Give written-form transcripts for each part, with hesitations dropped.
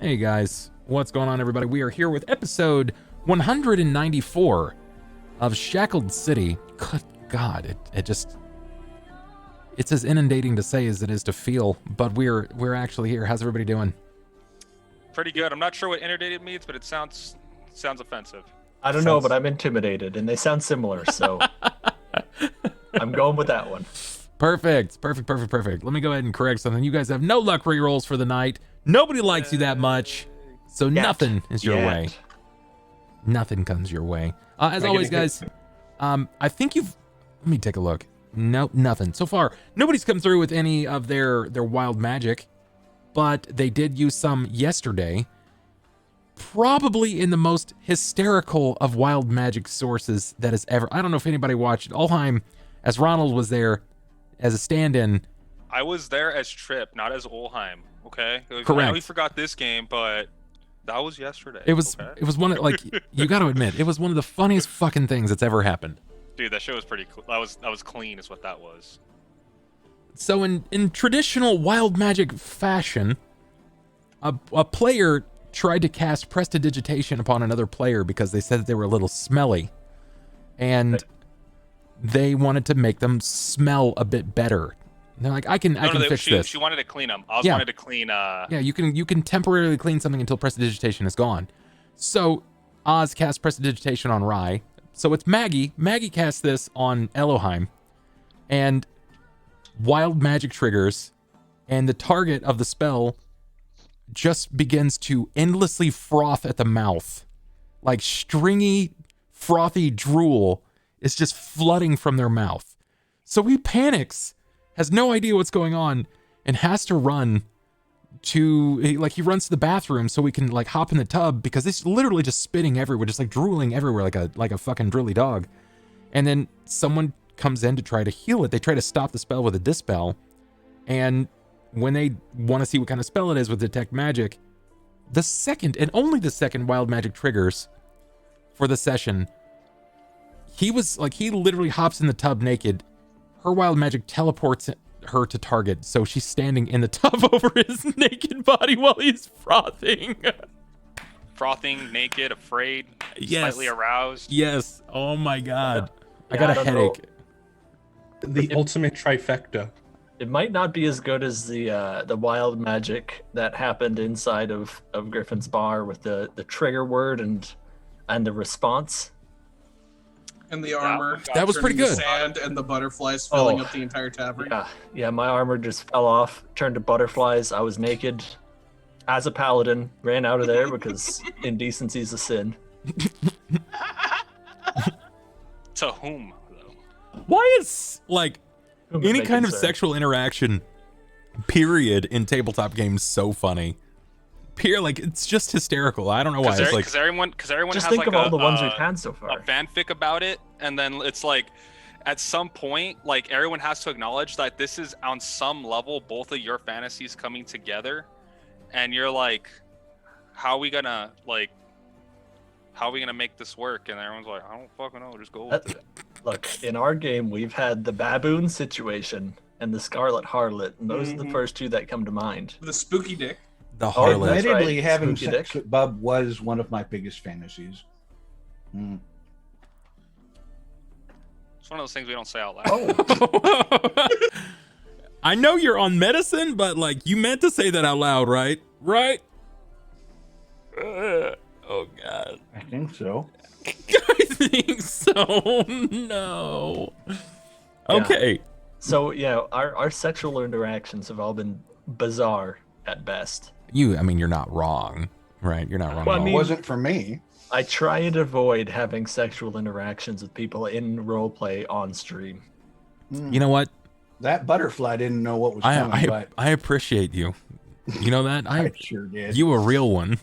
Hey guys, what's going on everybody? We are here with episode 194 of Shackled City. Good God, it's as inundating to say as it is to feel, but we're actually here. How's everybody doing? Pretty good. I'm not sure what inundated means, but it sounds offensive. I don't know, but I'm intimidated, and they sound similar, so I'm going with that one. Perfect. Let me go ahead and correct something. You guys have no luck rerolls for the night. Nobody likes you that much, so nothing is your way. Nothing comes your way. As always, guys, I think let me take a look. Nope, nothing. So far, nobody's come through with any of their wild magic, but they did use some yesterday. Probably in the most hysterical of wild magic sources that has ever. I don't know if anybody watched it. Ulhime, as Ronald was there as a stand-in. I was there as Trip, not as Ulhime. Okay. Correct. I know we forgot this game, but that was yesterday. It was. Okay? It was one of, like, you got to admit, it was one of the funniest fucking things that's ever happened. Dude, that show was pretty cool. That was clean, is what that was. So in traditional wild magic fashion, a player tried to cast prestidigitation upon another player because they said that they were a little smelly, and they wanted to make them smell a bit better. And they're like, I can fix this. She wanted to clean them. Oz wanted to clean. Yeah, you can temporarily clean something until prestidigitation is gone. So Oz cast prestidigitation on Rye. So it's Maggie. Maggie casts this on Ulhime, and wild magic triggers, and the target of the spell just begins to endlessly froth at the mouth. Like stringy, frothy drool is just flooding from their mouth. So he panics, has no idea what's going on, and has to run to, he runs to the bathroom so he can like hop in the tub because it's literally just spitting everywhere, just like drooling everywhere like a fucking drooly dog. And then someone comes in to try to heal it. They try to stop the spell with a dispel, and when they want to see what kind of spell it is with detect magic, the second and only the second wild magic triggers for the session, he literally hops in the tub naked. Her wild magic teleports her to target, so she's standing in the tub over his naked body while he's frothing. Frothing, naked, afraid, yes. Slightly aroused. Yes. Oh my God. Yeah, I got a headache. The ultimate trifecta. It might not be as good as the wild magic that happened inside of Griffin's bar with the trigger word and the response. And the armor. That was pretty good. The sand and the butterflies filling up the entire tavern. Yeah, my armor just fell off, turned to butterflies. I was naked as a paladin, ran out of there because indecency is a sin. To whom, though? Why is, like, Whom any they kind of concern. sexual interaction, period, in tabletop games so funny? Like, it's just hysterical. I don't know why. Because everyone Just has think like of all the ones we've had so a far. fanfic about it, and then it's like, at some point, like, everyone has to acknowledge that this is on some level both of your fantasies coming together, and you're like, how are we gonna make this work? And everyone's like, I don't fucking know, just go with it. Look, in our game, we've had the baboon situation and the scarlet harlot, and those are the first two that come to mind. The spooky dick. The Oh, harlot. that's right. Admittedly, having Spooky sex dick. with Bub was one of my biggest fantasies. It's one of those things we don't say out loud. Oh, I know you're on medicine, but, like, you meant to say that out loud, right? Right? Oh, God. I think so. I think so. No. Okay. so yeah, our sexual interactions have all been bizarre at best. You're not wrong, right? You're not wrong Well, at all. It wasn't for me. I try and avoid having sexual interactions with people in roleplay on stream. You know what? That butterfly didn't know what was coming, but I appreciate you. You know that? I sure did. You a real one.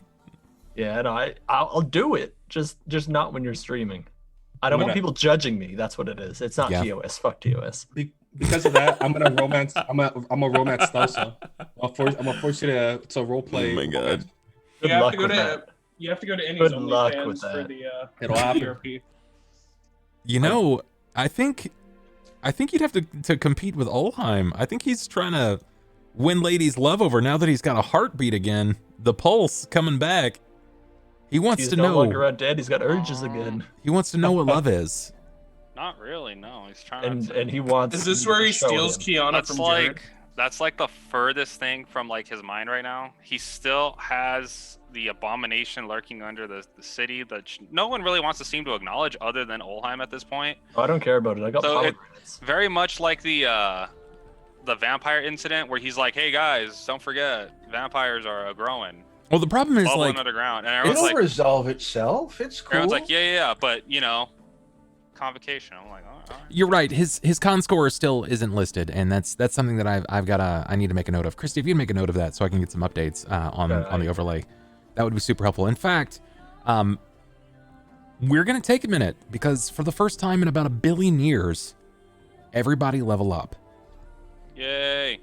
Yeah, no, I'll do it. Just not when you're streaming. I don't want people judging me. That's what it is. It's not Yeah. TOS. Fuck TOS. Because of that, I'm gonna romance. I'm a romance Thelsa. I'm gonna force you to role play. Oh my God. Good luck with that. You have to go to Good Indy's luck OnlyFans with for that. the It'll happen. PRP. You know, I think you'd have to compete with Ulhime. I think he's trying to win ladies love over now that he's got a heartbeat again. The pulse coming back. He wants He's to no know. longer undead. He's got urges again, He wants to know what love is. Not really. No, he's trying to. and he wants. Is this you where to he show steals him. Kiana That's from Jared? like that's like the furthest thing from like his mind right now. He still has the abomination lurking under the city that no one really wants to seem to acknowledge other than Ulhime at this point. Oh, I don't care about it. I got So pomegranates. Very much like the vampire incident where he's like, "Hey guys, don't forget, vampires are growing, Well, the problem is bubbling like underground." And everyone's It'll like, resolve itself. It's cool. everyone's like, yeah, but you know, convocation. I'm like, all right. you're right. His con score still isn't listed, and that's something that I need to make a note of. Christy, if you can make a note of that so I can get some updates on the overlay, that would be super helpful. In fact, we're gonna take a minute because for the first time in about 1 billion years, everybody level up. Yay!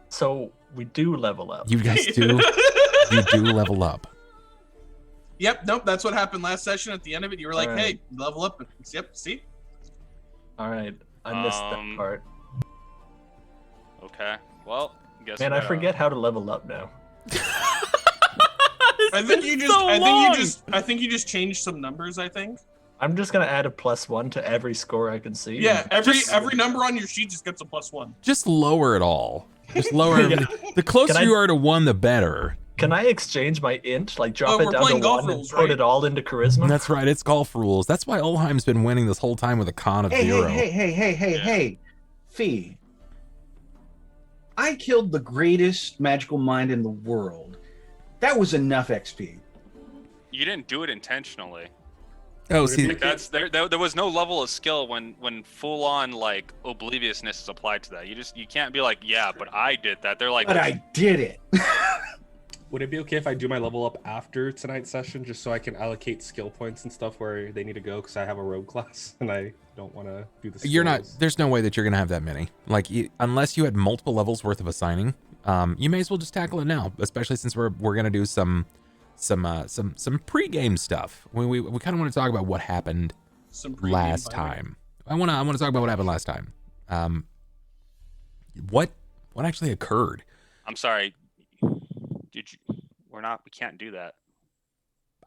So we do level up. You guys do. You do level up. Yep, nope, that's what happened last session. At the end of it, you were like, Alright. hey, level up. Yep, see? All right, I missed that part. Okay. Well, guess. Man, we I gotta- forget how to level up now. I think you just, so I think you just changed some numbers. I think. I'm just gonna add a +1 to every score I can see. Yeah, every number on your sheet just gets a +1. Just lower it all. Just lower everything. The closer Can I- you are to 1, the better. Can I exchange my int? Like drop Oh, it we're down to playing golf 1 and rules, put right? it all into charisma? That's right. It's golf rules. That's why Ulhime's been winning this whole time with a con of Hey, 0. hey, Fee. I killed the greatest magical mind in the world. That was enough XP. You didn't do it intentionally. Oh, Would it see, be- That's there was no level of skill when full on like obliviousness is applied to that. You can't be like, yeah, but I did that. They're like, But I did it. Would it be okay if I do my level up after tonight's session, just so I can allocate skill points and stuff where they need to go? Because I have a rogue class and I don't want to do the. you're not. skills. There's no way that you're gonna have that many. Like, unless you had multiple levels worth of assigning, you may as well just tackle it now. Especially since we're gonna do some pre-game stuff. We kind of want to talk about what happened Some pre-game last vibing. time. I want to talk about what happened last time. What actually occurred? I'm sorry. We can't do that.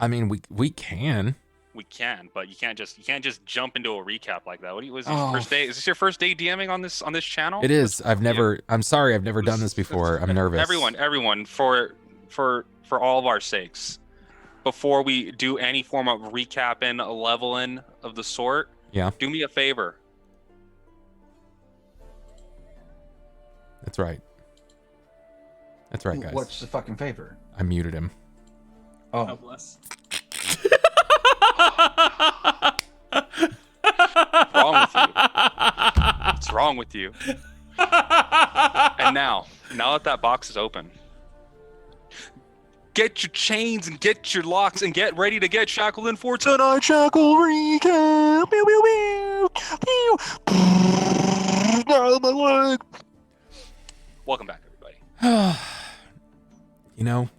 I mean, we can. We can, but you can't just jump into a recap like that. What was your Oh. first day? Is this your first day DMing on this channel? It is. I'm sorry. I've never done this before. I'm nervous. Everyone, for all of our sakes, before we do any form of recapping, leveling of the sort, Yeah. do me a favor. That's right. That's right, guys. What's the fucking favor? I muted him. God Oh, bless. What's wrong with you? And now that box is open, get your chains and get your locks and get ready to get shackled in for tonight. Shackle recap. Pew, pew, pew. Pew. Oh, my leg. Welcome back, everybody. You know,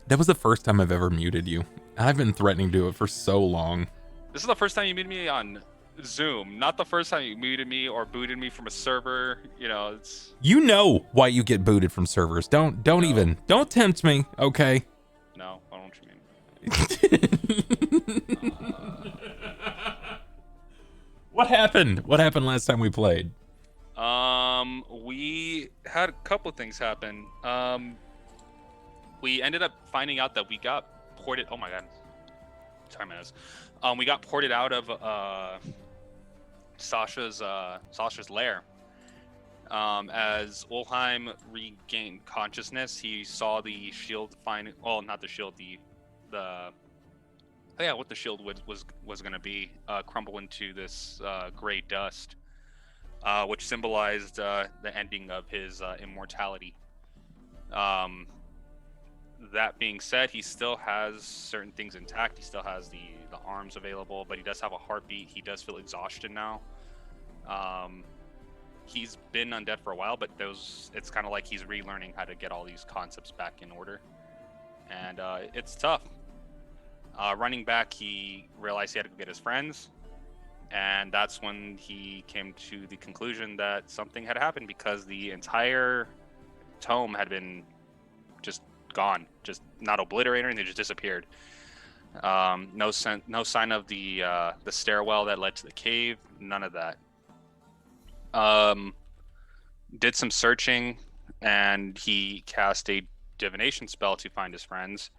that was the first time I've ever muted you. I've been threatening to do it for so long. This is the first time you muted me on Zoom, not the first time you muted me or booted me from a server. You know, it's You know why you get booted from servers. Don't even tempt me, okay? no, I don't know what you mean. What happened? What happened last time we played? We had a couple of things happen. We ended up finding out that we got ported. Oh my god, sorry, man. We got ported out of Sasha's lair. As Ulhime regained consciousness, he saw the shield not the shield, what the shield was going to be, crumble into this gray dust, which symbolized the ending of his immortality. That being said, he still has certain things intact. He still has the arms available, but he does have a heartbeat. He does feel exhaustion now. He's been undead for a while, but it's kind of like he's relearning how to get all these concepts back in order. And it's tough. Running back, he realized he had to go get his friends. And that's when he came to the conclusion that something had happened, because the entire tome had been just gone, just not obliterated, they just disappeared. No sign of the stairwell that led to the cave, none of that. Did some searching, and he cast a divination spell to find his friends,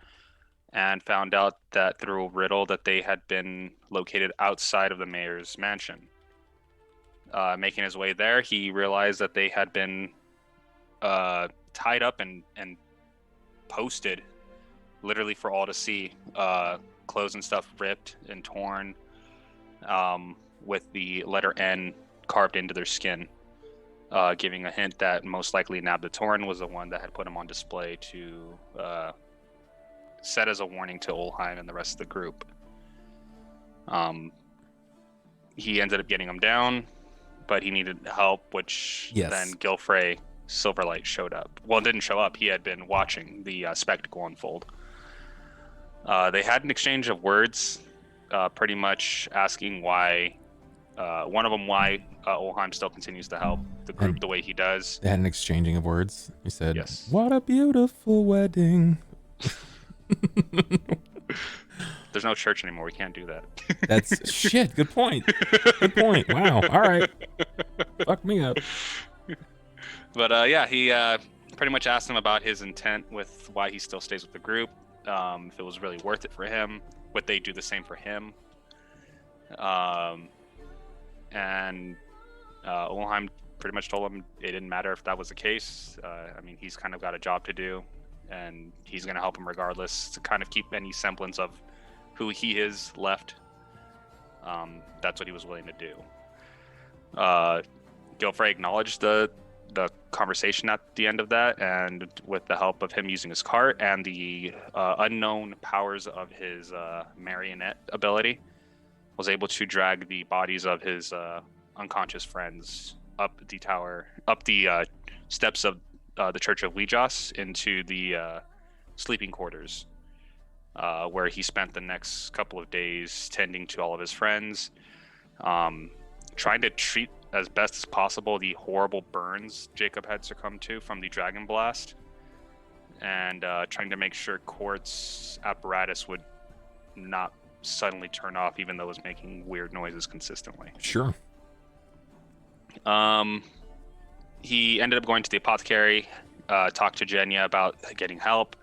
and found out that through a riddle that they had been located outside of the mayor's mansion. Making his way there, he realized that they had been tied up and posted, literally for all to see. Clothes and stuff ripped and torn, with the letter N carved into their skin, giving a hint that most likely Nab the Torn was the one that had put him on display to set as a warning to Ulhime and the rest of the group. He ended up getting him down, but he needed help, which then Gilfrey Silverlight showed up. Well, didn't show up. He had been watching the spectacle unfold. They had an exchange of words, pretty much asking why, one of them why Ulhime still continues to help the group the way he does. They had an exchanging of words. He said, Yes. "What a beautiful wedding." There's no church anymore. We can't do that. That's shit. Good point. Good point. Wow. All right. Fuck me up. But yeah, he pretty much asked him about his intent with why he still stays with the group. If it was really worth it for him, would they do the same for him? And Ulhime pretty much told him it didn't matter if that was the case. I mean, he's kind of got a job to do, and he's going to help him regardless to kind of keep any semblance of who he is left. That's what he was willing to do. Gilfrey acknowledged the conversation at the end of that, and with the help of him using his cart and the unknown powers of his marionette ability, was able to drag the bodies of his unconscious friends up the steps of the Church of Wejas into the sleeping quarters, where he spent the next couple of days tending to all of his friends, trying to treat as best as possible the horrible burns Jakob had succumbed to from the Dragon Blast, and trying to make sure Cort's apparatus would not suddenly turn off, even though it was making weird noises consistently. Sure. He ended up going to the apothecary, talked to Jenya about getting help,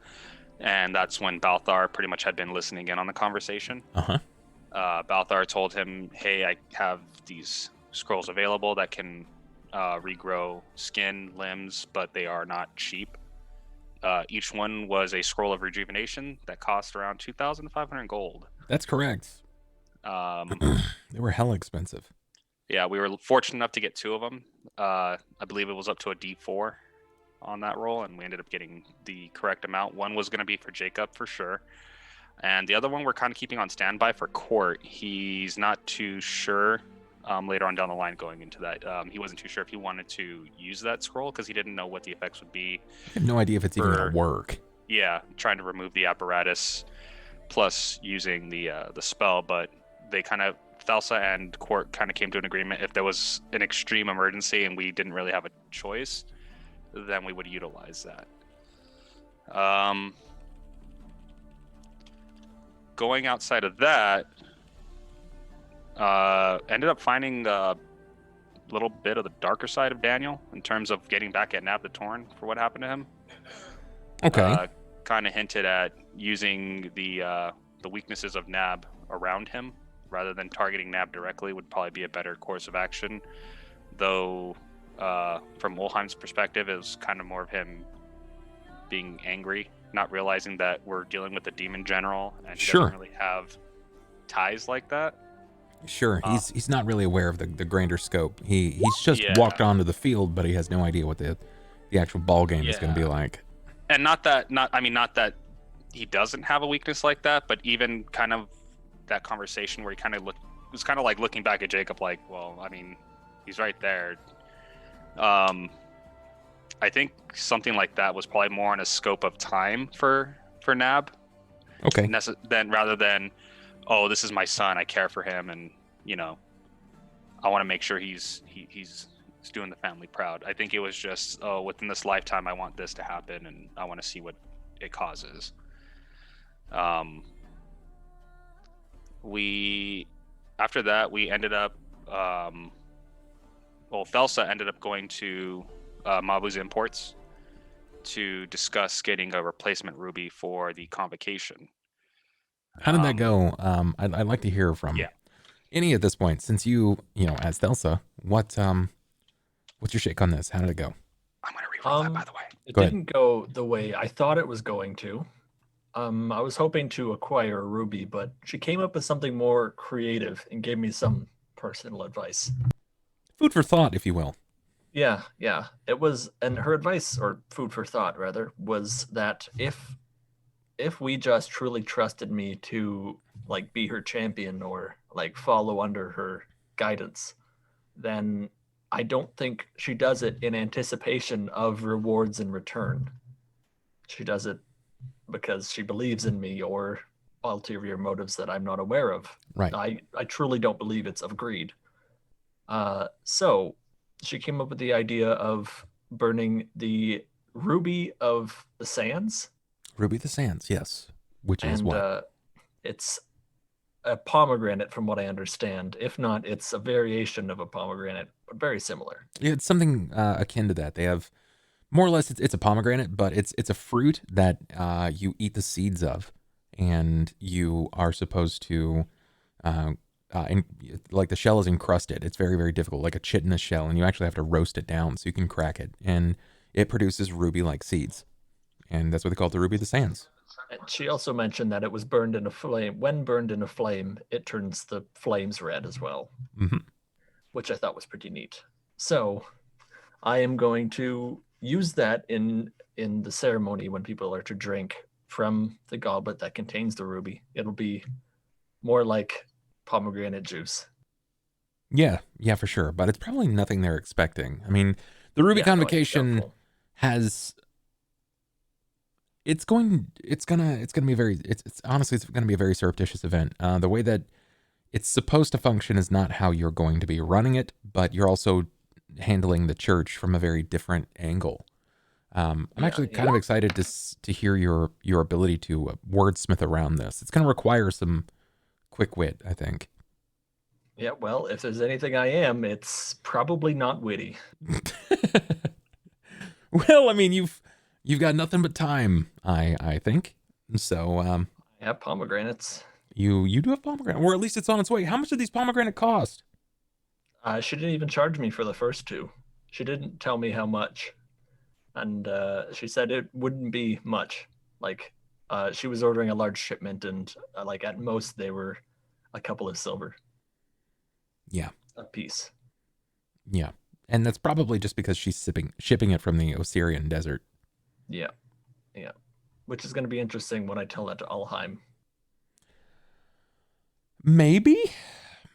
and that's when Balthar pretty much had been listening in on the conversation. Balthar told him, "Hey, I have these scrolls available that can regrow skin, limbs, but they are not cheap. Each one was a scroll of rejuvenation that cost around 2,500 gold." That's correct. They were hella expensive. Yeah, we were fortunate enough to get two of them. I believe it was up to a D4 on that roll, and we ended up getting the correct amount. One was going to be for Jakob for sure, and the other one we're kind of keeping on standby for Cort. He's not too sure. Later on down the line going into that, he wasn't too sure if he wanted to use that scroll because he didn't know what the effects would be. I have no idea if it's even going to work. Yeah, trying to remove the apparatus plus using the spell, but they kind of, Thelsa and Cort kind of came to an agreement. If there was an extreme emergency and we didn't really have a choice, then we would utilize that. Going outside of that, ended up finding a little bit of the darker side of Daniel in terms of getting back at Nab the Torn for what happened to him. Okay. Kind of hinted at using the weaknesses of Nab around him rather than targeting Nab directly would probably be a better course of action. Though, from Ulhime's perspective, it was kind of more of him being angry, not realizing that we're dealing with a demon general and he doesn't really have ties like that. Sure, he's not really aware of the grander scope. He's just walked onto the field, but he has no idea what the actual ball game is going to be like. And not that he doesn't have a weakness like that, but even kind of that conversation where he kind of was kind of like looking back at Jakob, like, well, I mean, he's right there. I think something like that was probably more in a scope of time for Nab. Okay. Then rather than, oh, this is my son, I care for him, and I want to make sure he's doing the family proud. I think it was just, oh, within this lifetime, I want this to happen, and I want to see what it causes. After that, we ended up, Thelsa ended up going to Mabu's Imports to discuss getting a replacement ruby for the convocation. How did that go? I'd like to hear from any at this point, since you know, as Thelsa, what's your shake on this? How did it go? I'm gonna reroll that, by the way. It Go ahead. didn't go the way I thought it was going to. I was hoping to acquire a ruby, but she came up with something more creative and gave me some personal advice. Food for thought, if you will. Yeah. It was, and her advice, or food for thought rather, was that if we just truly trusted me to like be her champion or like follow under her guidance, then I don't think she does it in anticipation of rewards in return. She does it because she believes in me or ulterior motives that I'm not aware of. Right. I truly don't believe it's of greed. So she came up with the idea of burning the ruby of the sands. Ruby the Sands, yes. Which is what? It's a pomegranate from what I understand. If not, it's a variation of a pomegranate, but very similar. It's something akin to that. They have more or less it's a pomegranate, but it's a fruit that you eat the seeds of, and you are supposed to like the shell is encrusted. It's very, very difficult, like a chitinous shell, and you actually have to roast it down so you can crack it, and it produces ruby-like seeds, and that's what they call it, the Ruby of the Sands. And she also mentioned that it was burned in a flame. When burned in a flame, it turns the flames red as well, which I thought was pretty neat. So I am going to use that in the ceremony when people are to drink from the goblet that contains the ruby. It'll be more like pomegranate juice. Yeah, for sure. But it's probably nothing they're expecting. I mean, the Ruby Convocation has. It's honestly it's gonna be a very surreptitious event. The way that it's supposed to function is not how you're going to be running it, but you're also handling the church from a very different angle. I'm actually kind of excited to hear your ability to wordsmith around this. It's going to require some quick wit, I think. Yeah, well, if there's anything I am, it's probably not witty. Well, I mean, you've got nothing but time, I think. So I have pomegranates. You do have pomegranate, or at least it's on its way. How much do these pomegranate cost? She didn't even charge me for the first two. She didn't tell me how much. And she said it wouldn't be much. Like, she was ordering a large shipment, and like at most they were a couple of silver. Yeah. A piece. Yeah. And that's probably just because she's shipping it from the Osirian desert. Yeah. Which is going to be interesting when I tell that to Ulhime. Maybe.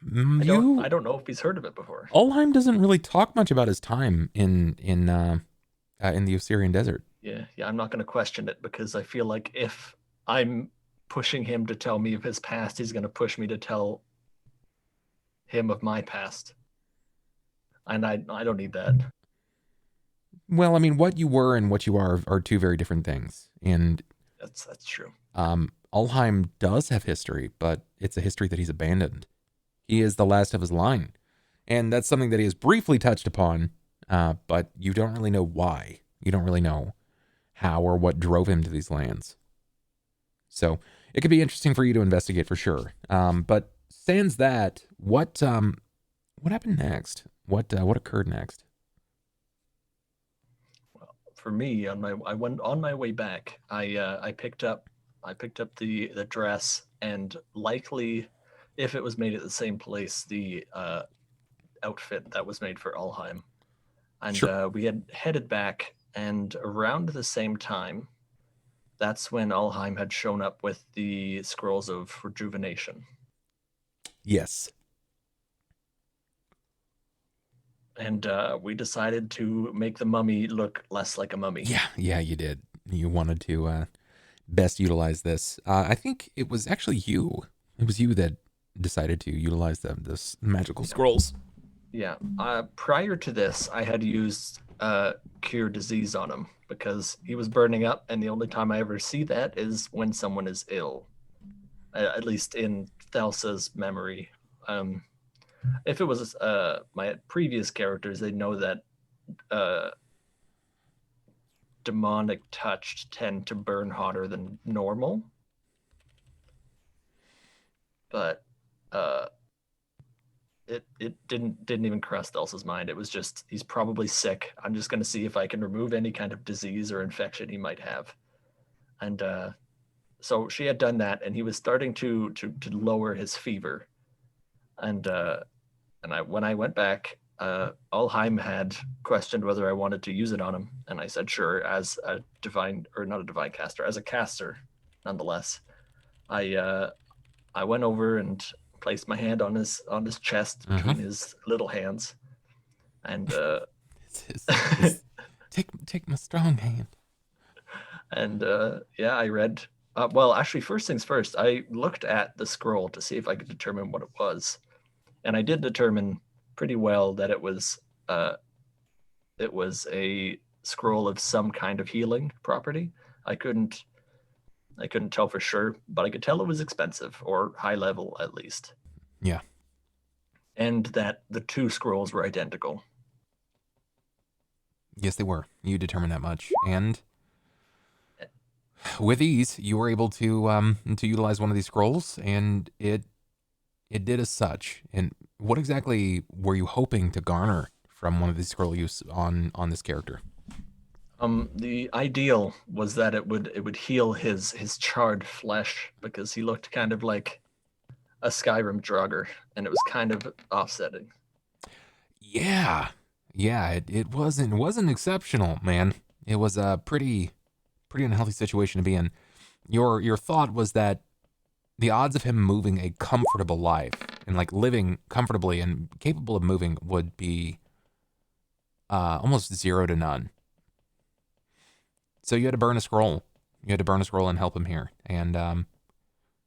I don't know if he's heard of it before. Ulhime doesn't really talk much about his time in the Osirian desert. Yeah, I'm not going to question it, because I feel like if I'm pushing him to tell me of his past, he's going to push me to tell him of my past. And I don't need that. Well, I mean, what you were and what you are two very different things. And that's true. Ulhime does have history, but it's a history that he's abandoned. He is the last of his line. And that's something that he has briefly touched upon, but you don't really know why. You don't really know how or what drove him to these lands. So it could be interesting for you to investigate for sure. But sans that, what happened next? What occurred next? Well, for me, I went on my way back. I picked up the dress, and likely, if it was made at the same place, the outfit that was made for Ulhime. And sure. We had headed back, and around the same time, that's when Ulhime had shown up with the scrolls of rejuvenation. Yes. And we decided to make the mummy look less like a mummy. Yeah, you did. You wanted to best utilize this. I think it was actually you. It was you that decided to utilize this magical scrolls. Yeah. Prior to this, I had used cure disease on him because he was burning up, and the only time I ever see that is when someone is ill. At least in Thelsa's memory. If it was my previous characters, they know that demonic touch tend to burn hotter than normal. But it didn't even cross Thelsa's mind. It was just, he's probably sick. I'm just going to see if I can remove any kind of disease or infection he might have. And so she had done that, and he was starting to lower his fever. And when I went back, Ulhime had questioned whether I wanted to use it on him, and I said sure, as a divine, or not a divine caster, as a caster, nonetheless. I went over and placed my hand on his chest between his little hands, and take my strong hand. And yeah, I read. Well, actually, first things first, I looked at the scroll to see if I could determine what it was, and I did determine pretty well that it was a scroll of some kind of healing property. I couldn't tell for sure, but I could tell it was expensive or high level at least. Yeah. And that the two scrolls were identical. Yes, they were. You determined that much, and with ease, you were able to utilize one of these scrolls, and it did as such. And what exactly were you hoping to garner from one of these scroll use on this character? The ideal was that it would heal his charred flesh, because he looked kind of like a Skyrim Draugr, and it was kind of offsetting. Yeah, it wasn't exceptional, man. It was a pretty unhealthy situation to be in. Your thought was that the odds of him moving a comfortable life and like living comfortably and capable of moving would be almost 0 to none. So you had to burn a scroll. You had to burn a scroll and help him here. And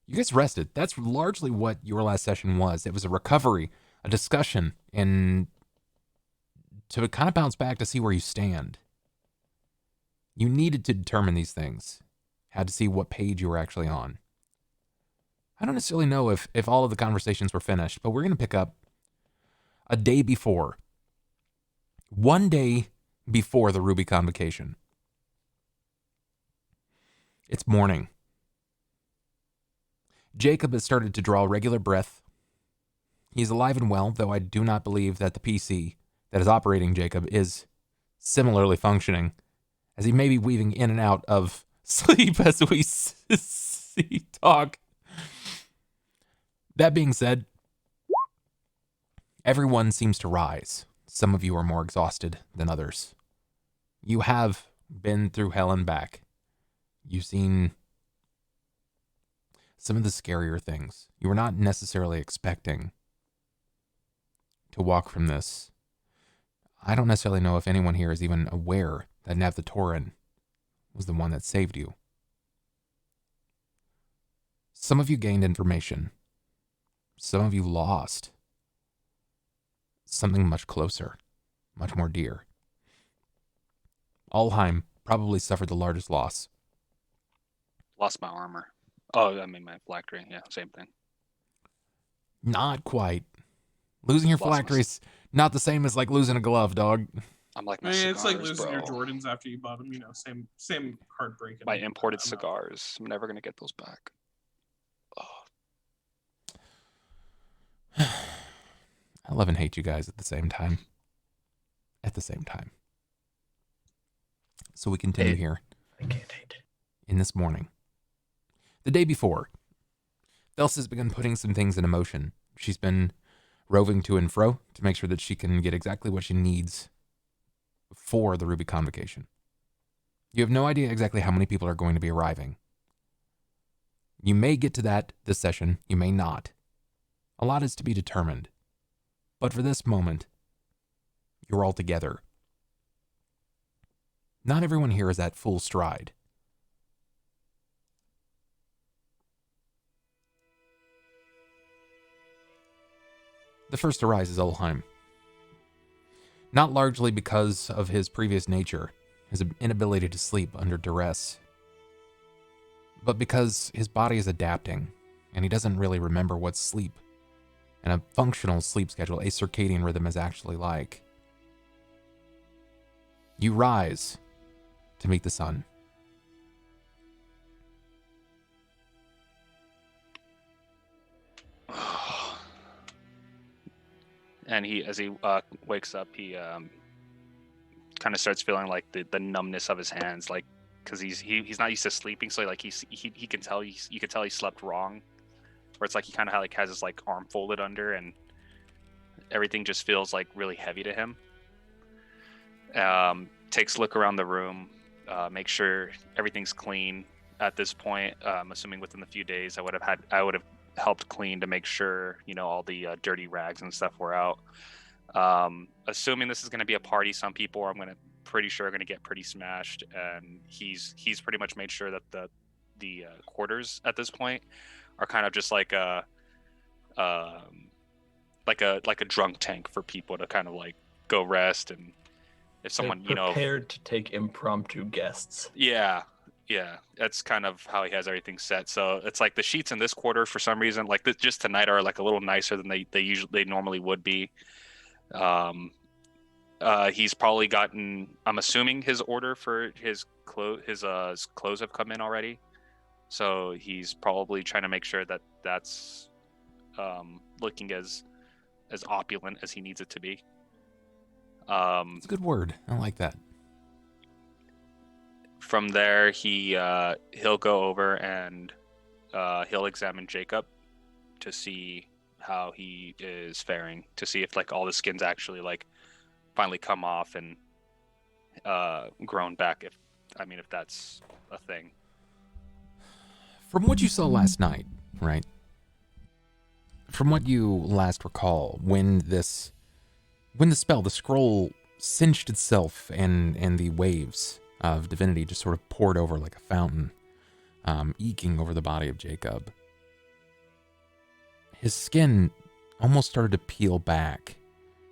you guys rested. That's largely what your last session was. It was a recovery, a discussion, and to kind of bounce back to see where you stand. You needed to determine these things. Had to see what page you were actually on. I don't necessarily know if all of the conversations were finished, but we're going to pick up a day before. One day before the Ruby Convocation. It's morning. Jakob has started to draw regular breath. He's alive and well, though I do not believe that the PC that is operating Jakob is similarly functioning, as he may be weaving in and out of sleep as we see talk. That being said, everyone seems to rise. Some of you are more exhausted than others. You have been through hell and back. You've seen some of the scarier things. You were not necessarily expecting to walk from this. I don't necessarily know if anyone here is even aware that Nav the Tauren was the one that saved you. Some of you gained information. Some of you lost something much closer, much more dear. Ulhime probably suffered the largest loss. Lost my armor. Oh, I mean my phylactery. Yeah, same thing. Not quite. Losing your Lost my- phylactery is not the same as like losing a glove, dog. I'm like I my mean, cigars, it's like losing bro. your Jordans after you bought them. You know, same heartbreak. My imported cigars. I'm never gonna get those back. Oh. I love and hate you guys at the same time. So we continue Hey, here I can't hate. in this morning. The day before, Thelsa's begun putting some things into motion. She's been roving to and fro to make sure that she can get exactly what she needs for the Ruby Convocation. You have no idea exactly how many people are going to be arriving. You may get to that this session, you may not. A lot is to be determined. But for this moment, you're all together. Not everyone here is at full stride. The first to rise is Ulhime. Not largely because of his previous nature, his inability to sleep under duress, but because his body is adapting, and he doesn't really remember what sleep and a functional sleep schedule, a circadian rhythm, is actually like. You rise to meet the sun. And as he wakes up, he kind of starts feeling like the numbness of his hands, like because he's not used to sleeping, so like he can tell you can tell he slept wrong, where it's like he kind of like has his like arm folded under, and everything just feels like really heavy to him. Takes a look around the room, make sure everything's clean. At this point, assuming within a few days, I would have helped clean to make sure all the dirty rags and stuff were out. Assuming this is going to be a party, some people are pretty sure are going to get pretty smashed, and he's pretty much made sure that the quarters at this point are kind of just like a drunk tank for people to kind of like go rest, and if someone prepared to take impromptu guests. Yeah, that's kind of how he has everything set. So it's like the sheets in this quarter, for some reason, like just tonight, are like a little nicer than they normally would be. He's probably gotten, I'm assuming, his order for his clothes have come in already. So he's probably trying to make sure that that's looking as opulent as he needs it to be. It's a good word. I like that. From there, he'll go over and he'll examine Jakob to see how he is faring, to see if like all the skin's actually like finally come off and grown back, if that's a thing. From what you saw last night, right? From what you last recall, when the scroll cinched itself and the waves of divinity just sort of poured over like a fountain, eking over the body of Jakob. His skin almost started to peel back,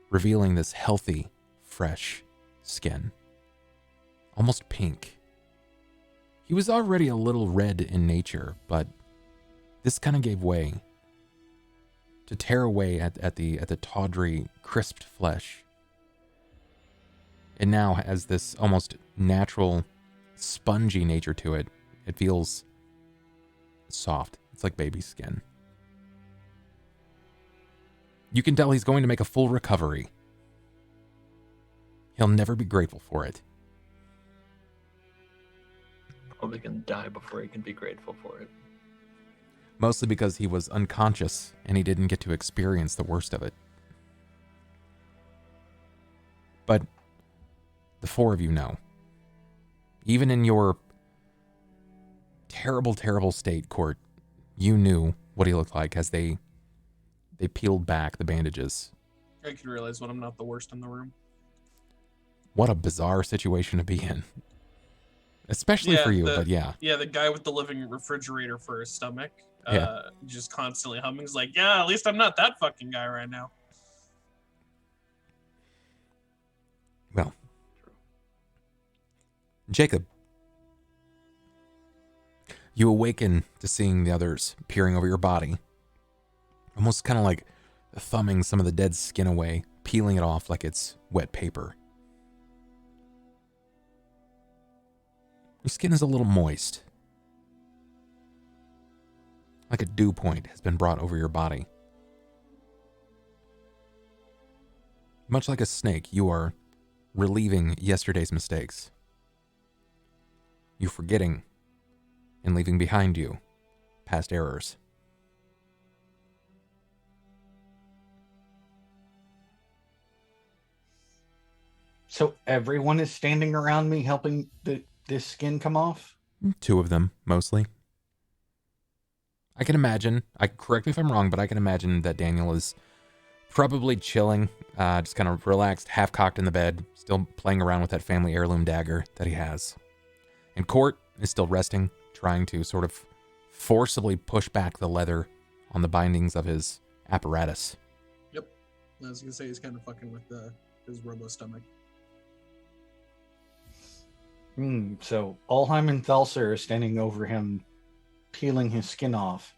revealing this healthy, fresh skin. Almost pink. He was already a little red in nature, but this kind of gave way to tear away at the tawdry, crisped flesh. It now has this almost natural, spongy nature to it. It feels soft. It's like baby skin. You can tell he's going to make a full recovery. He'll never be grateful for it. Probably gonna die before he can be grateful for it. Mostly because he was unconscious and he didn't get to experience the worst of it. But the four of you know. Even in your terrible, terrible state, Cort, you knew what he looked like as they peeled back the bandages. I can realize when I'm not the worst in the room. What a bizarre situation to be in. Especially for you, but yeah. Yeah, the guy with the living refrigerator for his stomach. Yeah. Just constantly humming. He's like, yeah, at least I'm not that fucking guy right now. Well. Jakob. You awaken to seeing the others peering over your body. Almost kind of like thumbing some of the dead skin away, peeling it off like it's wet paper. Your skin is a little moist. Like a dew point has been brought over your body. Much like a snake, you are relieving yesterday's mistakes. You're forgetting and leaving behind you past errors. So everyone is standing around me helping this skin come off? Two of them, mostly. I can imagine, correct me if I'm wrong, but I can imagine that Daniel is probably chilling, just kind of relaxed, half-cocked in the bed, still playing around with that family heirloom dagger that he has. And Cort is still resting, trying to sort of forcibly push back the leather on the bindings of his apparatus. Yep. I was going to say he's kind of fucking with the his robo stomach. So Ulhime and Thelsa are standing over him, peeling his skin off.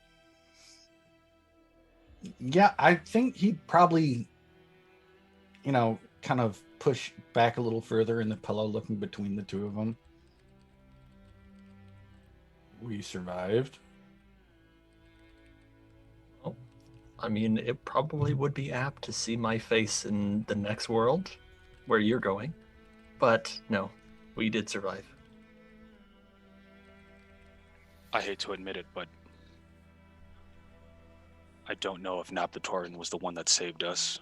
Yeah, I think he'd probably, kind of push back a little further in the pillow, looking between the two of them. We survived. Well, I mean, it probably would be apt to see my face in the next world where you're going. But no, we did survive. I hate to admit it, but I don't know if Nap the Tauren was the one that saved us,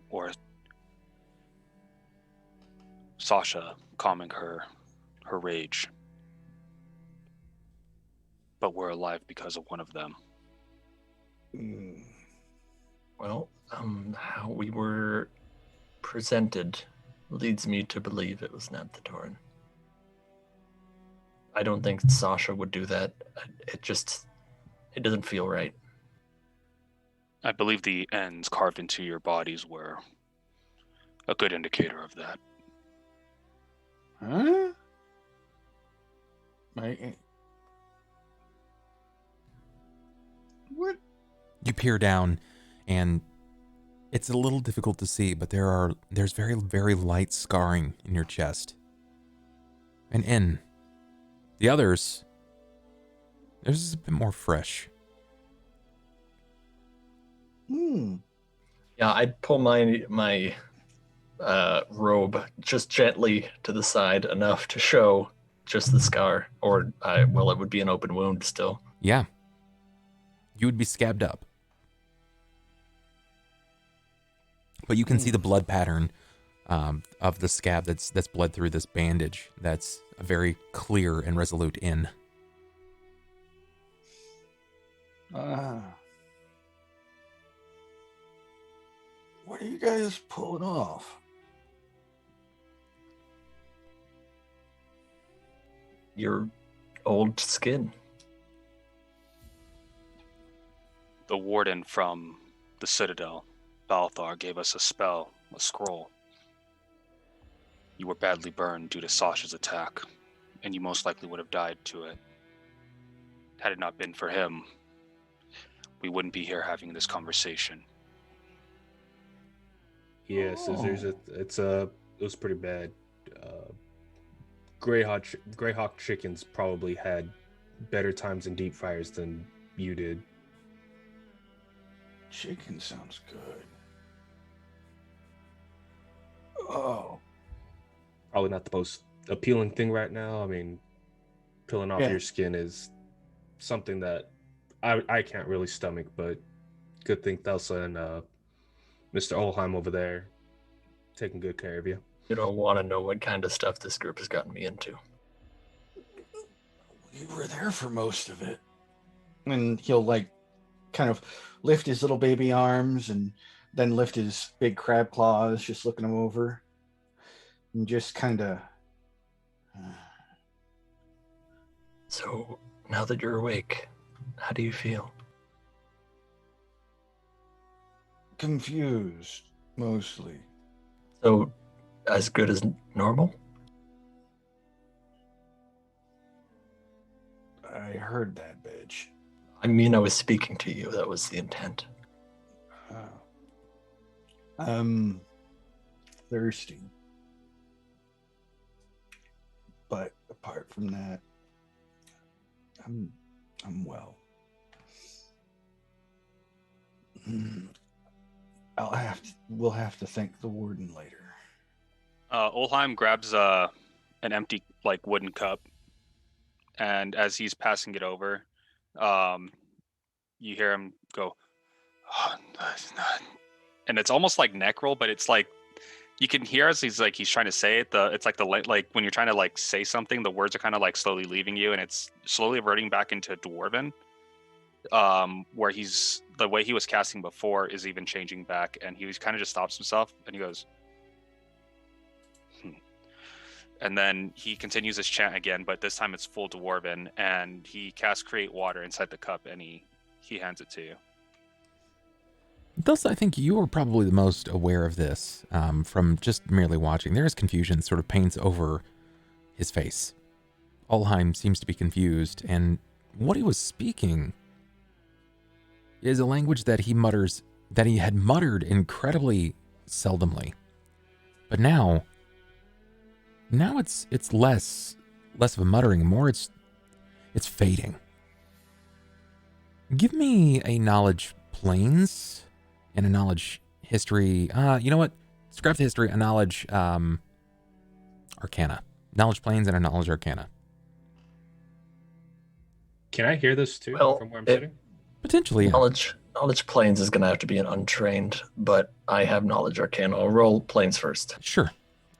or Sasha calming her rage. But we're alive because of one of them. Well, how we were presented leads me to believe it was Nap the Tauren. I don't think Sasha would do that. It doesn't feel right. I believe the ends carved into your bodies were a good indicator of that. Huh? What? You peer down, and it's a little difficult to see, but there's very, very light scarring in your chest. And in the others, there's a bit more fresh. Yeah, I'd pull my robe just gently to the side enough to show just the scar, or it would be an open wound still. Yeah. You would be scabbed up. But you can see the blood pattern of the scab that's bled through this bandage. That's a very clear and resolute in. What are you guys pulling off? Your old skin. The warden from the Citadel, Balthar, gave us a spell, a scroll. You were badly burned due to Sasha's attack, and you most likely would have died to it. Had it not been for him, we wouldn't be here having this conversation. Yeah, so it was pretty bad. Greyhawk chickens probably had better times in deep fryers than you did. Chicken sounds good. Oh. Probably not the most appealing thing right now. I mean, peeling off your skin is something that I can't really stomach, but good thing Thelsa and Mr. Ulhime over there taking good care of you. You don't want to know what kind of stuff this group has gotten me into. You were there for most of it. And he'll kind of lift his little baby arms and then lift his big crab claws, just looking him over. And just kind of... So, now that you're awake, how do you feel? Confused, mostly. So, as good as normal? I heard that, bitch. I mean, I was speaking to you. That was the intent. Thirsty. But apart from that, I'm well. We'll have to thank the warden later. Ulhime grabs an empty wooden cup, and as he's passing it over, you hear him go, "Oh, that's not," and it's almost like neck roll, but it's like you can hear as he's trying to say it. It's like when you're trying to say something, the words are kind of slowly leaving you, and it's slowly reverting back into Dwarven. Where the way he was casting before is even changing back, and he kind of just stops himself and he goes, and then he continues his chant again, but this time it's full Dwarven, and he casts Create Water inside the cup, and he hands it to you. Thus, I think you are probably the most aware of this from just merely watching. There is confusion sort of paints over his face. Ulhime seems to be confused, and what he was speaking is a language that he had muttered incredibly seldomly. But now it's less of a muttering, more it's fading. Give me a knowledge planes and a knowledge history. You know what? Scrap the history, a knowledge arcana. Knowledge planes and a knowledge arcana. Can I hear this too Well, from where I'm sitting? Potentially, yeah. Knowledge planes is going to have to be an untrained, but I have knowledge arcana. I'll roll planes first. Sure.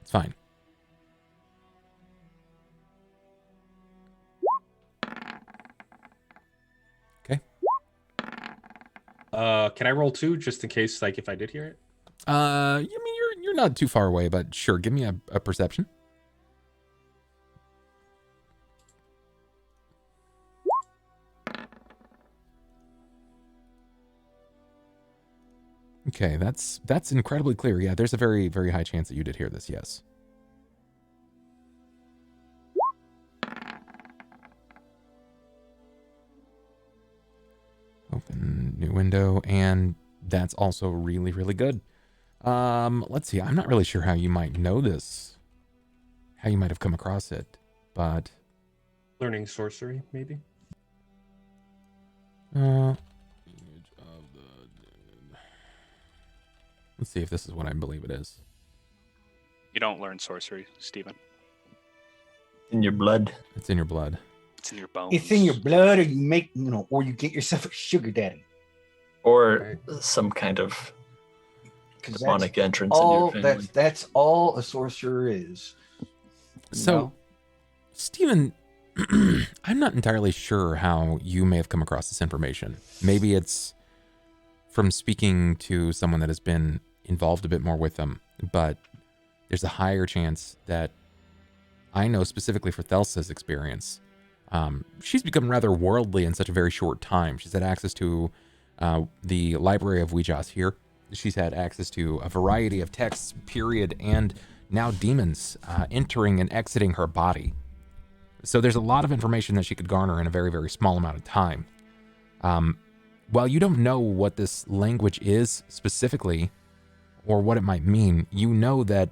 It's fine. Okay. Can I roll 2 just in case, like, if I did hear it? I mean, you're not too far away, but sure, give me a perception. Okay, that's incredibly clear. Yeah, there's a very, very high chance that you did hear this, yes. Open new window, and that's also really, really good. Let's see, I'm not really sure how you might know this, how you might have come across it, but... Learning sorcery, maybe? Let's see if this is what I believe it is. You don't learn sorcery, Steven. In your blood. It's in your blood. It's in your bones. It's in your blood, or you make, or you get yourself a sugar daddy. Or some kind of demonic entrance in your family. That's all a sorcerer is. So, Steven, I'm not entirely sure how you may have come across this information. Maybe it's from speaking to someone that has been involved a bit more with them, but there's a higher chance that I know specifically for Thelsa's experience. She's become rather worldly in such a very short time. She's had access to the library of Ouijas here. She's had access to a variety of texts, period, and now demons entering and exiting her body. So there's a lot of information that she could garner in a very, very small amount of time. While you don't know what this language is specifically, or what it might mean, you know that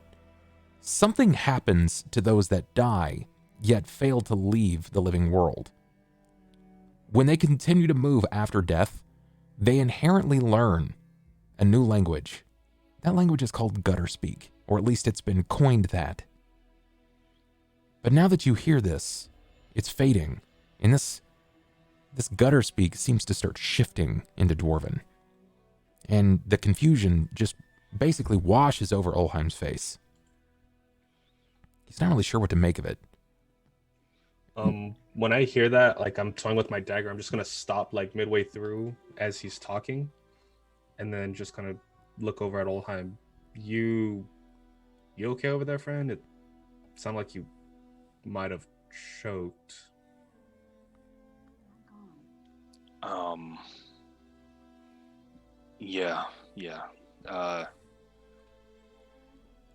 something happens to those that die, yet fail to leave the living world. When they continue to move after death, they inherently learn a new language. That language is called gutter speak, or at least it's been coined that. But now that you hear this, it's fading, and this gutter speak seems to start shifting into Dwarven. And the confusion just basically washes over Ulhime's face. He's not really sure what to make of it. When I hear that, like, I'm toying with my dagger, I'm just gonna stop like midway through as he's talking, and then just kind of look over at Ulhime. You okay over there, friend? It sounded like you might have choked. Yeah.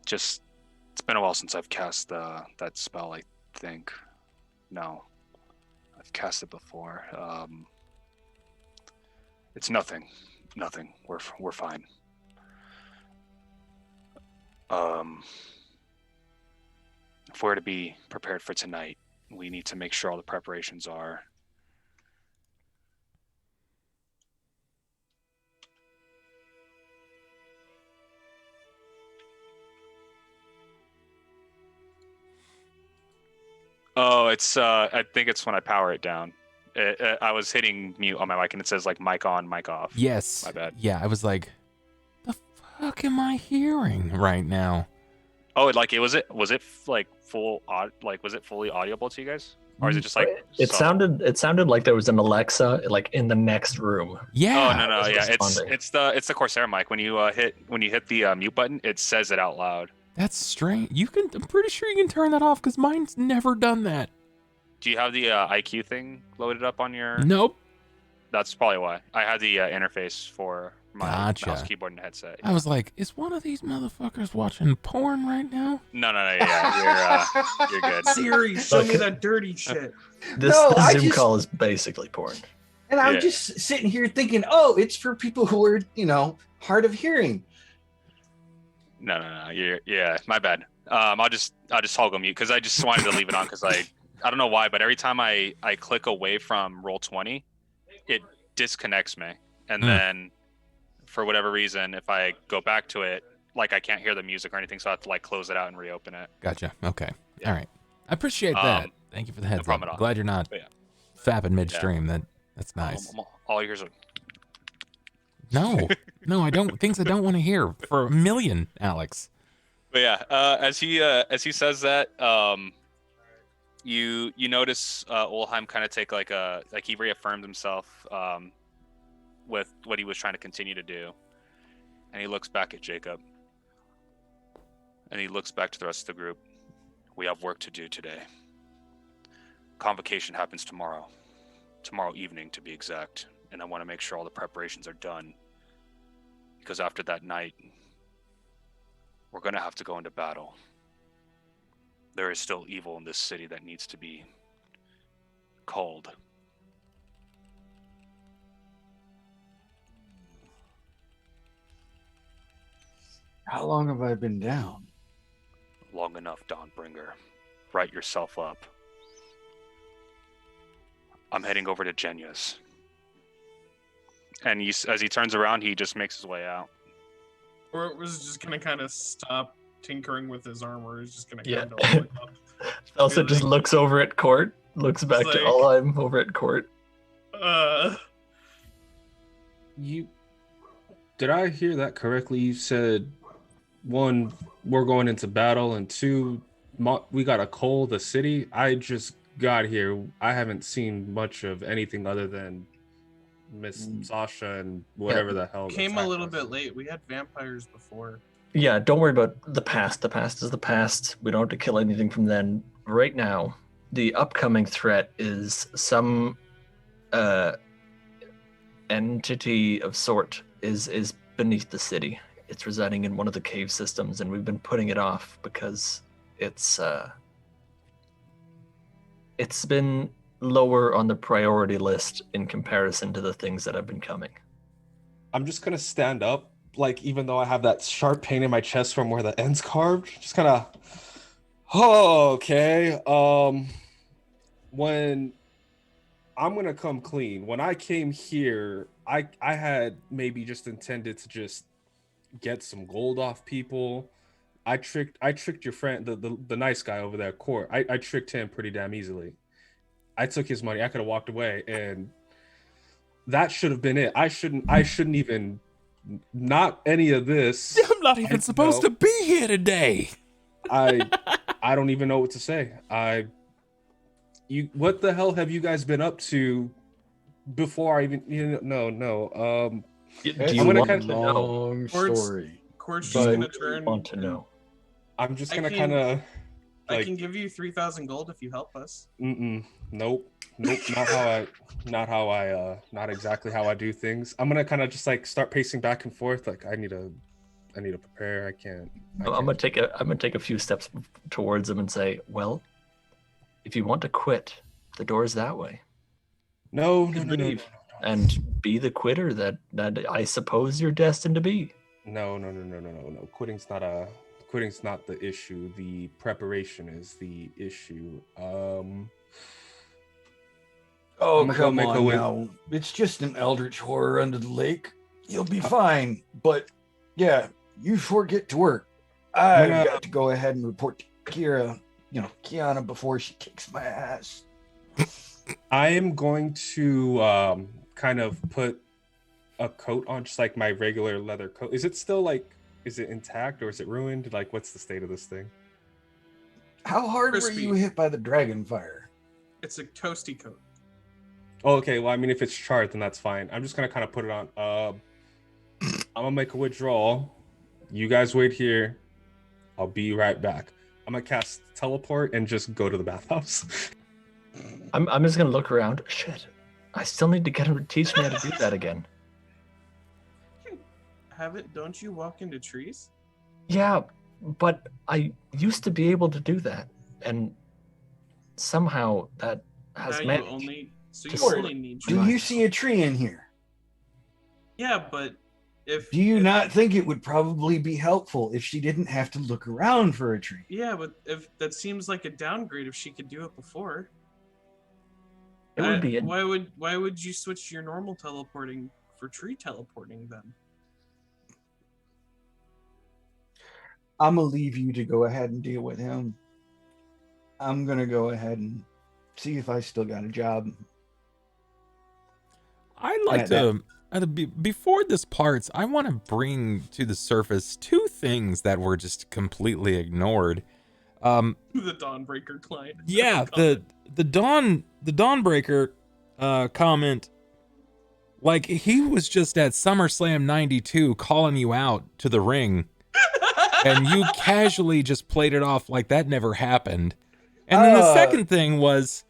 Just, it's been a while since I've cast that spell, I think. No, I've cast it before. It's nothing. We're fine. If we're to be prepared for tonight, we need to make sure all the preparations are. Oh, it's I think it's when I power it down. I was hitting mute on my mic and it says like mic on, mic off. Yes. My bad. Yeah, I was like, the fuck am I hearing right now? Oh, was it like was it fully audible to you guys? Or is it just like it sounded like there was an Alexa like in the next room. Yeah. Oh no, yeah, it's the Corsair mic. When you hit the mute button, it says it out loud. That's strange. I'm pretty sure you can turn that off because mine's never done that. Do you have the IQ thing loaded up on your? Nope. That's probably why. I had the interface for my Gotcha. mouse, keyboard, and headset. I was like, is one of these motherfuckers watching porn right now? No, yeah, you're good. Siri, show me that dirty shit. This Zoom call is basically porn. And I'm just sitting here thinking, oh, it's for people who are, hard of hearing. No. Yeah, my bad. I'll just toggle mute because I just wanted to leave it on because I don't know why, but every time I click away from Roll20, it disconnects me, and then for whatever reason, if I go back to it, like I can't hear the music or anything, so I have to like close it out and reopen it. Gotcha. Okay. All right. I appreciate that. Thank you for the heads problem up. at all. Glad you're not fapping midstream. That's nice. All ears are. No, I don't. Things I don't want to hear for a million, Alex. But yeah, as he says that, you notice Ulhime kind of take like he reaffirmed himself with what he was trying to continue to do, and he looks back at Jakob, and he looks back to the rest of the group. We have work to do today. Convocation happens tomorrow evening to be exact, and I want to make sure all the preparations are done, because after that night, we're going to have to go into battle. There is still evil in this city that needs to be culled. How long have I been down? Long enough, Dawnbringer. Write yourself up. I'm heading over to Jenya's. And as he turns around, he just makes his way out. Or was just gonna kind of stop tinkering with his armor. He's just gonna Yeah. kind of Thelsa just looks over at Cort, looks back to Ulhime over at Cort. Did I hear that correctly? You said, 1, we're going into battle, and 2, we got to cull the city. I just got here. I haven't seen much of anything other than Miss Sasha and whatever the hell. Came a little bit late. We had vampires before. Yeah, don't worry about the past. The past is the past. We don't have to kill anything from then. Right now, the upcoming threat is some entity of sort is beneath the city. It's residing in one of the cave systems, and we've been putting it off because it's been lower on the priority list in comparison to the things that have been coming. I'm just gonna stand up, like, even though I have that sharp pain in my chest from where the end's carved, just kind of, okay. When I'm gonna come clean. When I came here, I had maybe just intended to just get some gold off people. I tricked your friend, the nice guy over there, Cort. I tricked him pretty damn easily. I took his money. I could have walked away, and that should have been it. I shouldn't even, not any of this. I'm not even supposed to be here today. I don't even know what to say. What the hell have you guys been up to before I even, no. Do you want to know? Long story. Court's just gonna turn. Want to know? I'm just gonna kind of. I can give you 3,000 gold if you help us. Nope. Not exactly how I do things. I'm gonna kind of just like start pacing back and forth. Like I need to prepare. I can't. I'm gonna take a few steps towards him and say, well, if you want to quit, the door's that way. No. And be the quitter that I suppose you're destined to be. No. Quitting's not the issue. The preparation is the issue. Oh, come on now. It's just an eldritch horror under the lake. You'll be fine. But, yeah, you get to work. I've got to go ahead and report to Kiana before she kicks my ass. I am going to kind of put a coat on, just like my regular leather coat. Is it still is it intact or is it ruined? Like, what's the state of this thing? How hard were you hit by the dragon fire? It's a toasty coat. Oh, okay. Well, I mean, if it's charred, then that's fine. I'm just gonna kind of put it on. I'm gonna make a withdrawal. You guys wait here. I'll be right back. I'm gonna cast teleport and just go to the bathhouse. I'm just gonna look around. Shit, I still need to get him to teach me how to do that again. Don't you walk into trees? Yeah, but I used to be able to do that, and somehow that has Now managed. you only need Do trees. you see a tree in here? Yeah, but if Do you not think it would probably be helpful if she didn't have to look around for a tree? Yeah, but if that seems like a downgrade if she could do it before. It would be. Why would you switch to your normal teleporting for tree teleporting then? I'm gonna leave you to go ahead and deal with him. I'm gonna go ahead and see if I still got a job. I'd like to, before this parts, I want to bring to the surface two things that were just completely ignored. The Dawnbreaker client. Yeah, the Dawnbreaker comment, like he was just at SummerSlam 92 calling you out to the ring, and you casually just played it off like that never happened. And then the second thing was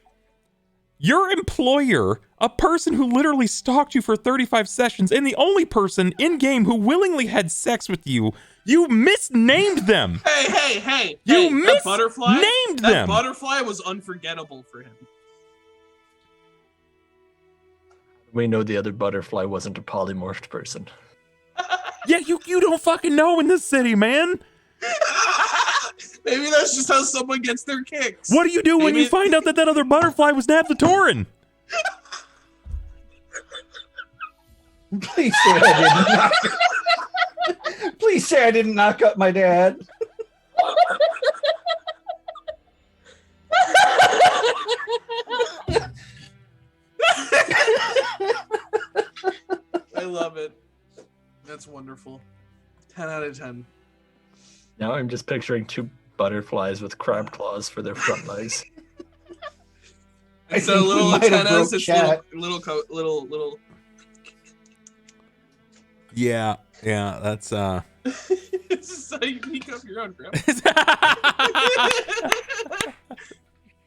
your employer, a person who literally stalked you for 35 sessions, and the only person in game who willingly had sex with you. You misnamed them. Hey! You that butterfly misnamed That them. butterfly was unforgettable for him. We know the other butterfly wasn't a polymorphed person. Yeah, you don't fucking know in this city, man. Maybe that's just how someone gets their kicks. What do you do when you find out that other butterfly was Nabthatorin? Please say I didn't knock. Please say I didn't knock up my dad. I love it. That's wonderful. 10 out of 10. Now I'm just picturing two butterflies with crab claws for their front legs. It's a little antennas. It's little. Yeah, that's It's just how you pick up your own crap.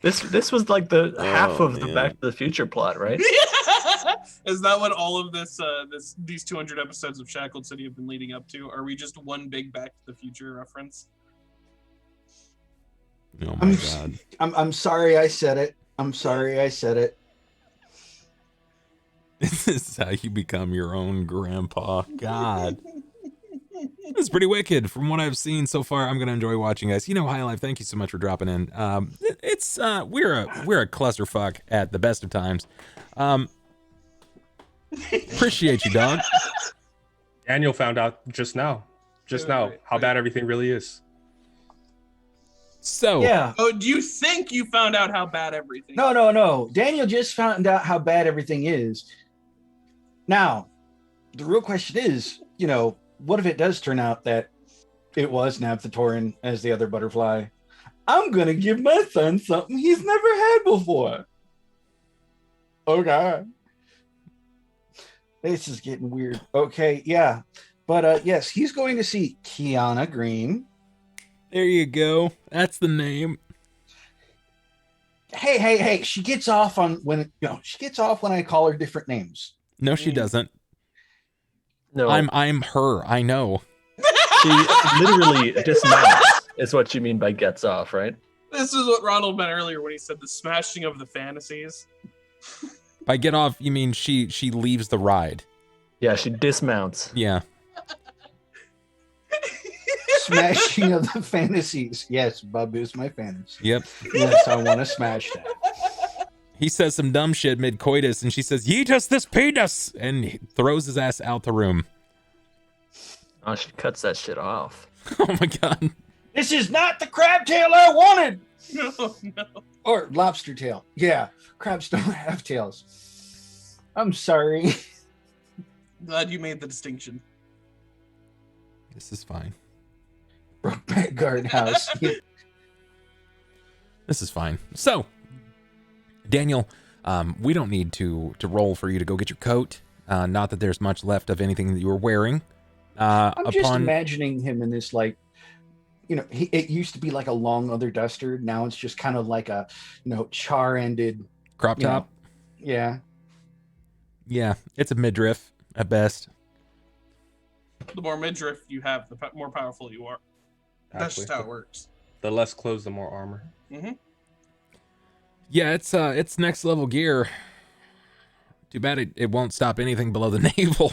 This was like the half of the Back to the Future plot, right? Is that what all of these 200 episodes of Shackled City have been leading up to? Are we just one big Back to the Future reference? oh my god. I'm sorry I said it. I'm sorry I said it. This is how you become your own grandpa. God. It's pretty wicked. From what I've seen so far, I'm gonna enjoy watching, guys. High Life, thank you so much for dropping in. It's we're a clusterfuck at the best of times. Appreciate you, dog. Daniel found out just now how bad everything really is. So Yeah. Oh, do you think you found out how bad everything? No. Daniel just found out how bad everything is. Now, the real question is, what if it does turn out that it was Nabthatorin as the other butterfly? I'm going to give my son something he's never had before. Oh, God. This is getting weird. Okay, yeah. But, yes, he's going to see Kiana Green. there you go. That's the name. Hey. She gets off when I call her different names. No, she doesn't. No, I'm her. I know. she literally dismounts, is what you mean by gets off, right? This is what Ronald meant earlier when he said the smashing of the fantasies. By get off, you mean she leaves the ride. Yeah, she dismounts. Yeah. Smashing of the fantasies. Yes, Bub is my fantasy. Yep. Yes, I want to smash that. He says some dumb shit mid-coitus, and she says, "Yeet us this penis!" and he throws his ass out the room. Oh, she cuts that shit off. Oh my god. This is not the crab tail I wanted. No. Or lobster tail. Yeah, crabs don't have tails. I'm sorry. Glad you made the distinction. This is fine. Brokeback Guardhouse. This is fine. So, Daniel, we don't need to roll for you to go get your coat. Not that there's much left of anything that you were wearing. I'm just imagining him in this, like, it used to be like a long leather duster. Now it's just kind of like a, char-ended crop top. Yeah. Yeah, it's a midriff at best. The more midriff you have, the more powerful you are. That's just how it works. The less clothes, the more armor. Mm-hmm. Yeah, it's next level gear. Too bad it won't stop anything below the navel.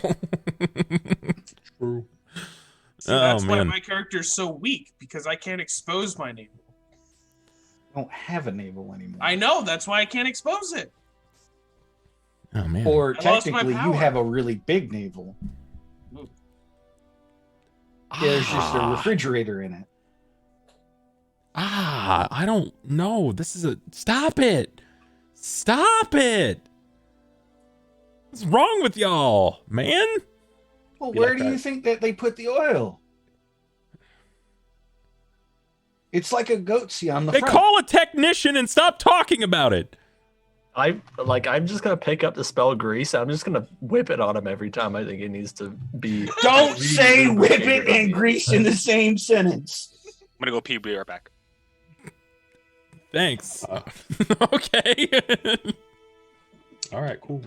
True. See, that's why my character's so weak, because I can't expose my navel. I don't have a navel anymore. I know, that's why I can't expose it. Oh man. Or I lost my technically, you power. have a really big navel. There's just a refrigerator in it. I don't know. This is stop it. Stop it. What's wrong with y'all, man? Well, Be where like do you that. think that they put the oil? It's like a goatsy on the They front. call a technician and stop talking about it. I'm just gonna pick up the spell grease. I'm just gonna whip it on him every time I think it needs to be. Don't say whip it and grease in the same sentence. I'm gonna go pee. Be right back. Thanks. Okay. All right, cool.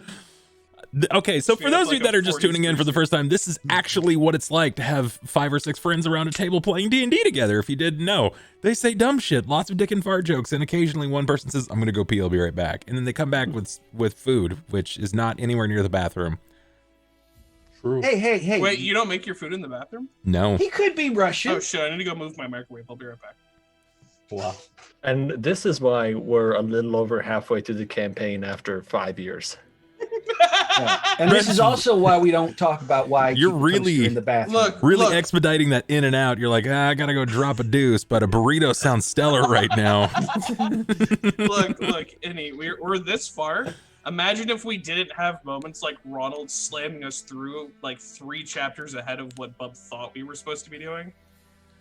Okay, so for Straight those up of you like that a are just 40s tuning in for the cruiser. first time, this is actually what it's like to have 5 or 6 friends around a table playing D&D together. If you didn't know, they say dumb shit, lots of dick and fart jokes, and occasionally one person says, "I'm gonna go pee, I'll be right back," and then they come back with food, which is not anywhere near the bathroom. True. Hey. Wait, you don't make your food in the bathroom? No. He could be Russian. Oh shit, I need to go move my microwave. I'll be right back. Wow. And this is why we're a little over halfway through the campaign after 5 years. Yeah. And this is also why we don't talk about why I You're keep a toaster really- in the bathroom. Look, Really expediting that in and out. You're like, I gotta go drop a deuce, but a burrito sounds stellar right now. look, Annie, we're this far. Imagine if we didn't have moments like Ronald slamming us through like 3 chapters ahead of what Bub thought we were supposed to be doing.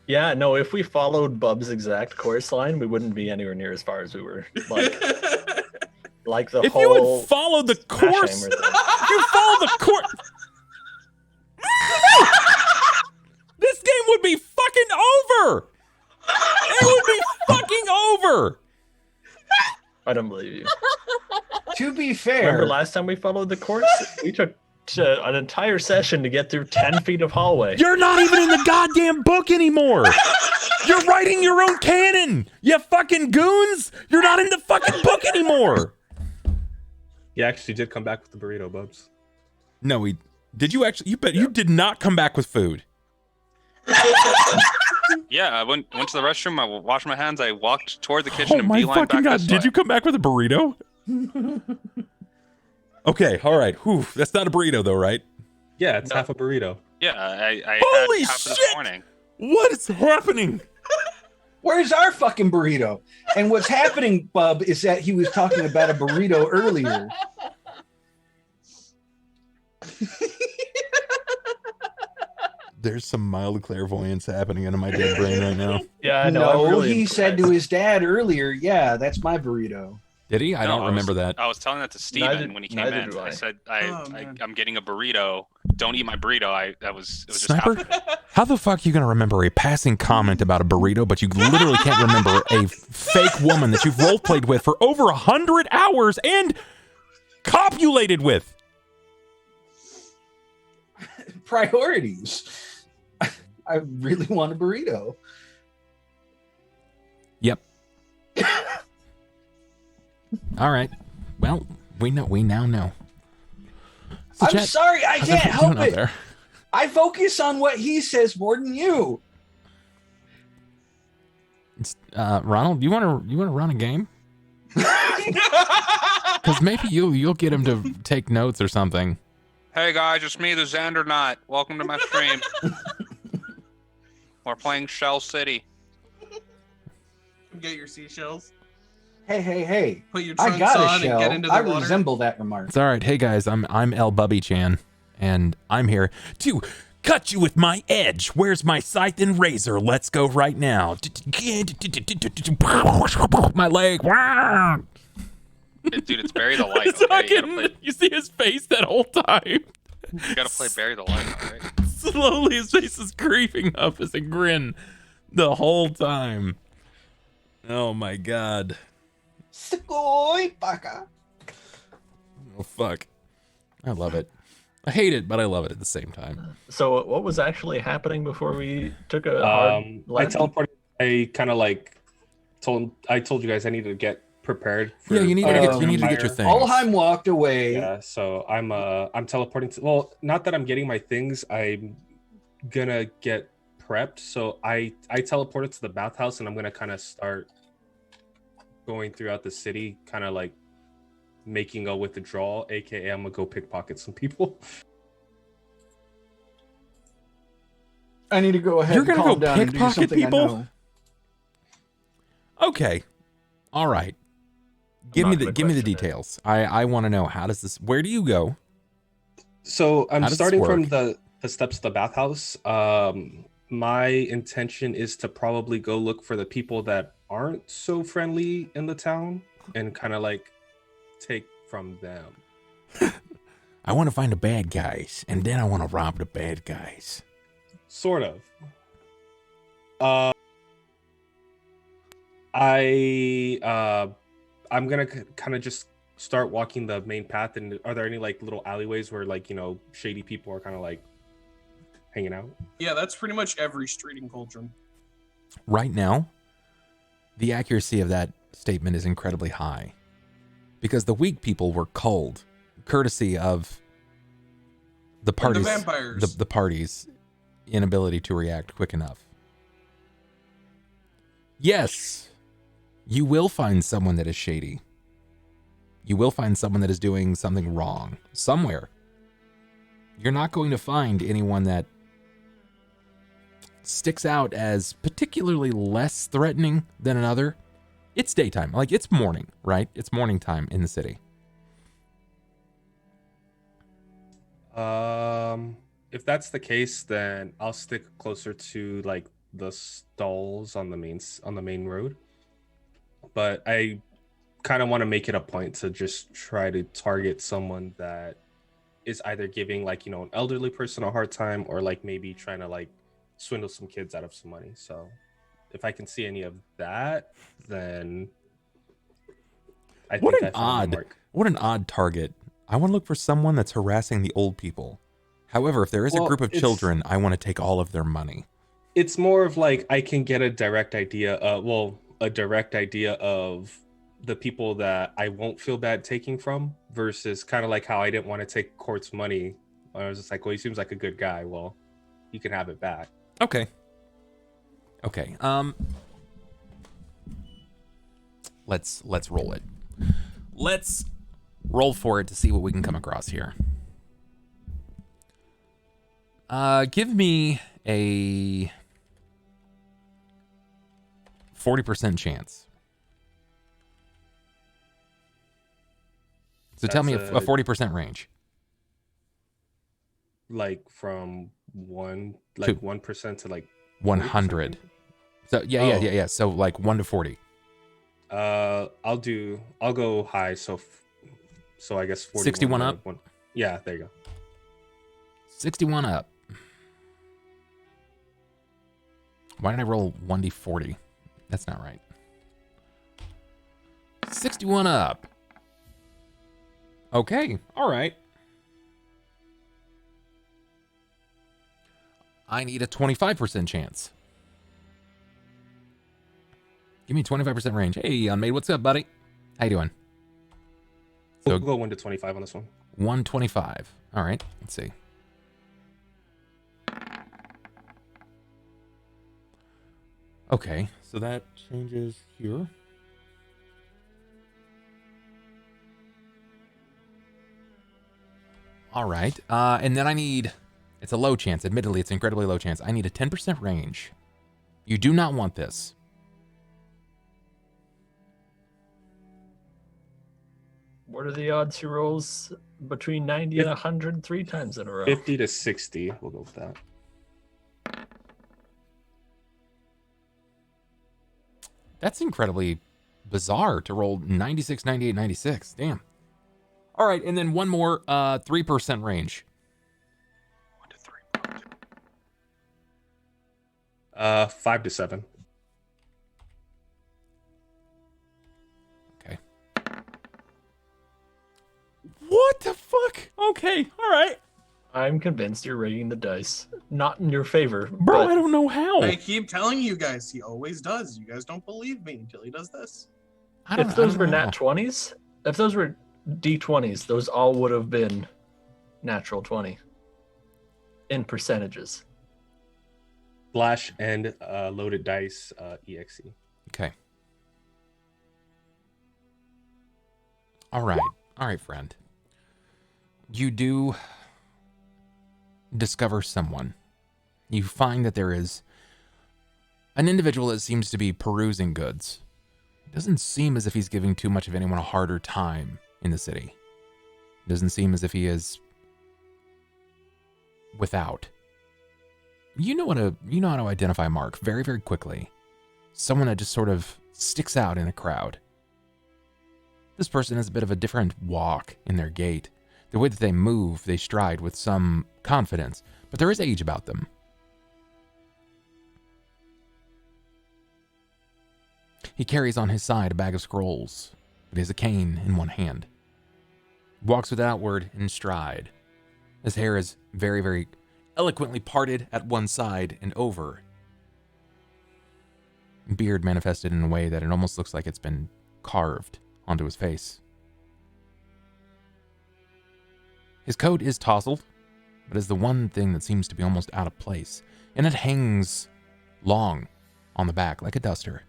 Yeah, no, if we followed Bub's exact course line, we wouldn't be anywhere near as far as we were. Like the If you would whole follow the Smash course, Hammer thing. if you follow the course, this game would be fucking over. It would be fucking over. I don't believe you. To be fair, Remember last time we followed the course? We took an entire session to get through 10 feet of hallway. You're not even in the goddamn book anymore. You're writing your own canon. You fucking goons. You're not in the fucking book anymore. You actually did come back with the burrito, Bubs. No, did you actually? You bet you did not come back with food. Yeah, I went to the restroom. I washed my hands. I walked toward the kitchen Oh and my beeline fucking back god! this Did way. you come back with a burrito? Okay, all right. Whew, that's not a burrito though, right? Yeah, it's No. half a burrito. Yeah, I Holy had half of this shit! morning. What is happening? where's our fucking burrito? And what's happening, Bub, is that he was talking about a burrito earlier. There's some mild clairvoyance happening in my dead brain right now. Yeah, I know. I'm No, really he said to impressed. his dad earlier, yeah, that's my burrito. Did he? I No, don't remember that. I was telling that to Steven Neither- when he came neither in. do I I. said, Oh, man. I'm getting a burrito. Don't eat my burrito. It was just Sniper, happening. how the fuck are you gonna remember a passing comment about a burrito, but you literally can't remember a fake woman that you've role played with for over 100 hours and copulated with? Priorities. I really want a burrito. Yep. All right. Well, we now know. So I'm chat, sorry, I how's can't everyone help doing out it. there? I focus on what he says more than you. It's, Ronald, you wanna run a game? Because maybe you'll get him to take notes or something. Hey guys, it's me, the XanderDarks. Welcome to my stream. We're playing Shell City. Get your seashells. Hey. Put your I trunks got a on and shell. get into the I water. resemble that remark. It's all right. Hey guys, I'm El Bubby Chan, and I'm here to cut you with my edge. Where's my scythe and razor? Let's go right now. My leg. Dude, it's Bury the Light. It's Okay? fucking- you see his face that whole time. You gotta play Bury the Light, alright? Slowly, his face is creeping up as a grin the whole time. Oh my god. Sugoi baka. Oh fuck. I love it. I hate it, but I love it at the same time. So what was actually happening before we took a hard I left? teleported. I kind of like I told you guys I needed to get prepared. For, Yeah, you need to get your fire. things. Ulhime walked away. Yeah, so I'm teleporting to. Well, not that I'm getting my things. I'm gonna get prepped. So I teleported to the bathhouse, and I'm gonna kind of start going throughout the city, kind of like making a withdrawal, aka I'm gonna go pickpocket some people. I need to go ahead You're and gonna calm go down and do pickpocket something people? I know. Okay. All right. Give me the details. I want to know, how does this, where do you go? So I'm How does starting this from work? the steps of the bathhouse. My intention is to probably go look for the people that aren't so friendly in the town and kind of like take from them. I want to find the bad guys, and then I want to rob the bad guys. Sort of. I'm gonna kind of just start walking the main path. And are there any like little alleyways where like, you know, shady people are kind of like hanging out? Yeah, that's pretty much every street in Cauldron. Right now, the accuracy of that statement is incredibly high, because the weak people were culled, courtesy of the party's vampires. the party's inability to react quick enough. Yes, you will find someone that is shady. You will find someone that is doing something wrong somewhere. You're not going to find anyone that sticks out as particularly less threatening than another. It's daytime. Like, it's morning, right? It's morning time in the city. If that's the case, then I'll stick closer to like the stalls on the main road. But I kind of want to make it a point to just try to target someone that is either giving like, you know, an elderly person a hard time, or like maybe trying to like swindle some kids out of some money. So if I can see any of that, then I think I found the mark. What an odd target. I want to look for someone that's harassing the old people. However, if there is a group of children, I want to take all of their money. It's more of like I can get a direct idea of the people that I won't feel bad taking from, versus kind of like how I didn't want to take Cort's money. I was just like, well, he seems like a good guy. Well, you can have it back. Okay. Let's roll it. Let's roll for it to see what we can come across here. Give me a 40% chance. So tell me a 40% range. Like from 1% to like 100. So yeah. So like 1 to 40. I'll go high. So I guess 41 61 up. Yeah, there you go. 61 up. Why did I roll 1d40? That's not right. 61 up. Okay, all right. I need a 25% chance. Give me 25% range. Hey, Unmade, what's up, buddy? How you doing? We'll go 1 to 25 on this one. 125. All right, let's see. Okay, so that changes here. All right, and then I need, it's a low chance. Admittedly, it's incredibly low chance. I need a 10% range. You do not want this. What are the odds he rolls between 90 and 100 3 times in a row? 50 to 60. We'll go with that. That's incredibly bizarre to roll 96, 98, 96. Damn. All right, and then one more 3% range. 1 to 3. 5 to 7. Okay. What the fuck? Okay, all right. I'm convinced you're rigging the dice. Not in your favor, Bro, but I don't know how. I keep telling you guys, he always does. You guys don't believe me until he does this. if those were nat 20s, if those were D20s, those all would have been natural 20 in percentages. Flash and loaded dice EXE. Okay. All right, friend. You do discover someone. You find that there is an individual that seems to be perusing goods. It doesn't seem as if he's giving too much of anyone a harder time in the city. It doesn't seem as if he is without. You know how to identify Mark very, very quickly. Someone that just sort of sticks out in a crowd. This person has a bit of a different walk in their gait. The way that they move, they stride with some confidence, but there is age about them. He carries on his side a bag of scrolls, but he has a cane in one hand. He walks with outward in stride. His hair is very, very eloquently parted at one side and over. Beard manifested in a way that it almost looks like it's been carved onto his face. His coat is tousled, but is the one thing that seems to be almost out of place, and it hangs long on the back like a duster.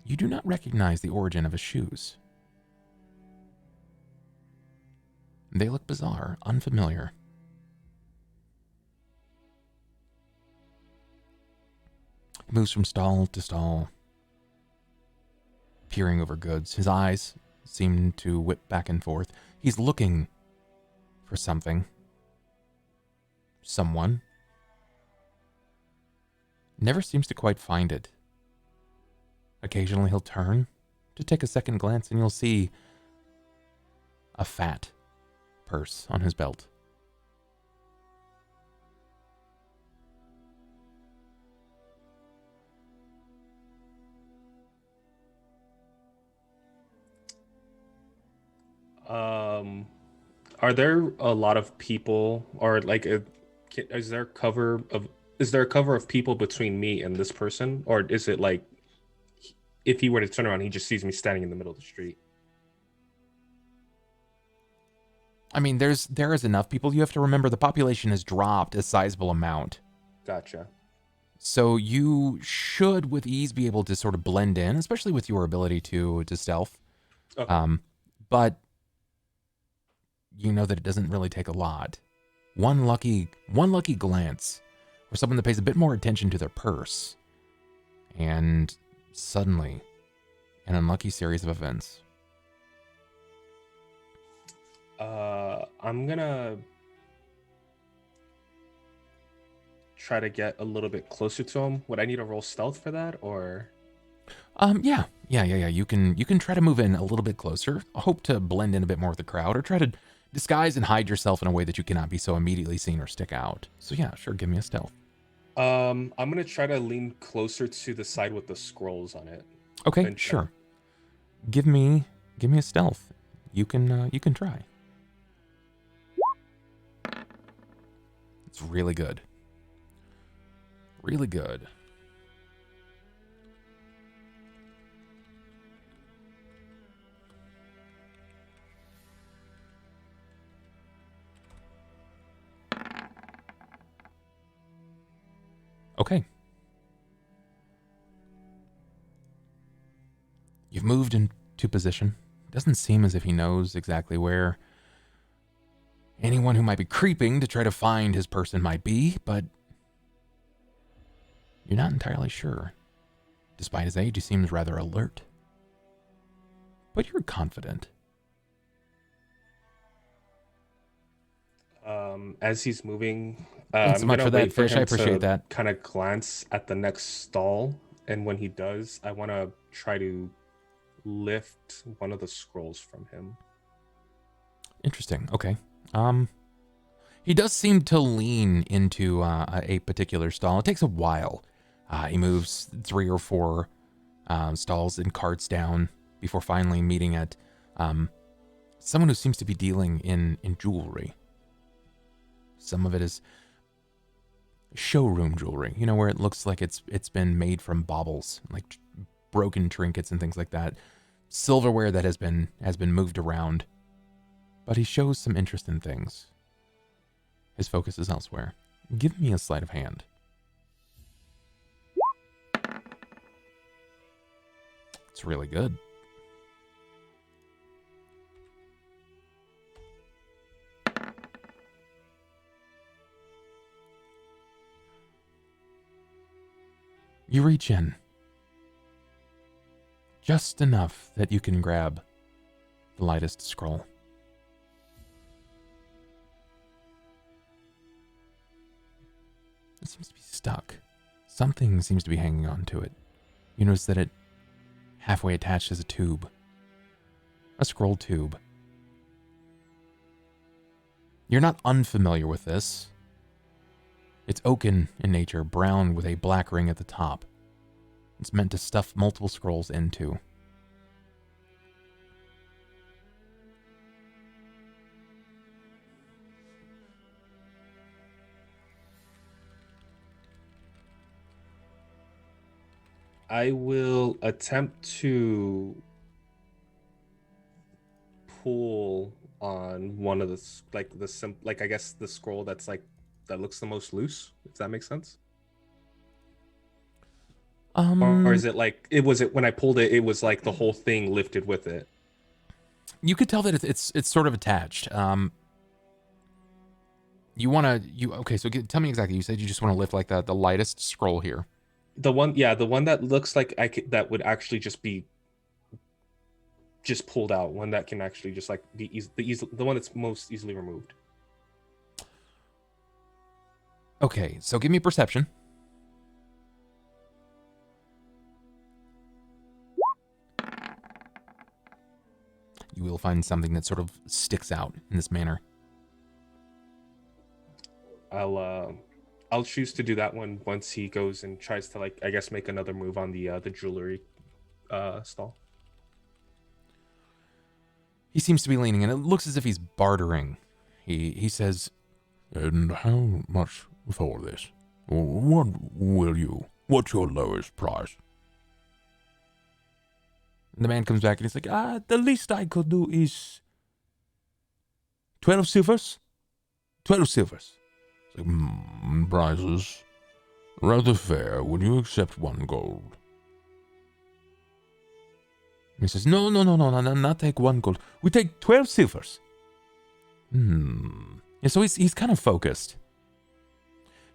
You do not recognize the origin of his shoes. They look bizarre, unfamiliar. He moves from stall to stall, peering over goods. His eyes seem to whip back and forth. He's looking for something. Someone. Never seems to quite find it. Occasionally he'll turn to take a second glance and you'll see a fat purse on his belt. Are there a lot of people, or like, is there a cover of people between me and this person, or is it like, if he were to turn around, he just sees me standing in the middle of the street? I mean, there is enough people. You have to remember the population has dropped a sizable amount. Gotcha. So you should, with ease, be able to sort of blend in, especially with your ability to stealth. Okay. But you know that it doesn't really take a lot. One lucky glance, or someone that pays a bit more attention to their purse, and suddenly, an unlucky series of events. I'm gonna try to get a little bit closer to him. Would I need to roll stealth for that, or? Yeah. You can try to move in a little bit closer. Hope to blend in a bit more with the crowd, or try to disguise and hide yourself in a way that you cannot be so immediately seen or stick out. So yeah, sure, give me a stealth. I'm gonna try to lean closer to the side with the scrolls on it. Okay, sure. Give me a stealth. You can try. It's really good. Really good. Okay. You've moved into position. Doesn't seem as if he knows exactly where anyone who might be creeping to try to find his person might be, but you're not entirely sure. Despite his age, he seems rather alert. But you're confident. As he's moving, Thanks so much for that, Fish. I appreciate that. Kind of glance at the next stall, and when he does, I want to try to lift one of the scrolls from him. Interesting. Okay. He does seem to lean into a particular stall. It takes a while. He moves 3 or 4 stalls and carts down before finally meeting at someone who seems to be dealing in jewelry. Some of it is showroom jewelry, you know, where it looks like it's been made from baubles, like broken trinkets and things like that. Silverware that has been moved around. But he shows some interest in things. His focus is elsewhere. Give me a sleight of hand. It's really good. You reach in. Just enough that you can grab the lightest scroll. It seems to be stuck. Something seems to be hanging on to it. You notice that it halfway attached is a tube. A scroll tube. You're not unfamiliar with this. It's oaken in nature, brown with a black ring at the top. It's meant to stuff multiple scrolls into. I will attempt to pull on one of the I guess the scroll that's like that looks the most loose. Does that make sense? Or is it like it when I pulled it, it was like the whole thing lifted with it? You could tell that it's sort of attached. Okay, so tell me exactly. You said you just want to lift like the lightest scroll here. The one that looks like that would actually just be pulled out. One that can actually just like be the one that's most easily removed. Okay, so give me perception. You will find something that sort of sticks out in this manner. I'll choose to do that one once he goes and tries to, like, I guess, make another move on the jewelry stall. He seems to be leaning, and it looks as if he's bartering. He says, "And how much for this? What's your lowest price?" And the man comes back and he's like, the least I could do is 12 silvers. 12 silvers. It's like, prices rather fair. Would you accept 1 gold? He says, no, not take 1 gold. We take 12 silvers. Yeah, so he's kind of focused.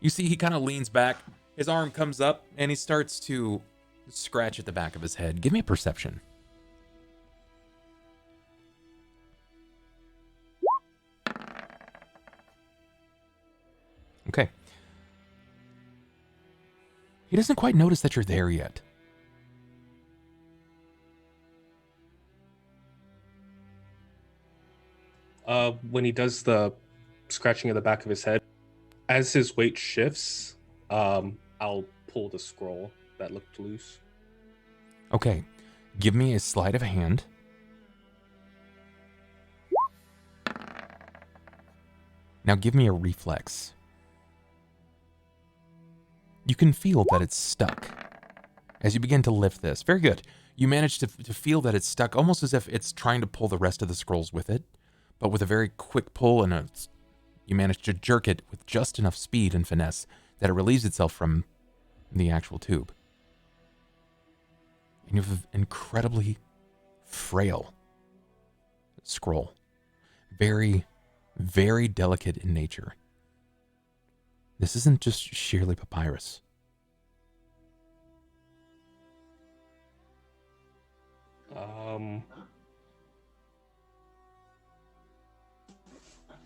You see, he kind of leans back. His arm comes up, and he starts to scratch at the back of his head. Give me a perception. Okay. He doesn't quite notice that you're there yet. When he does the scratching of the back of his head, as his weight shifts, I'll pull the scroll that looked loose. Okay. Give me a sleight of hand. Now give me a reflex. You can feel that it's stuck as you begin to lift this. Very good. You manage to feel that it's stuck, almost as if it's trying to pull the rest of the scrolls with it, but with a very quick pull, and you manage to jerk it with just enough speed and finesse that it relieves itself from the actual tube. And you have an incredibly frail scroll. Very, very delicate in nature. This isn't just sheerly papyrus.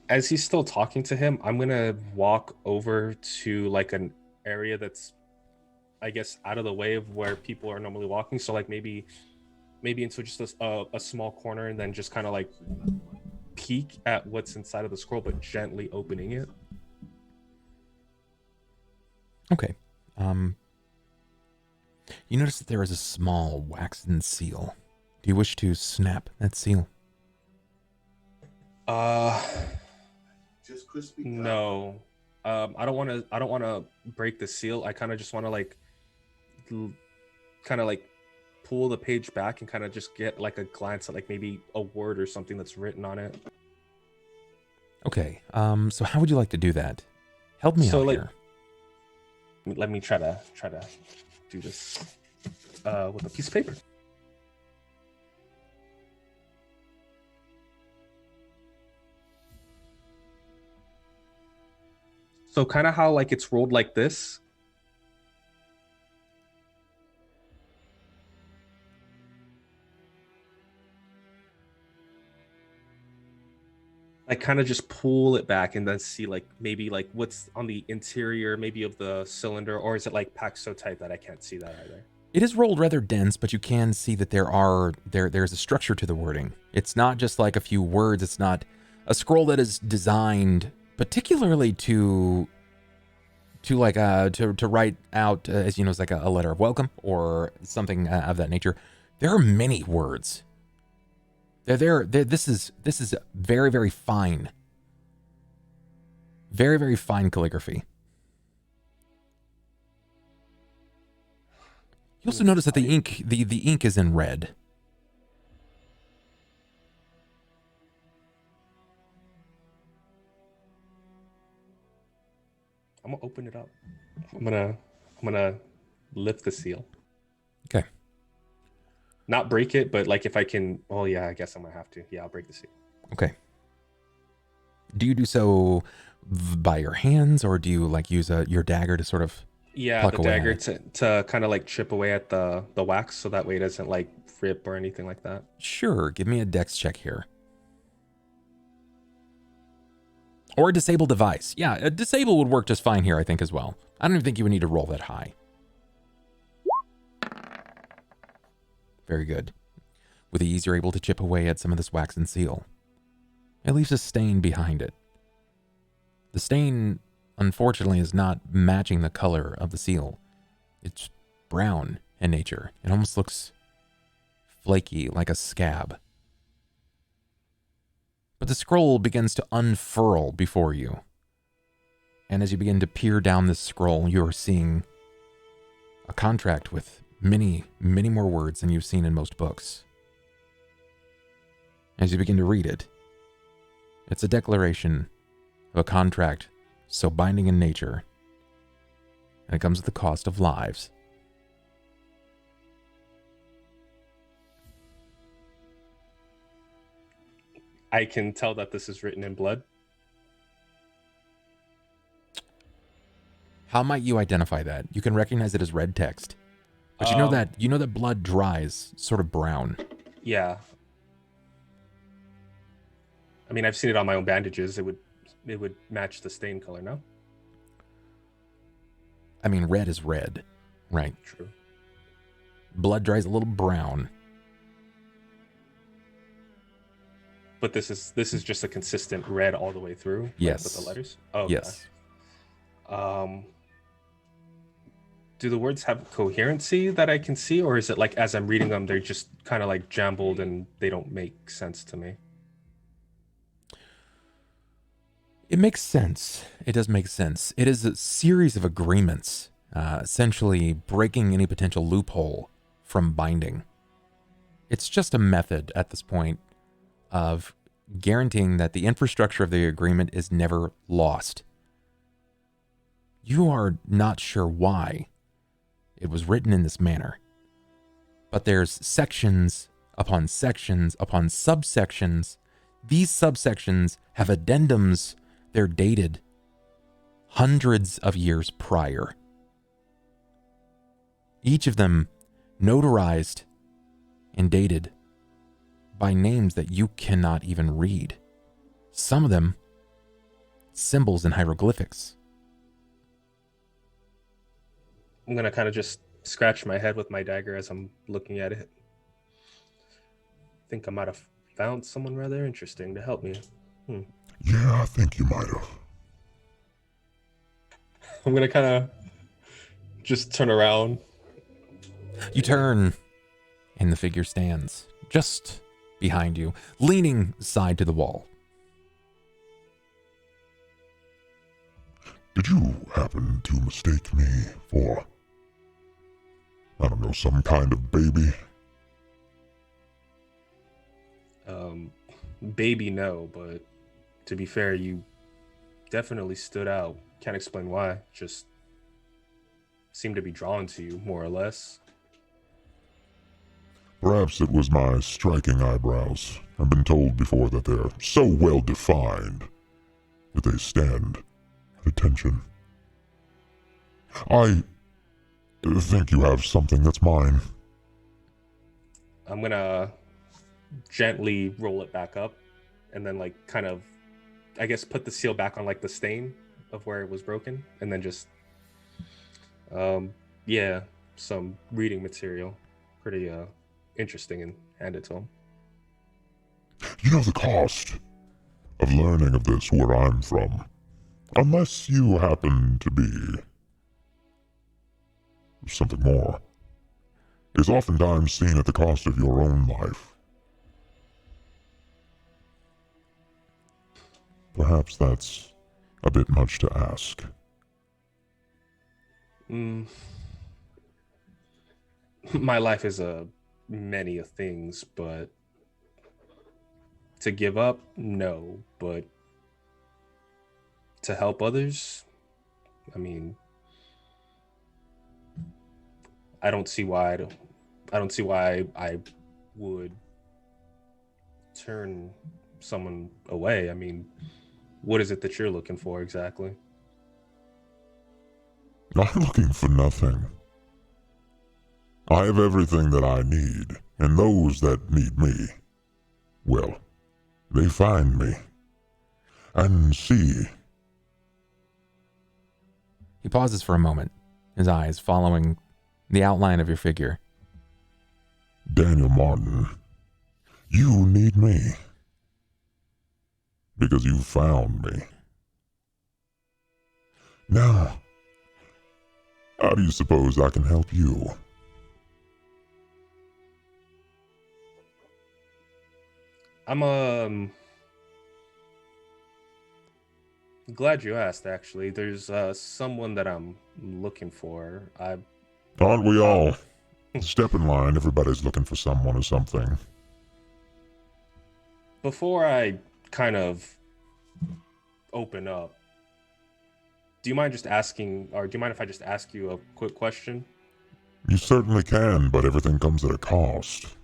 As he's still talking to him, I'm gonna walk over to like an area that's, I guess, out of the way of where people are normally walking. So like maybe into just a small corner, and then just kind of like peek at what's inside of the scroll, but gently opening it. Okay. You notice that there is a small waxen seal. Do you wish to snap that seal? Uh, Just crispy. no. I don't want to break the seal. I kind of just want to like kind of like pull the page back and kind of just get like a glance at like maybe a word or something that's written on it. Okay. So how would you like to do that? Help me out here. Let me try to do this with a piece of paper. So kind of how like it's rolled like this. I kind of just pull it back and then see like maybe like what's on the interior maybe of the cylinder, or is it like packed so tight that I can't see that either? It is rolled rather dense, but you can see that there's a structure to the wording. It's not just like a few words. It's not a scroll that is designed particularly to write out, as you know, it's like a letter of welcome or something of that nature. There are many words. This is very, very fine. Very, very fine calligraphy. You also notice that the ink is in red. I'm gonna open it up. I'm gonna lift the seal. Okay. Not break it, but like if I can. Oh yeah, I guess I'm gonna have to. Yeah, I'll break the seal. Okay. Do you do so by your hands, or do you like use your dagger to sort of? Yeah, pluck the away dagger at it? to kind of like chip away at the wax, so that way it doesn't like rip or anything like that. Sure. Give me a dex check here. Or a disable device. Yeah, a disable would work just fine here, I think, as well. I don't even think you would need to roll that high. Very good. With ease, you're able to chip away at some of this wax and seal. It leaves a stain behind it. The stain, unfortunately, is not matching the color of the seal. It's brown in nature. It almost looks flaky, like a scab. But the scroll begins to unfurl before you. And as you begin to peer down this scroll, you are seeing a contract with many, many more words than you've seen in most books. As you begin to read it, it's a declaration of a contract so binding in nature, and it comes at the cost of lives. I can tell that this is written in blood. How might you identify that? You can recognize it as red text, but you know that blood dries sort of brown. Yeah. I mean, I've seen it on my own bandages. It would match the stain color, no? I mean, red is red, right? True. Blood dries a little brown. But this is just a consistent red all the way through. like, Yes. with the letters. Oh, okay. Yes. Do the words have coherency that I can see, or is it like as I'm reading them, they're just kind of like jumbled and they don't make sense to me? It makes sense. It does make sense. It is a series of agreements, essentially breaking any potential loophole from binding. It's just a method at this point of guaranteeing that the infrastructure of the agreement is never lost. You are not sure why it was written in this manner, but there's sections upon sections upon subsections. These subsections have addendums. They're dated hundreds of years prior. Each of them notarized and dated by names that you cannot even read. Some of them symbols and hieroglyphics. I'm gonna kind of just scratch my head with my dagger as I'm looking at it. I think I might have found someone rather interesting to help me. Yeah, I think you might have. I'm gonna kind of just turn around. You turn, and the figure stands just behind you, leaning side to the wall. Did you happen to mistake me for, I don't know, some kind of baby? Baby, no, but to be fair, you definitely stood out. Can't explain why, just seemed to be drawn to you, more or less. Perhaps it was my striking eyebrows. I've been told before that they're so well defined that they stand at attention. I think you have something that's mine. I'm gonna gently roll it back up and then like kind of, I guess, put the seal back on like the stain of where it was broken, and then just yeah, some reading material, pretty interesting, and hand it to him. You know the cost of learning of this where I'm from, unless you happen to be something more, is oftentimes seen at the cost of your own life. Perhaps that's a bit much to ask. My life is a many of things, but to give up, no. But to help others, I mean, I don't see why I would turn someone away. I mean, what is it that you're looking for exactly? I'm looking for nothing. I have everything that I need, and those that need me, well, they find me. And see. He pauses for a moment, his eyes following the outline of your figure. Daniel Martin, you need me. Because you found me. Now, how do you suppose I can help you? I'm glad you asked, actually. There's someone that I'm looking for. Aren't we all? Step in line, everybody's looking for someone or something. Before I kind of open up, do you mind just asking, or do you mind if I just ask you a quick question? You certainly can, but everything comes at a cost.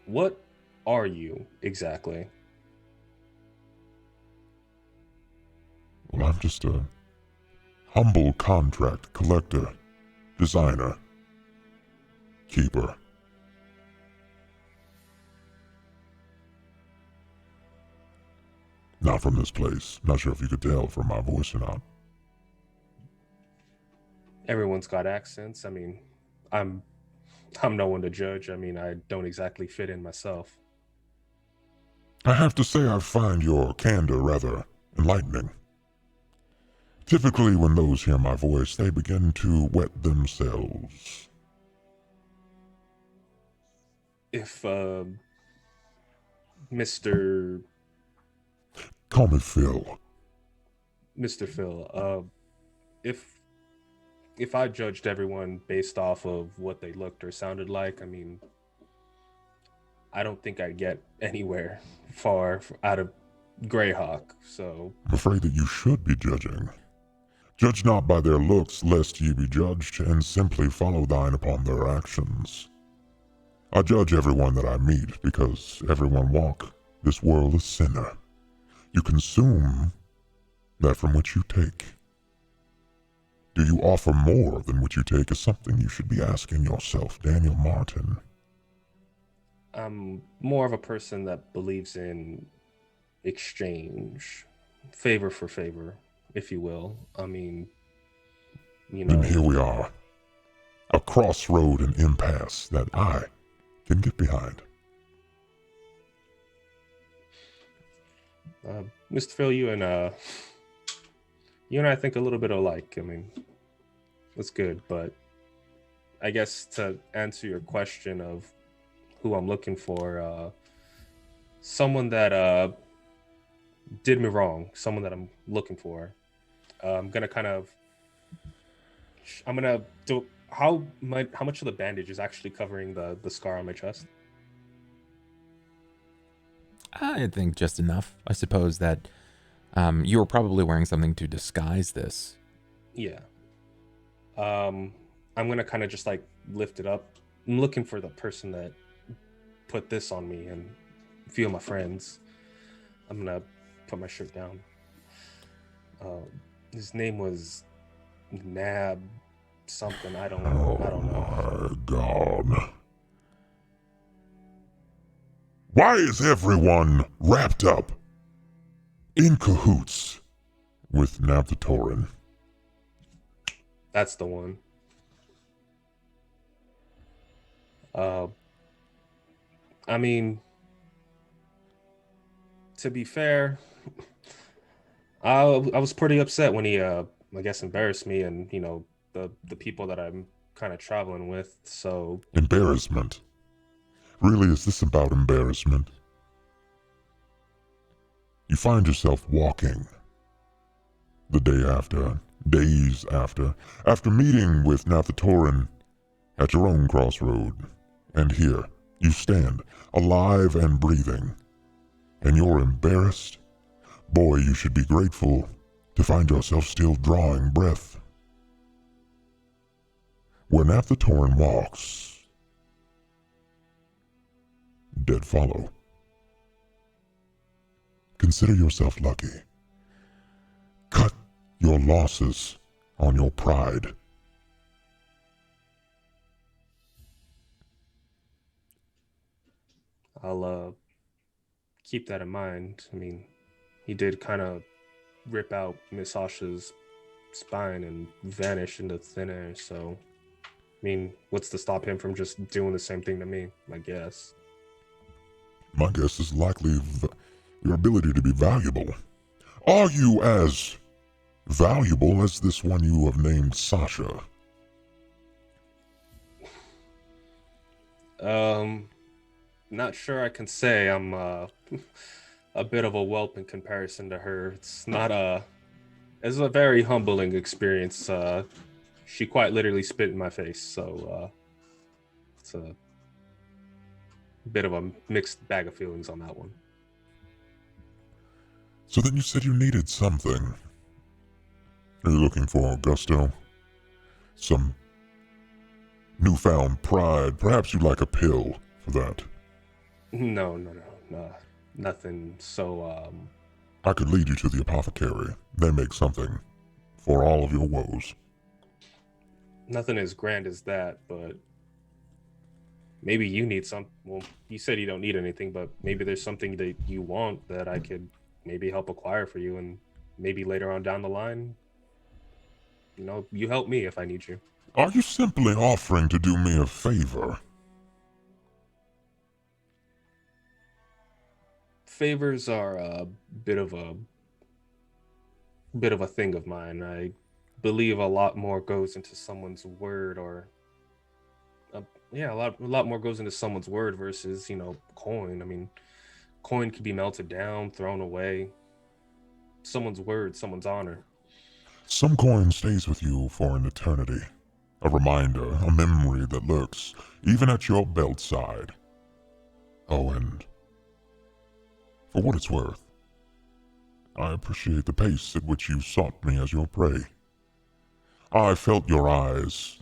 What are you exactly? Well, I'm just a humble contract collector, designer, keeper. Not from this place. Not sure if you could tell from my voice or not. Everyone's got accents. I mean, I'm no one to judge. I mean, I don't exactly fit in myself. I have to say I find your candor rather enlightening. Typically, when those hear my voice, they begin to wet themselves. If, Mr. Call me Phil. Mr. Phil, if I judged everyone based off of what they looked or sounded like, I mean, I don't think I'd get anywhere far out of Greyhawk, so... I'm afraid that you should be judging. Judge not by their looks, lest ye be judged, and simply follow thine upon their actions. I judge everyone that I meet, because everyone walk this world a sinner. You consume that from which you take. Do you offer more than what you take is something you should be asking yourself, Daniel Martin. I'm more of a person that believes in exchange, favor for favor, if you will. I mean, you know... And here we are, a crossroad and impasse that I can get behind. Mr. Phil, you and I think a little bit alike. I mean, that's good, but I guess to answer your question of who I'm looking for, someone that did me wrong, someone that I'm looking for. I'm gonna do how much of the bandage is actually covering the scar on my chest? I think just enough. I suppose that you were probably wearing something to disguise this. Yeah. I'm gonna kind of just like lift it up. I'm looking for the person that put this on me and a few of my friends. I'm gonna put my shirt down. His name was Nab something. I don't know. My God. Why is everyone wrapped up in cahoots with Nabthatorin? That's the one. I mean, to be fair, I was pretty upset when he, I guess, embarrassed me and, you know, the people that I'm kind of traveling with, so... Embarrassment? Really, is this about embarrassment? You find yourself walking the day after, days after meeting with Nabthatorin at your own crossroad, and here you stand, alive and breathing, and you're embarrassed? Boy, you should be grateful to find yourself still drawing breath. Where Nabthatorin walks, dead follow. Consider yourself lucky. Cut your losses on your pride. I'll keep that in mind. I mean, he did kind of rip out Miss Asha's spine and vanish into thin air, so... I mean, what's to stop him from just doing the same thing to me, I guess? My guess is likely your ability to be valuable. Are you as valuable as this one you have named Sasha? Not sure I can say I'm a bit of a whelp in comparison to her. It's a very humbling experience. She quite literally spit in my face, so it's a bit of a mixed bag of feelings on that one. So then you said you needed something. Are you looking for gusto? Some newfound pride? Perhaps you'd like a pill for that. No, nothing. So, I could lead you to the apothecary. They make something for all of your woes. Nothing as grand as that, but maybe you need some. Well, you said you don't need anything, but maybe there's something that you want that I could maybe help acquire for you, and maybe later on down the line, you know, you help me if I need you. Are you simply offering to do me a favor? Favors are a bit of a thing of mine. I believe a lot more goes into someone's word, or a lot more goes into someone's word versus, you know, coin. I mean, coin can be melted down, thrown away. Someone's word, someone's honor. Some coin stays with you for an eternity. A reminder, a memory that lurks even at your belt side. Oh, and for what it's worth, I appreciate the pace at which you sought me as your prey. I felt your eyes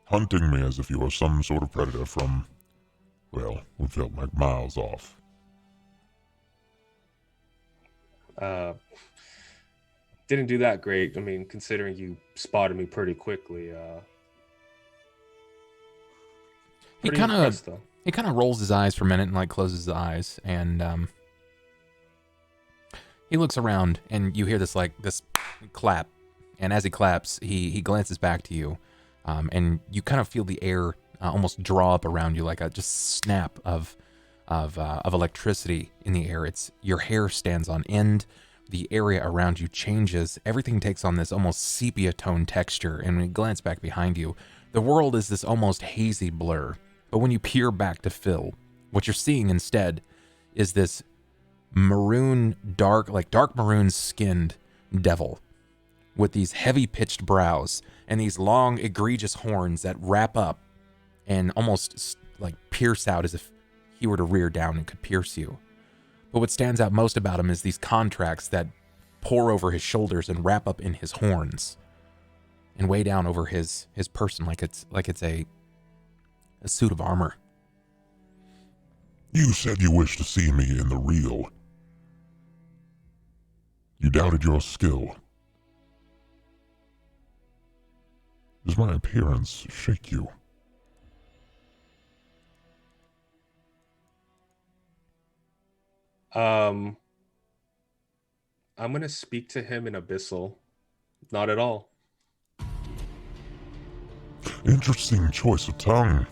hunting me as if you were some sort of predator from, well, what felt like miles off. Didn't do that great. I mean, considering you spotted me pretty quickly. He kind of rolls his eyes for a minute and like closes his eyes, and he looks around, and you hear this clap, and as he claps, he glances back to you, and you kind of feel the air almost draw up around you like a just snap of electricity in the air. It's your hair stands on end. The area around you changes. Everything takes on this almost sepia tone texture, and when you glance back behind you, the world is this almost hazy blur. But when you peer back to Phil, what you're seeing instead is this maroon, dark maroon skinned devil with these heavy pitched brows and these long, egregious horns that wrap up and almost like pierce out as if he were to rear down and could pierce you. But what stands out most about him is these contracts that pour over his shoulders and wrap up in his horns and weigh down over his person like it's a suit of armor. You said you wished to see me in the real. You doubted your skill. Does my appearance shake you? I'm gonna speak to him in Abyssal. Not at all. Interesting choice of tongue.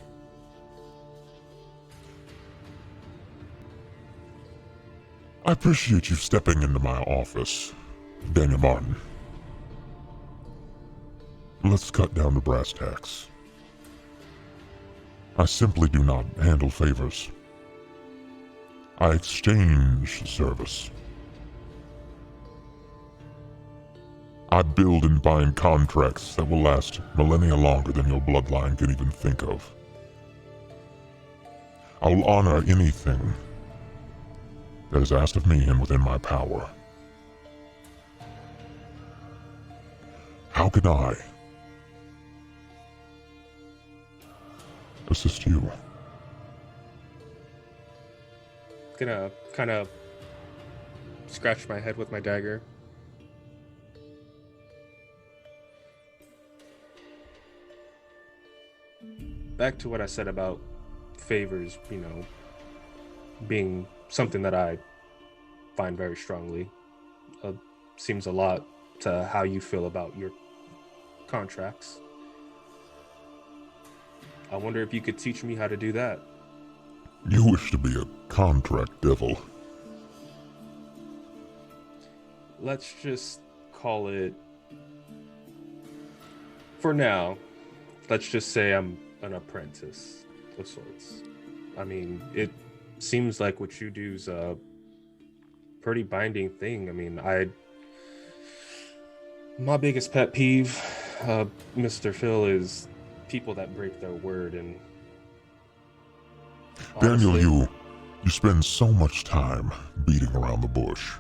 I appreciate you stepping into my office, Daniel Martin. Let's cut down to brass tacks. I simply do not handle favors. I exchange service. I build and bind contracts that will last millennia longer than your bloodline can even think of. I will honor anything that is asked of me and within my power. How can I assist you? Gonna kind of scratch my head with my dagger. Back to what I said about favors, being something that I find very strongly. Seems a lot to how you feel about your contracts. I wonder if you could teach me how to do that. You wish to be a contract devil. Let's just call it, for now, let's just say I'm an apprentice of sorts. I mean, it seems like what you do is a pretty binding thing. I mean, my biggest pet peeve, Mr. Phil, is people that break their word. And honestly, Daniel, you spend so much time beating around the bush.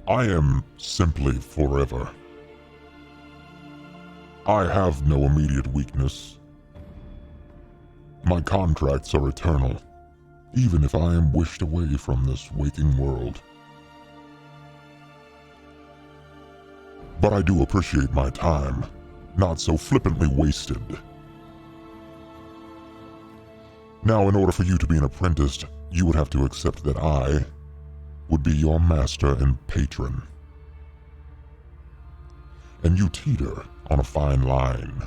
I am simply forever. I have no immediate weakness. My contracts are eternal, even if I am wished away from this waking world. But I do appreciate my time, not so flippantly wasted. Now, in order for you to be an apprentice, you would have to accept that I would be your master and patron. And you teeter on a fine line.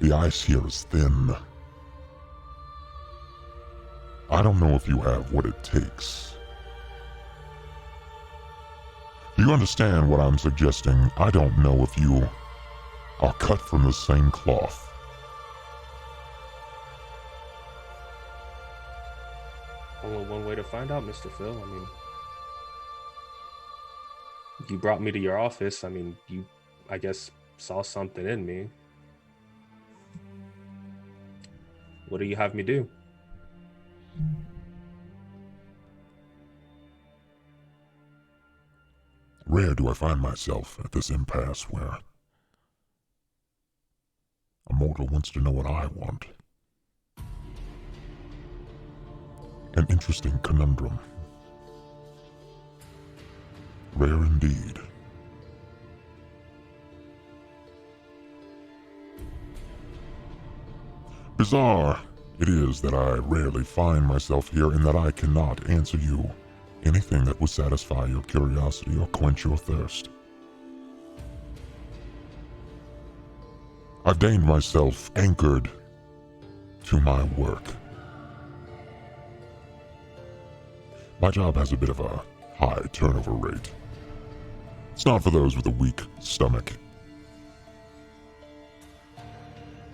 The ice here is thin. I don't know if you have what it takes. Do you understand what I'm suggesting? I don't know if you are cut from the same cloth. only one way to find out, Mr. Phil. I mean, you brought me to your office. I mean, you, I guess, saw something in me. What do you have me do? Rare do I find myself at this impasse where a mortal wants to know what I want. An interesting conundrum. Rare indeed. Bizarre it is that I rarely find myself here, in that I cannot answer you anything that would satisfy your curiosity or quench your thirst. I've deigned myself anchored to my work. My job has a bit of a high turnover rate. It's not for those with a weak stomach.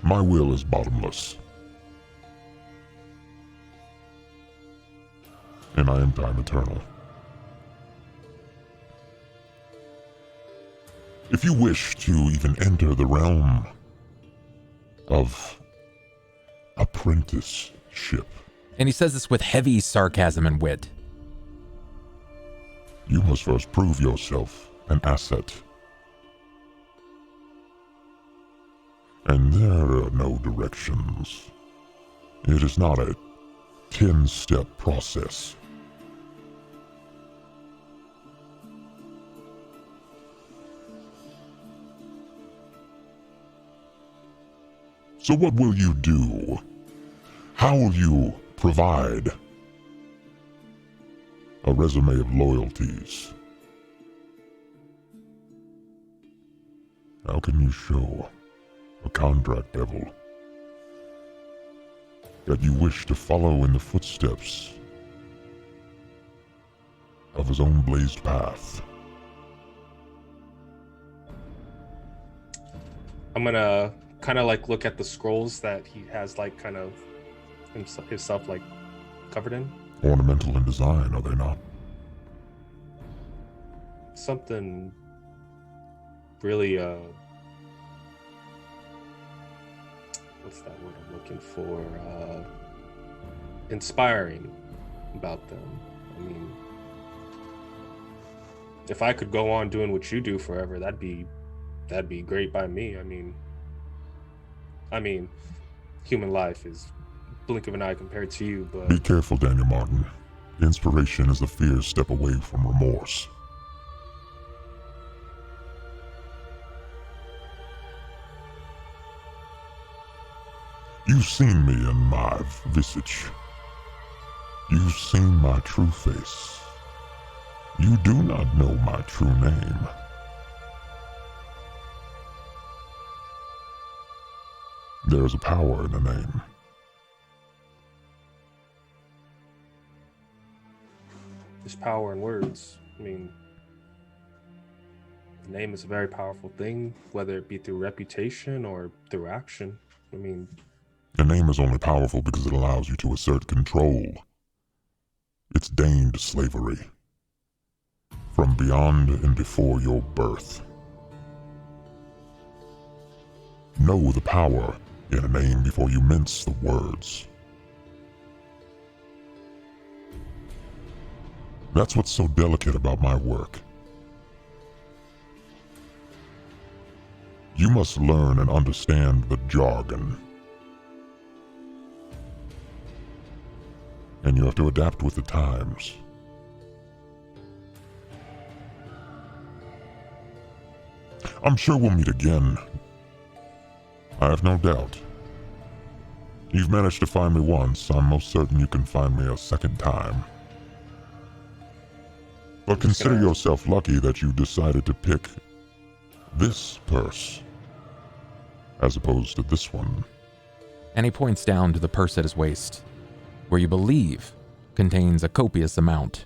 My will is bottomless. and I am time eternal. If you wish to even enter the realm of apprenticeship, And he says this with heavy sarcasm and wit. you must first prove yourself an asset. And there are no directions. It is not a 10-step process. So what will you do? How will you provide a resume of loyalties? How can you show a contract devil that you wish to follow in the footsteps of his own blazed path? I'm gonna kind of like look at the scrolls that he has like kind of himself like covered in. Ornamental in design, are they not? Something really what's that word I'm looking for? Inspiring about them. I mean, if I could go on doing what you do forever, that'd be great by me. I mean, human life is blink of an eye compared to you, but Be careful, Daniel Martin. Inspiration is the fierce step away from remorse. You've seen me in my visage. You've seen my true face. You do not know my true name. There is a power in a name. there's power in words. I mean, the name is a very powerful thing, whether it be through reputation or through action. I mean, A name is only powerful because it allows you to assert control. It's deigned slavery. From beyond and before your birth. Know the power in a name before you mince the words. That's what's so delicate about my work. You must learn and understand the jargon. And you have to adapt with the times. I'm sure we'll meet again. I have no doubt. You've managed to find me once, I'm most certain you can find me a second time. But consider yourself lucky that you decided to pick this purse, as opposed to this one. And he points down to the purse at his waist, where you believe contains a copious amount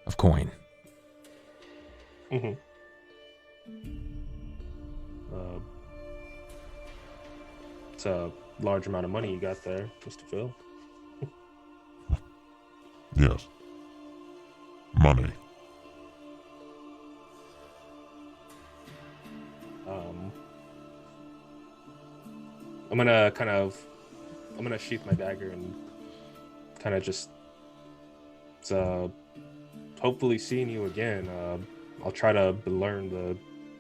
of coin. mm-hmm. It's a large amount of money you got there, Mr. Phil. Yes. Money. I'm gonna sheath my dagger and kind of just hopefully seeing you again. I'll try to learn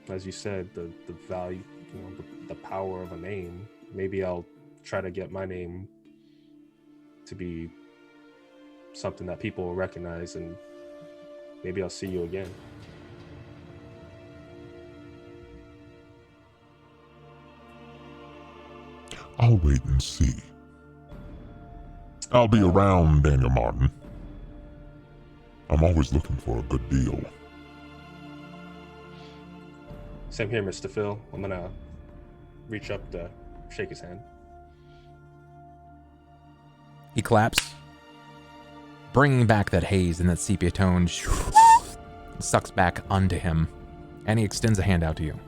as you said, the value, the power of a name. Maybe I'll try to get my name to be something that people will recognize, and maybe I'll see you again. I'll wait and see. I'll be around, Daniel Martin. I'm always looking for a good deal. Same here, Mr. Phil. I'm gonna reach up to shake his hand. He claps, bringing back that haze and that sepia tone, sucks back onto him, and he extends a hand out to you.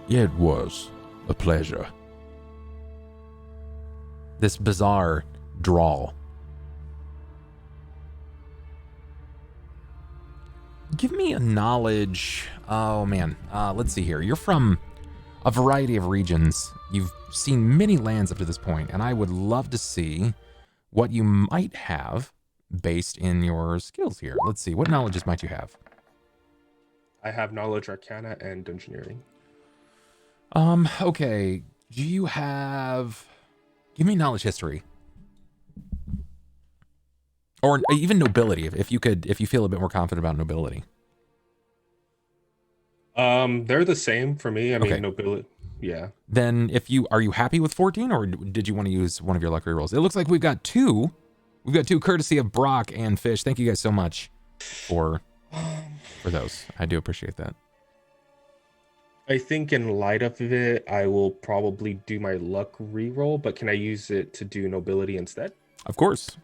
It was a pleasure. This bizarre drawl me a knowledge. Oh man, let's see here. You're from a variety of regions. You've seen many lands up to this point, and I would love to see what you might have based in your skills here. Let's see, what knowledges might you have? I have knowledge arcana and dungeoneering. Okay. Do you have... Give me knowledge history. Or even nobility, if you feel a bit more confident about nobility. They're the same for me. I mean, Okay. nobility. Yeah. Then are you happy with 14, or did you want to use one of your lucky rolls? It looks like we've got two. We've got two courtesy of Brock and Fish. Thank you guys so much for those. I do appreciate that. I think in light of it, I will probably do my luck reroll, but can I use it to do nobility instead? Of course.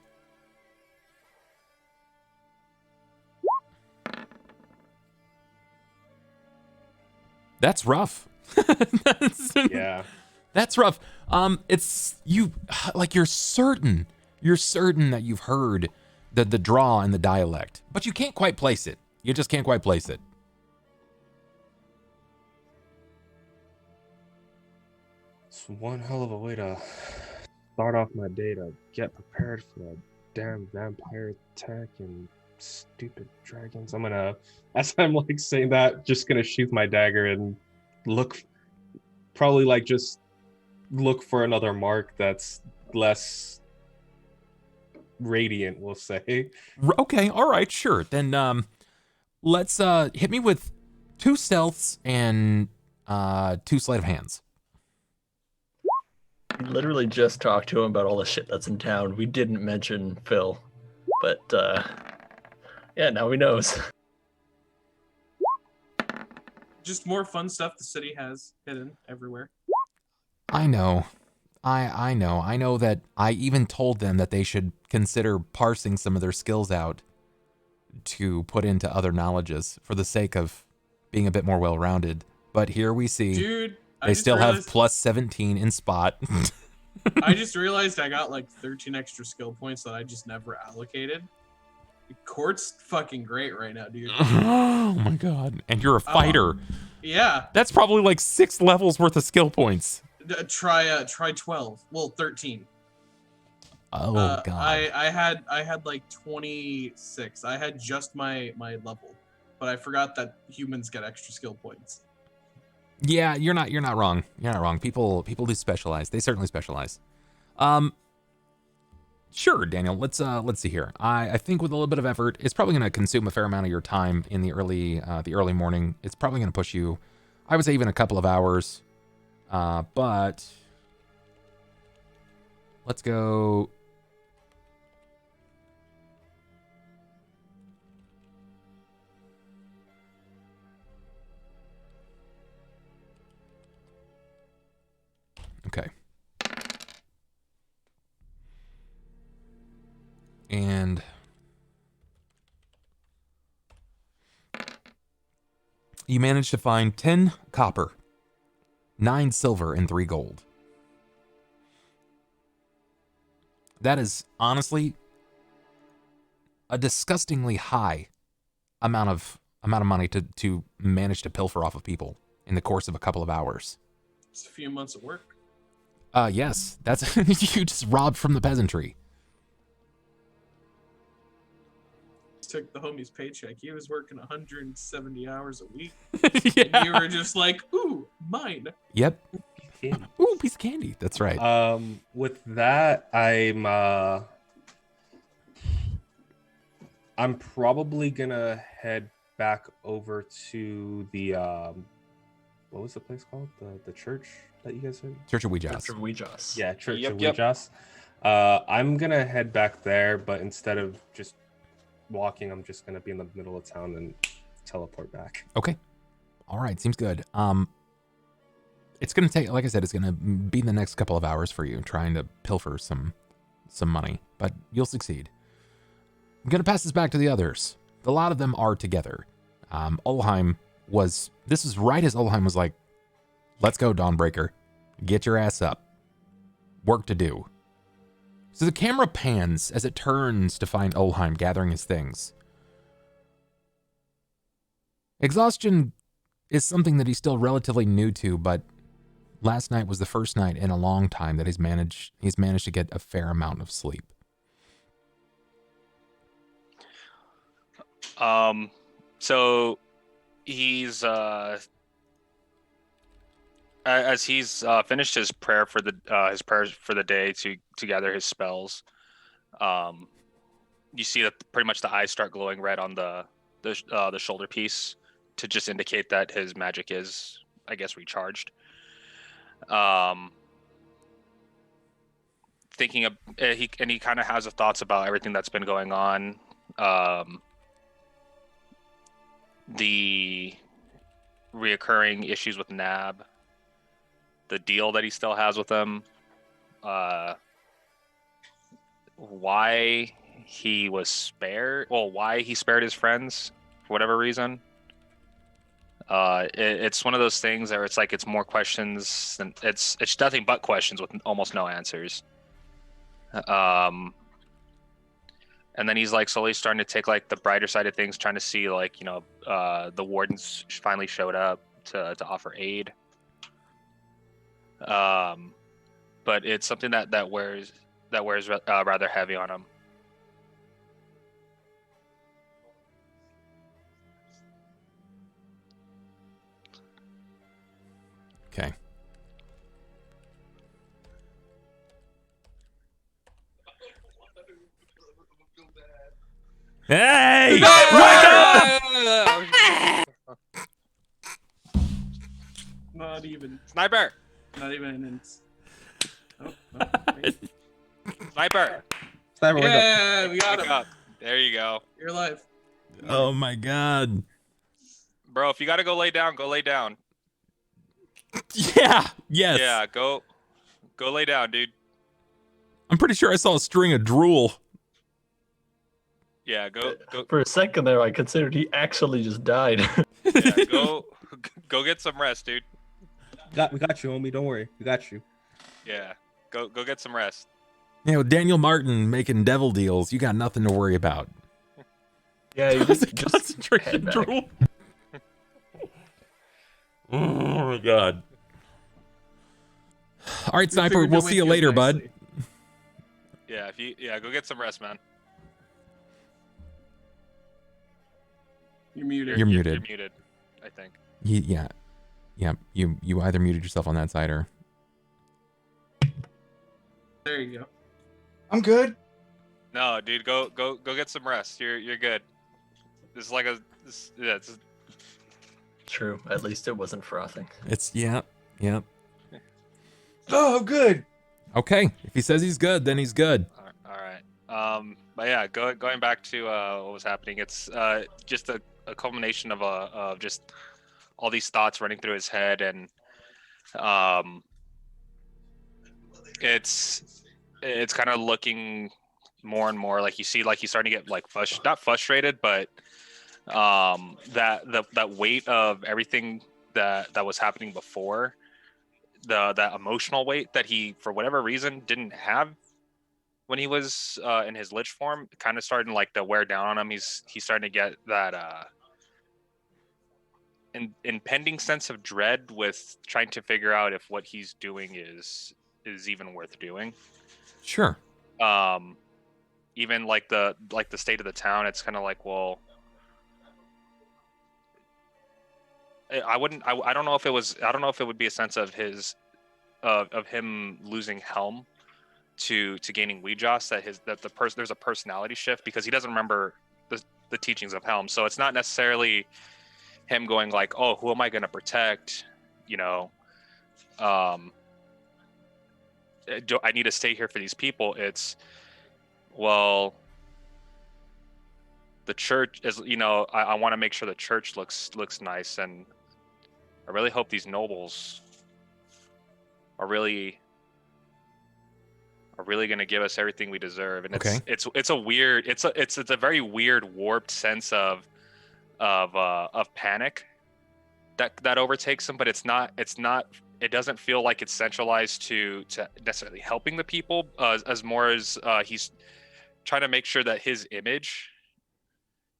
That's rough. Yeah. That's rough. It's you like you're certain that you've heard the draw and the dialect, but you can't quite place it. You just can't quite place it. It's one hell of a way to start off my day to get prepared for a damn vampire attack and stupid dragons. I'm gonna, as I'm like saying that, just gonna shoot my dagger and look, probably like just look for another mark that's less radiant, we'll say. Okay, all right, sure. Then let's hit me with 2 stealths and 2 sleight of hands. We literally just talked to him about all the shit that's in town. We didn't mention Phil, but yeah, now he knows. Just more fun stuff the city has hidden everywhere. I know. I know. I know that I even told them that they should consider parsing some of their skills out to put into other knowledges for the sake of being a bit more well-rounded. But here we see Dude, they still have plus 17 in spot. I just realized I got like 13 extra skill points that I just never allocated. Cort's fucking great right now, dude. Oh my god. And you're a fighter. Yeah. That's probably like 6 levels worth of skill points. Try 12. Well, 13. Oh god. I had like 26. I had just my level, but I forgot that humans get extra skill points. Yeah, you're not wrong. You're not wrong. People do specialize. They certainly specialize. Sure, Daniel. Let's see here. I think with a little bit of effort, it's probably going to consume a fair amount of your time in the early morning. It's probably going to push you, I would say, even a couple of hours. But let's go. Okay. And you managed to find 10 copper, 9 silver, and 3 gold. That is honestly a disgustingly high amount of money to manage to pilfer off of people in the course of a couple of hours. It's a few months of work. Yes, that's you just robbed from the peasantry. Took the homie's paycheck. He was working 170 hours a week. Yeah. And you were just like, ooh, mine. Yep. Ooh, piece of candy. That's right. With that, I'm probably gonna head back over to the what was the place called? The church that you guys said? Church of Ouijas. Church of Ouijas. Yeah, Church of Yep. Ouijas. I'm gonna head back there, but instead of just walking, I'm just gonna be in the middle of town and teleport back. Okay. All right. Seems good. It's gonna take, like I said, it's gonna be the next couple of hours for you trying to pilfer some money, but you'll succeed. I'm gonna pass this back to the others. A lot of them are together. Ulhime was. This is right as Ulhime was like, "Let's go, Dawnbreaker. Get your ass up. Work to do." So the camera pans as it turns to find Ulhime gathering his things. Exhaustion is something that he's still relatively new to, but last night was the first night in a long time that he's managed to get a fair amount of sleep. So he's as he's finished his prayer for his prayers for the day to gather his spells. You see that pretty much the eyes start glowing red on the shoulder piece to just indicate that his magic is, I guess, recharged. Thinking of he kind of has thoughts about everything that's been going on. The reoccurring issues with Nab, the deal that he still has with him, why he was spared, why he spared his friends for whatever reason. It's one of those things where it's like it's more questions than it's nothing but questions with almost no answers. And then he's like slowly starting to take like the brighter side of things, trying to see like, the wardens finally showed up to offer aid. But it's something that wears rather heavy on him. Okay. Hey! Not even. Sniper! Not even. Sniper! Sniper, wake up. Yeah, we got Wake him. up. There you go. You're alive. Oh my god. Bro, if you gotta go lay down, go lay down. Yeah. Yes. Yeah, go lay down, dude. I'm pretty sure I saw a string of drool. Yeah, go. For a second there, I considered he actually just died. Yeah, go get some rest, dude. We got you, homie. Don't worry. We got you. Yeah, go get some rest. With Daniel Martin making devil deals, you got nothing to worry about. Yeah, you just Concentration head back. drool. Oh my god. All right, Sniper, figured we'll to see you wake later, up bud. nicely. Yeah, go get some rest, man. You're muted. You're muted. You're muted, I think. Yeah. You either muted yourself on that side or. There you go. I'm good. No, dude, go get some rest. You're good. This is like it's True. At least it wasn't frothing. It's yeah. Oh, good. Okay, if he says he's good, then he's good. all right. But yeah, going back to what was happening. It's just a culmination of just all these thoughts running through his head, and it's kind of looking more and more like you see like he's starting to get like not frustrated, but that weight of everything that was happening before, that emotional weight that he for whatever reason didn't have when he was in his lich form, kind of starting like to wear down on him. He's starting to get that impending sense of dread with trying to figure out if what he's doing is even worth doing. Sure. Even like the state of the town, it's kind of like, well, I don't know if it would be a sense of of him losing Helm to gaining Weejoss, there's a personality shift because he doesn't remember the teachings of Helm. So it's not necessarily him going like, oh, who am I going to protect? I need to stay here for these people. It's, well, the church is, I want to make sure the church looks nice, and I really hope these nobles are really going to give us everything we deserve. And it's a very weird, warped sense of panic that overtakes him, but it doesn't feel like it's centralized to necessarily helping the people as more as he's trying to make sure that his image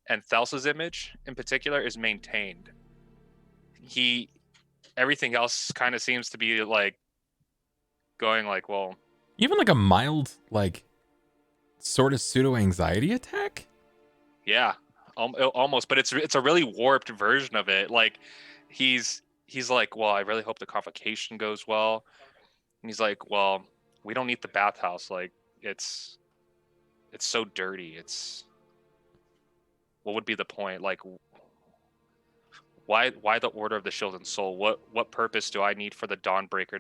and Thelsa's image in particular is maintained. Everything else kind of seems to be like going like, well, Even like a mild, like, sort of pseudo-anxiety attack? yeah, almost, but it's a really warped version of it. Like he's like, well, I really hope the convocation goes well. And he's like, well, we don't need the bathhouse. Like it's so dirty. What would be the point? Like why the Order of the Shield and Soul? What purpose do I need for the Dawnbringer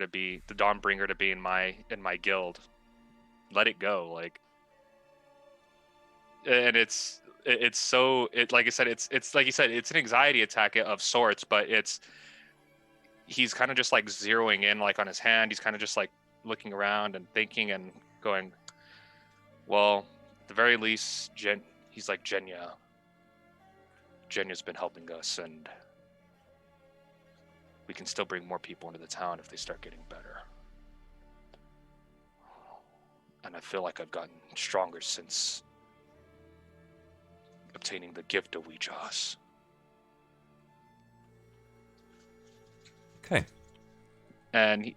to be in my guild? Let it go. Like, and it's like I said, it's like you said, it's an anxiety attack of sorts, but he's kind of just like zeroing in like on his hand. He's kind of just like looking around and thinking and going, well, at the very least, he's like, Jenya's been helping us, and we can still bring more people into the town if they start getting better. And I feel like I've gotten stronger since obtaining the gift of Ouijas. Okay. And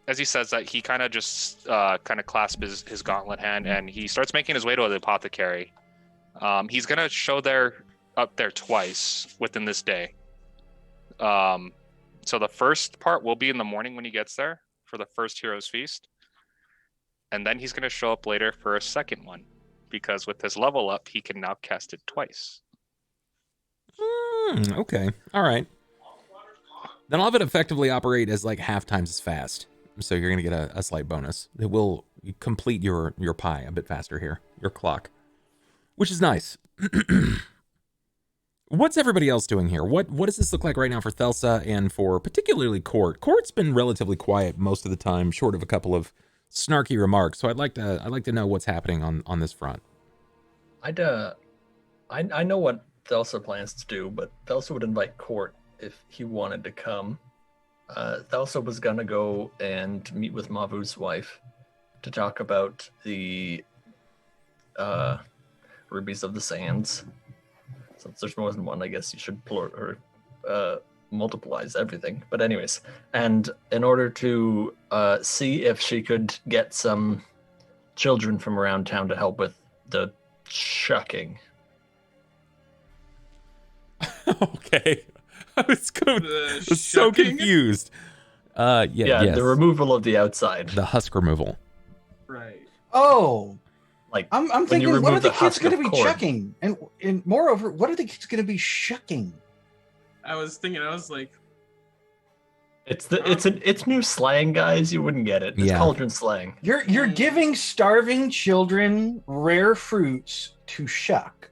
as he says that, he kind of just kind of clasps his gauntlet hand, and he starts making his way to the apothecary. He's gonna show up there twice within this day. So the first part will be in the morning when he gets there for the first Hero's Feast, and then he's gonna show up later for a second one, because with his level up, he can now cast it twice. Okay. All right. Then I'll have it effectively operate as like half times as fast. So you're going to get a slight bonus. It will complete your pie a bit faster here, your clock, which is nice. What's everybody else doing here? What does this look like right now for Thelsa and for particularly Cort? Cort's been relatively quiet most of the time, short of a couple of snarky remarks. So I'd like to know what's happening on this front. I know what Thelsa plans to do, but Thelsa would invite Cort if he wanted to come. Thelsa was gonna go and meet with Mavu's wife to talk about the rubies of the sands. Since there's more than one, I guess you should multiplies everything. But anyways, and in order to see if she could get some children from around town to help with the shucking. Okay. I was so confused. Yeah, the removal of the outside. The husk removal. Right. Oh, like I'm thinking, what are the kids going to be chucking? And moreover, what are the kids going to be shucking? I was like, it's new slang, guys. You wouldn't get it. It's cauldron slang. You're giving starving children rare fruits to shuck.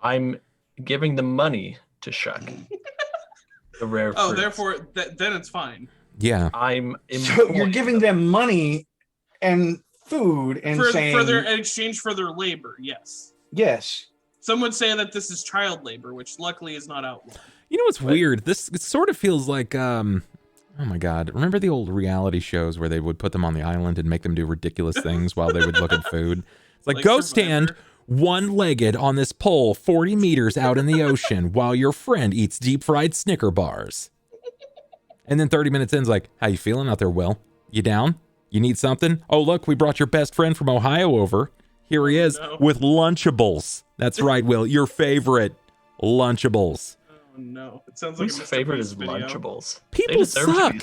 I'm giving them money to shuck. The rare fruits. Therefore, then it's fine. Yeah. So you're giving them money and food and saying in exchange for their labor. Yes. Some would say that this is child labor, which luckily is not outlawed. You know what's weird? It sort of feels like oh my god, remember the old reality shows where they would put them on the island and make them do ridiculous things while they would look at food? It's like go stand one-legged on this pole 40 meters out in the ocean while your friend eats deep-fried Snicker bars. And then 30 minutes in, it's like, how you feeling out there, Will? You down? You need something? Oh, look, we brought your best friend from Ohio over. Here he is with Lunchables. That's right, Will, your favorite Lunchables. Oh, no. It sounds like whose favorite is Lunchables? People suck.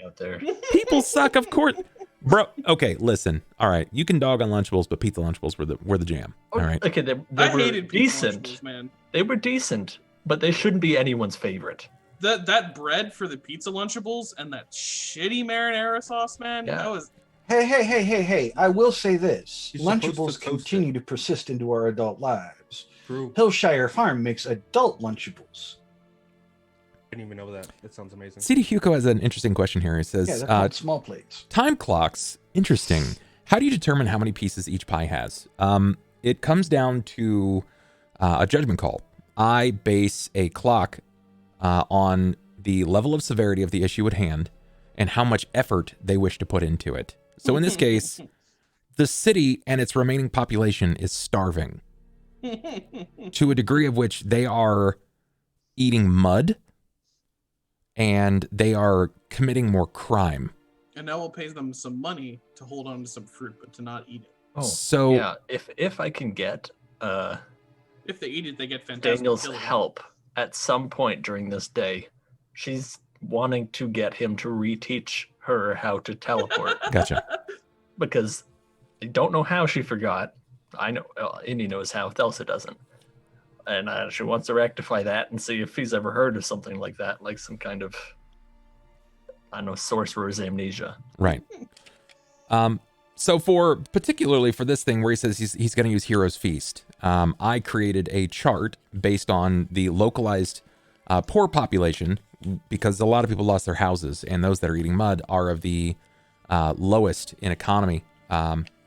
Out there. People suck, of course. Bro, okay, listen. All right, you can dog on Lunchables, but pizza Lunchables were the jam. All right. Okay, they were decent. Man. They were decent, but they shouldn't be anyone's favorite. That bread for the pizza Lunchables and that shitty marinara sauce, man. Yeah. That was. Hey! I will say this: Lunchables continue to persist into our adult lives. True. Hillshire Farm makes adult Lunchables. I didn't even know that. That sounds amazing. CD Hugo has an interesting question here. He says, they're called small plates. Time clocks. Interesting. How do you determine how many pieces each pie has? It comes down to a judgment call. I base a clock on the level of severity of the issue at hand and how much effort they wish to put into it. So in this case, the city and its remaining population is starving. to a degree of which they are eating mud and they are committing more crime. And now we'll pay them some money to hold on to some fruit, but to not eat it. Oh, So yeah. If I can get If they eat it, they get fantastic. Daniel's ability. help at some point during this day, she's wanting to get him to reteach her how to teleport gotcha. because I don't know how she forgot. I know Indy knows how. Thelsa doesn't, and she wants to rectify that and see if he's ever heard of something like that, like some kind of, I don't know, sorcerer's amnesia. Right. So particularly for this thing where he says he's going to use Hero's Feast, I created a chart based on the localized poor population, because a lot of people lost their houses, and those that are eating mud are of the lowest in economy,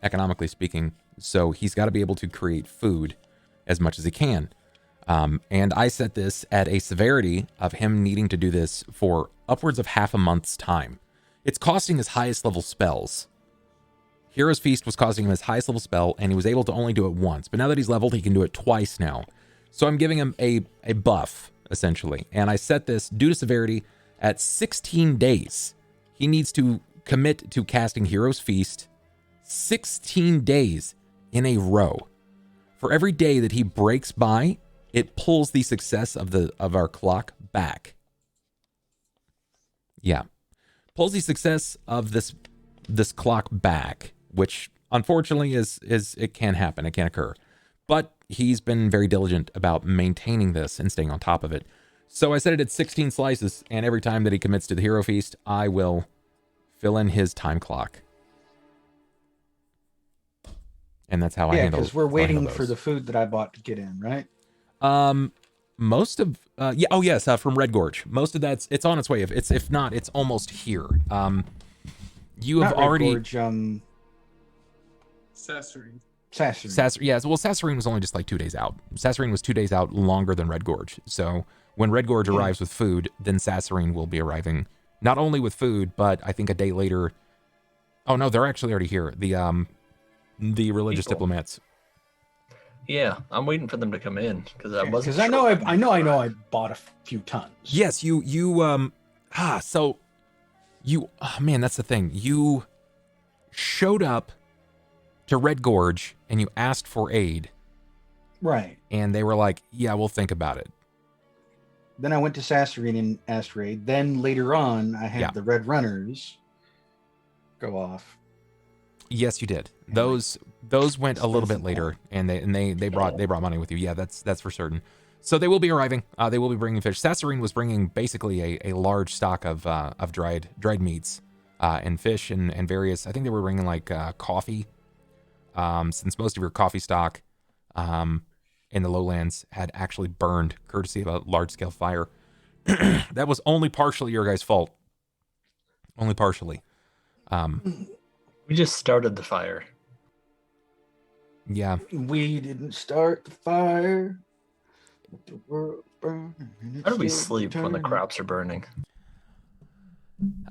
economically speaking. So he's got to be able to create food as much as he can. And I set this at a severity of him needing to do this for upwards of half a month's time. It's costing his highest level spells. Hero's Feast was costing him his highest level spell, and he was able to only do it once. But now that he's leveled, he can do it twice now. So I'm giving him a buff, essentially. And I set this, due to severity, at 16 days. He needs to commit to casting Hero's Feast 16 days in a row. For every day that he breaks by, it pulls the success of our clock back. Yeah. Pulls the success of this clock back, which unfortunately is it can happen, it can occur. But he's been very diligent about maintaining this and staying on top of it. So I set it at 16 slices, and every time that he commits to the Hero Feast, I will fill in his time clock. And that's how I handle it. Because we're waiting for the food that I bought to get in, right? Most of from Red Gorge. Most of it's on its way. If not, it's almost here. You have already Sasserine. Yeah, well, Sasserine was only just like 2 days out. Sasserine was 2 days out longer than Red Gorge. So when Red Gorge arrives with food, then Sasserine will be arriving not only with food, but I think a day later. Oh no, they're actually already here. The religious diplomats. Yeah, I'm waiting for them to come in because I wasn't. Because I know I bought a few tons. Yes, man, that's the thing. You showed up to Red Gorge and you asked for aid. Right. And they were like, yeah, we'll think about it. Then I went to Sasserine and asked for aid. Then later on, I had the Red Runners go off. Yes, you did. Those went a little bit later, and they brought money with you. Yeah, that's for certain. So they will be arriving. They will be bringing fish. Sasserine was bringing basically a large stock of dried meats and fish and various. I think they were bringing like coffee, since most of your coffee stock in the lowlands had actually burned courtesy of a large scale fire. That was only partially your guys' fault. Only partially. We just started the fire. Yeah. We didn't start the fire. The world burned. How do we sleep when the crops are burning?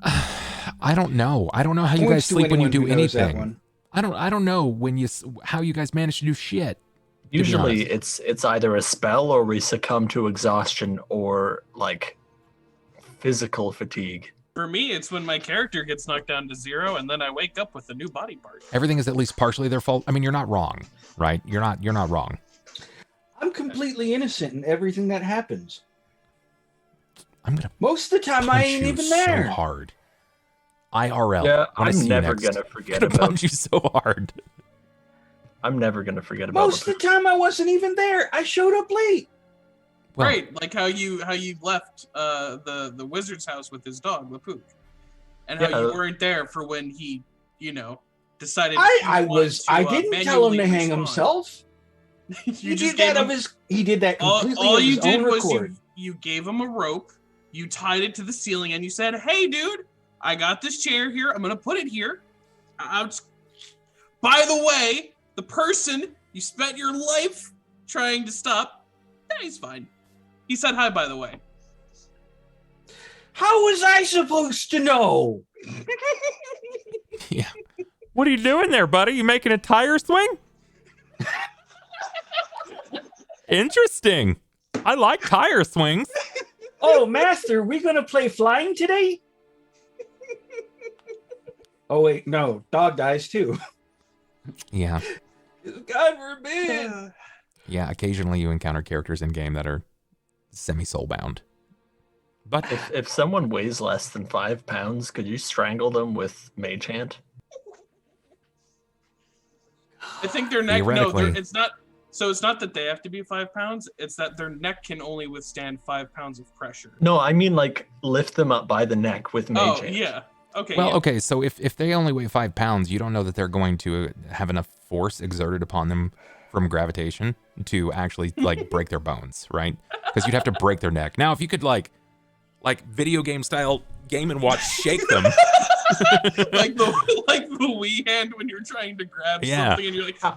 I don't know. I don't know how you guys sleep when you do anything. I don't know how you guys manage to do shit. Usually it's either a spell or we succumb to exhaustion or like physical fatigue. For me, it's when my character gets knocked down to 0 and then I wake up with a new body part. Everything is at least partially their fault. I mean, you're not wrong, right? You're not wrong. I'm completely innocent in everything that happens. Most of the time punch I ain't even there. So hard. IRL. Yeah, I'm never gonna forget about. Punch you so hard. I'm never gonna forget about. Most of the time I wasn't even there. I showed up late. Well, right, like how you left the wizard's house with his dog, Lapook, and how you weren't there for when he, decided. I didn't tell him to hang himself. He did that completely all of you his did own was record. you gave him a rope, you tied it to the ceiling, and you said, "Hey, dude, I got this chair here. I'm gonna put it here." By the way, the person you spent your life trying to stop, he's fine. He said hi, by the way. How was I supposed to know? Yeah. What are you doing there, buddy? You making a tire swing? Interesting. I like tire swings. Oh, master, we gonna play flying today? Oh wait, no, dog dies too. Yeah. God forbid. Yeah, occasionally you encounter characters in game that are semi-soulbound. But If someone weighs less than 5 pounds, could you strangle them with Mage Hand? I think their neck. No, Theoretically. it's not. So it's not that they have to be 5 pounds. It's that their neck can only withstand 5 pounds of pressure. No, I mean like lift them up by the neck with Mage Hand. Yeah. Okay. well, yeah. okay, so if they only weigh 5 pounds, you don't know that they're going to have enough force exerted upon them from gravitation to actually like break their bones, right? Because you'd have to break their neck. Now, if you could like video game style Game and Watch shake them. like the Wii hand when you're trying to grab Yeah. something and you're like, God,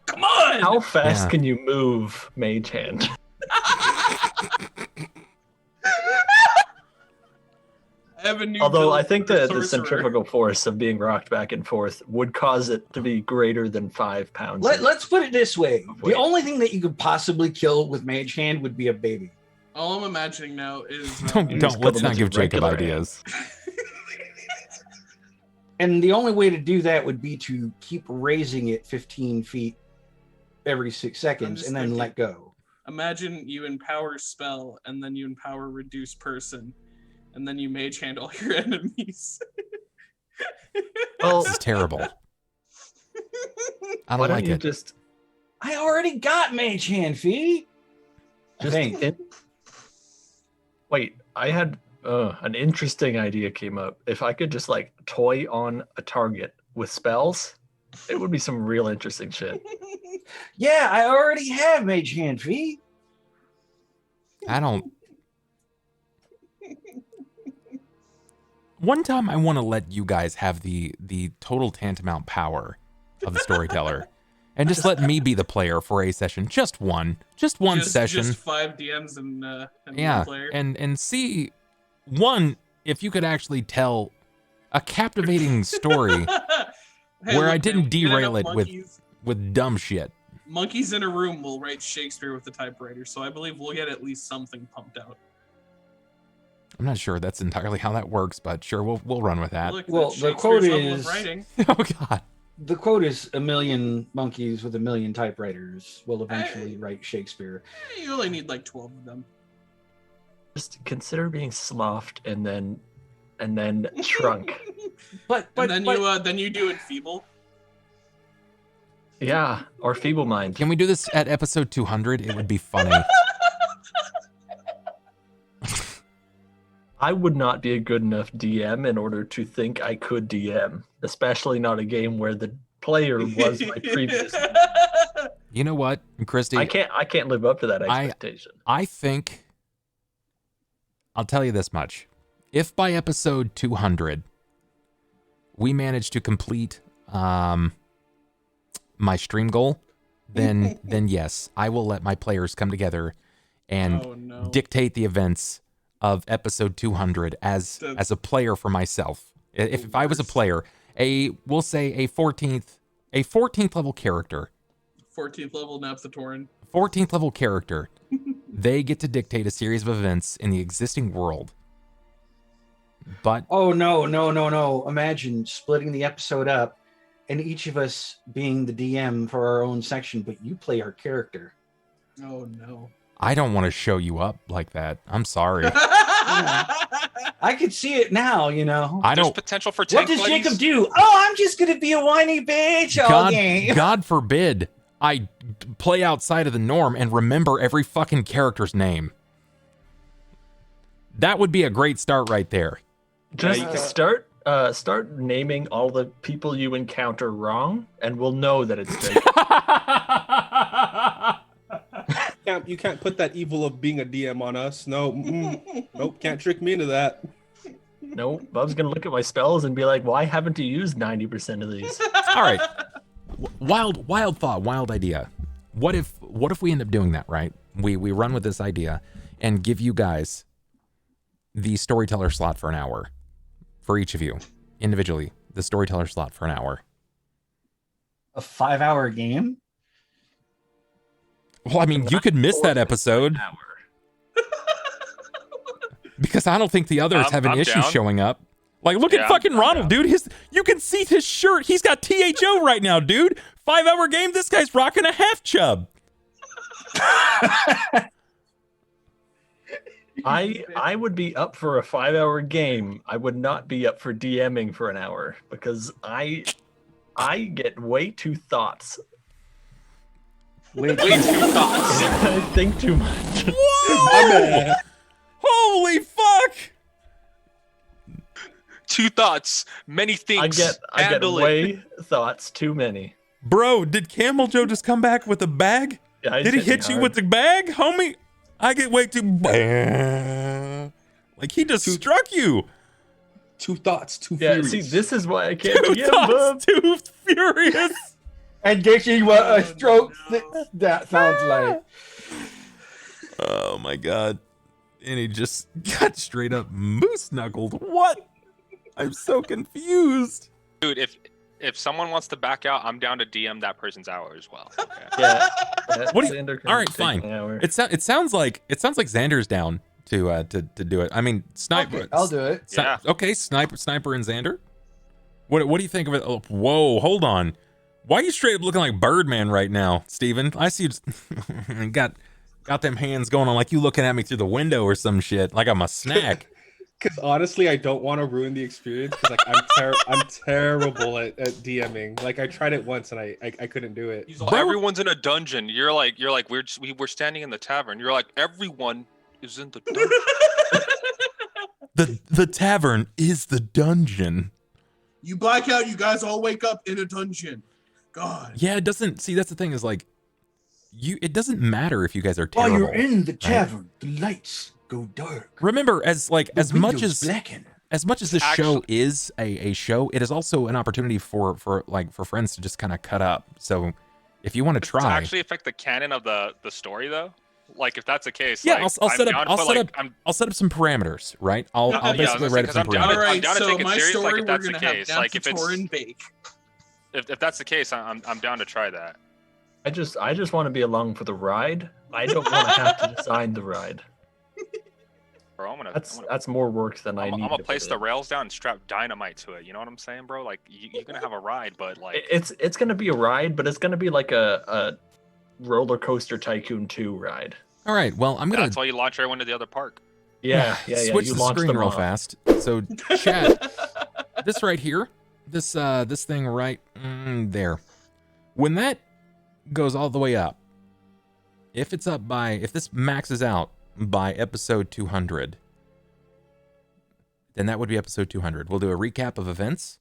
come on! How fast Yeah. can you move Mage Hand? I have a new. Although build I think for the sorcerer. centrifugal force of being rocked back and forth would cause it to be greater than 5 pounds. Let's put it this way: Wait. the only thing that you could possibly kill with Mage Hand would be a baby. All I'm imagining now is Don't let's not give Jacob ideas. And the only way to do that would be to keep raising it 15 feet every 6 seconds just and then thinking- let go. Imagine you empower spell and then you empower reduce person, and then you mage hand all your enemies. Well, This is terrible. I why don't don't like you it. just I already got Mage Hand, Fee. I think. Wait, I had an interesting idea came up. If I could just like toy on a target with spells, it would be some real interesting shit. Yeah, I already have Mage Hand, Fee. I don't. One time I want to let you guys have the total tantamount power of the storyteller and just let me be the player for a session. Just one session. Just 5 DMs and Yeah. one player. And see, one, if you could actually tell a captivating story Hey, where I look, didn't man, we get derail enough it monkeys. with dumb shit. Monkeys in a room will write Shakespeare with the typewriter, so I believe we'll get at least something pumped out. I'm not sure that's entirely how that works, but sure, we'll run with that. Look, Well, that's the quote Shakespeare's level of is- writing. Oh god. The quote is 1,000,000 monkeys with 1,000,000 typewriters will eventually write Shakespeare. You only need like 12 of them. Just consider being sloughed and then shrunk. But then you do it feeble. Yeah, or feeble mind. Can we do this at episode 200? It would be funny. I would not be a good enough DM in order to think I could DM, especially not a game where the player was my previous. You know what, Christy? I can't live up to that expectation. I think I'll tell you this much. If by episode 200 we manage to complete my stream goal, then yes, I will let my players come together and Oh, no. dictate the events of episode 200 as a player for myself. If I was a player, we'll say a 14th level character. 14th level Napthatoran. 14th level character. They get to dictate a series of events in the existing world. But oh no. Imagine splitting the episode up and each of us being the DM for our own section, but you play our character. Oh no. I don't want to show you up like that. I'm sorry. I could see it now, you know. I There's don't. potential for What tank does buddies. Jacob do? Oh, I'm just gonna be a whiny bitch all game. God forbid I play outside of the norm and remember every fucking character's name. That would be a great start right there. Just start naming all the people you encounter wrong, and we'll know that it's Jacob. You can't put that evil of being a DM on us. No, nope, can't trick me into that. No, Bub's gonna look at my spells and be like, "Why haven't you used 90% of these?" All right. Wild thought, wild idea. What if we end up doing that, right? We run with this idea and give you guys the storyteller slot for an hour. For each of you, individually, the storyteller slot for an hour. A 5-hour game? Well, I mean, you could miss that episode because I don't think the others have an issue down. showing up. Like, look at Yeah, fucking I'm Ronald, down. dude. You can see his shirt. He's got THO right now, dude. 5-hour game. This guy's rocking a half chub. I would be up for a 5-hour game. I would not be up for DMing for an hour because I get way too thoughts. Wait, Way too thoughts. I think too much. Whoa! Holy fuck! Two thoughts, many things. I get Handle it. way thoughts too many. Bro, did Camel Joe just come back with a bag? Yeah, he's Did he hitting hit you hard. with the bag, homie? I get way too... Like, he just struck you. Two thoughts, two Yeah, furious. see, this is why I can't Two DM, bub. thoughts, too furious. and get you what a stroke that sounds like. Oh, my God. And he just got straight up moose knuckled. What? I'm so confused. Dude, if someone wants to back out, I'm down to DM that person's hour as well. Okay. Yeah. What do you- Xander can all right, take fine. an hour. It sounds like Xander's down to do it. I mean, Sniper. Okay, I'll do it. Yeah. Okay, Sniper and Xander. What do you think of it? Oh, whoa, hold on. Why are you straight up looking like Birdman right now, Steven? I see you got them hands going on like you looking at me through the window or some shit, like I'm a snack. Because honestly, I don't want to ruin the experience. Because like I'm terrible at DMing. Like I tried it once and I couldn't do it. Well, everyone's in a dungeon. You're like we're standing in the tavern. You're like everyone is in the dungeon. The tavern is the dungeon. You black out, you guys all wake up in a dungeon. God. Yeah, it doesn't. See, that's the thing is like, it doesn't matter if you guys are While terrible. you're in the tavern, the lights go dark. Remember, as The much windows as blacken. as much as this show is a show, it is also an opportunity for friends to just kind of cut up. So if you want to Does it try, actually affect the canon of the story though? Like if that's the case, yeah, like, I'll I'm set up down I'll to, set like, up I'll set up some parameters, right? I'll Yeah, I was basically gonna write say, up some 'cause I'm down to- parameters. I'm down to so take it my serious, like, story, if that's we're the gonna case. have Like, if it's- Torin bake. if that's the case, I'm down to try that. I just want to be along for the ride. I don't want to have to design the ride. Bro, I'm gonna That's more work than I I'm need. gonna to place put the in. rails down and strap dynamite to it. You know what I'm saying, bro? Like you're gonna have a ride, but like It's gonna be a ride, but it's gonna be like a roller coaster tycoon 2 ride. All right, well, I'm gonna that's why you launch everyone to the other park. Yeah. switch You the launch screen them real off. fast. So chat, this right here, this thing right there, when that goes all the way up, if this maxes out by episode 200, then that would be episode 200. We'll do a recap of events,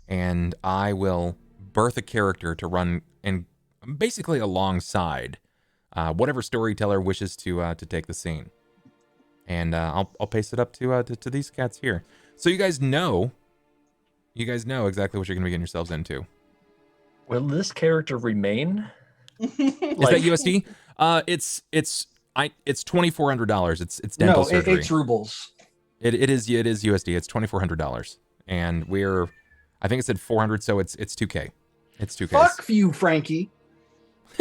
and I will birth a character to run and basically alongside whatever storyteller wishes to take the scene. And I'll paste it up to these cats here, so you guys know exactly what you're gonna be getting yourselves into. Will this character remain? Is that USD? It's $2,400. It's dental No, surgery. it's rubles. It is USD. It's $2,400, and I think it said 400, so it's 2K. It's 2K. Fuck you, Frankie.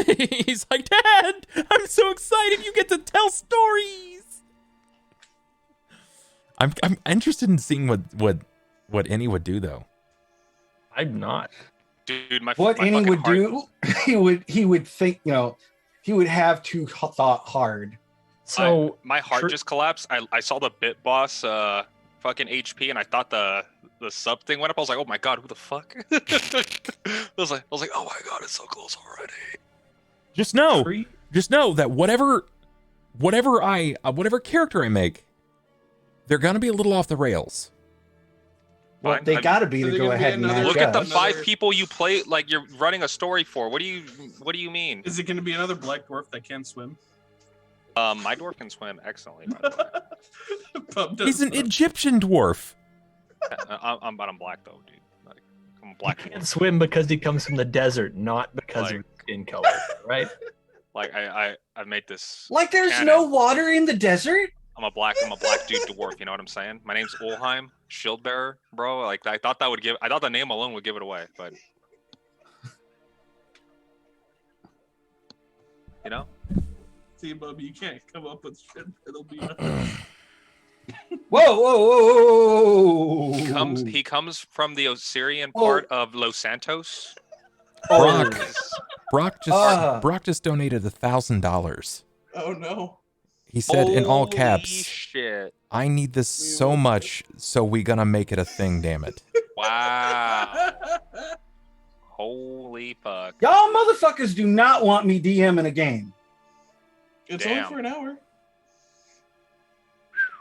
He's like, Dad, I'm so excited you get to tell stories. I'm interested in seeing what Any would do though. I'm not. Dude, my What my Annie fucking would heart- do, he would think, he would have to thought hard. So my heart just collapsed. I saw the bit boss fucking HP and I thought the sub thing went up. I was like, oh my god, who the fuck? I was like, oh my god, it's so close already. Just know that whatever character I make, they're gonna be a little off the rails. Well, Fine. they got to be So to they're go gonna be ahead and another- match Look at the up. Another- 5 people you play, like you're running a story for. What do you mean? Is it going to be another black dwarf that can't swim? My dwarf can swim excellently, by the way. Pub does He's an not. Egyptian dwarf. I'm black though, dude. Like, I'm a black He dwarf. can swim because he comes from the desert, not because of Like- skin color, right? Like I made this. Like there's canon. no water in the desert? I'm a black dude dwarf. You know what I'm saying? My name's Ulhime, shield bearer, bro. Like I thought the name alone would give it away, but You know? See, Bub, you can't come up with shit that'll be. Whoa, whoa, whoa, whoa! He comes from the Osirian part of Los Santos. Brock just donated $1,000. Oh no! He said in all Holy caps, shit. "I need this so much, so we gonna make it a thing. Damn it!" Wow. Holy fuck. Y'all motherfuckers do not want me DMing a game. It's Damn. only for an hour.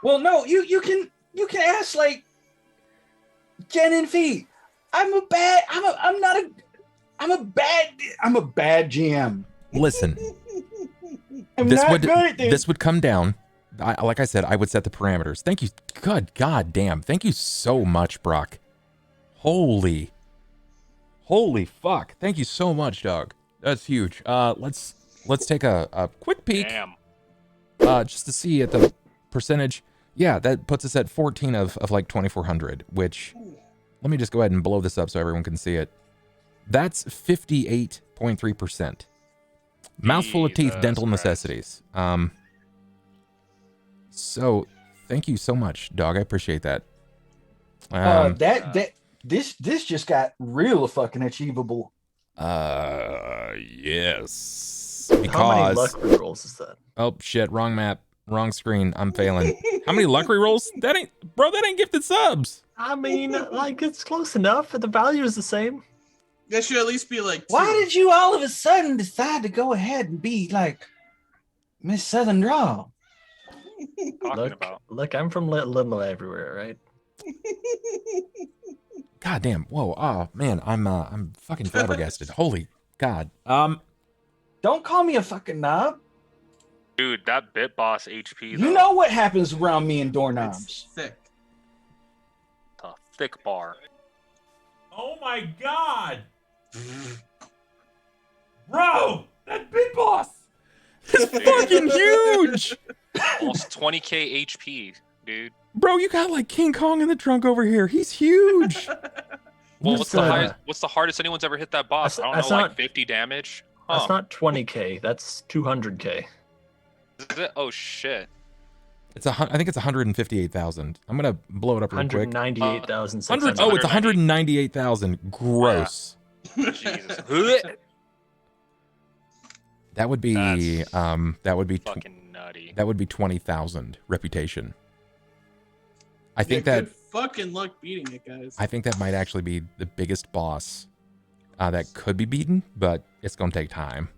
Well, no, you can ask like Jen and Fee. I'm a bad GM. Listen, I'm not good at this. this would come down. Like I said, I would set the parameters. Thank you. Good god damn. Thank you so much, Brock. Holy fuck. Thank you so much, dog. That's huge. Let's take a quick peek. Damn. Just to see at the percentage. Yeah, that puts us at 14 of like 2,400, which, let me just go ahead and blow this up so everyone can see it. That's 58.3%. Mouthful of teeth, dental necessities. So thank you so much, dog. I appreciate that. This just got real fucking achievable. Yes. How many Because luck rolls is that? oh shit, wrong map, wrong screen. I'm failing. How many luck rolls? That ain't gifted subs. I mean, like, it's close enough. The value is the same. That should at least be like. Why 2. did you all of a sudden decide to go ahead and be like Miss Southern Draw? Look, I'm from Little everywhere, right? God damn. Whoa. Oh man, I'm fucking flabbergasted. Holy God. Don't call me a fucking knob. Dude, that bit boss HP, You know what happens around me and doorknobs. It's thick. a thick bar. Oh my God. Bro, that big boss is fucking huge. Almost 20k HP, dude. Bro, you got like King Kong in the trunk over here. He's huge. Well, what's the hardest anyone's ever hit that boss? I don't know, like 50 damage? Huh. That's not 20k. That's 200k. Is it? Oh, shit. I think it's 158,000. I'm gonna blow it up real quick. 198,600. Oh, it's 198,000. Gross. Jesus. That would be Fucking nutty. that would be 20,000 reputation. I think Yeah, that good fucking luck beating it, guys. I think that might actually be the biggest boss that could be beaten, but it's gonna take time.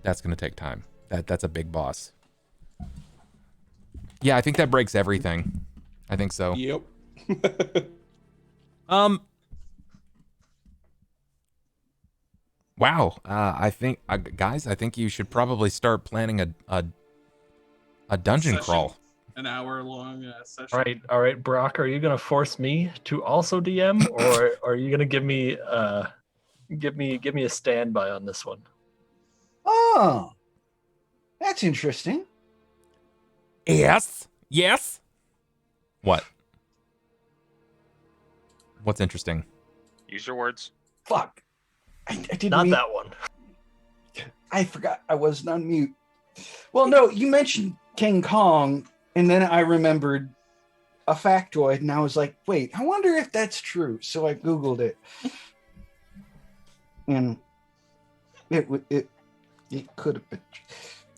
That's gonna take time. That's a big boss. Yeah, I think that breaks everything. I think so. Yep. Wow. I think guys, I think you should probably start planning a dungeon Session. crawl. An hour-long session. All right, Brock. Are you gonna force me to also DM, or are you gonna give me a standby on this one? Oh, that's interesting. Yes. Yes. What? What's interesting? Use your words. Fuck. I didn't Not mean, that one. I forgot I wasn't on mute. Well, no, you mentioned King Kong, and then I remembered a factoid, and I was like, wait, I wonder if that's true. So I Googled it. And it could have been.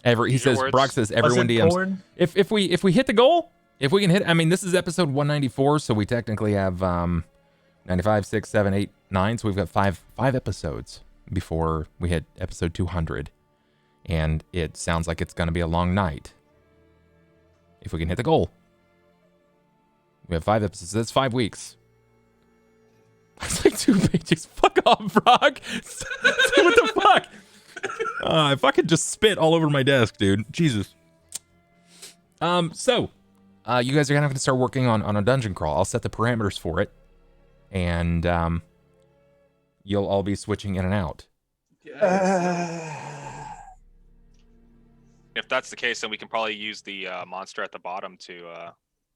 He says, words. Brock says, everyone Was it DMs. porn? If we hit the goal, if we can hit, I mean, this is episode 194, so we technically have 95, 6, 7, 8, 9. So we've got five episodes before we hit episode 200. And it sounds like it's going to be a long night. If we can hit the goal. We have 5 episodes. That's 5 weeks. That's like 2 pages. Fuck off, Brock. What the fuck? If I could just spit all over my desk, dude. Jesus. So, you guys are gonna have to start working on a dungeon crawl. I'll set the parameters for it, and you'll all be switching in and out. If that's the case, then we can probably use the monster at the bottom to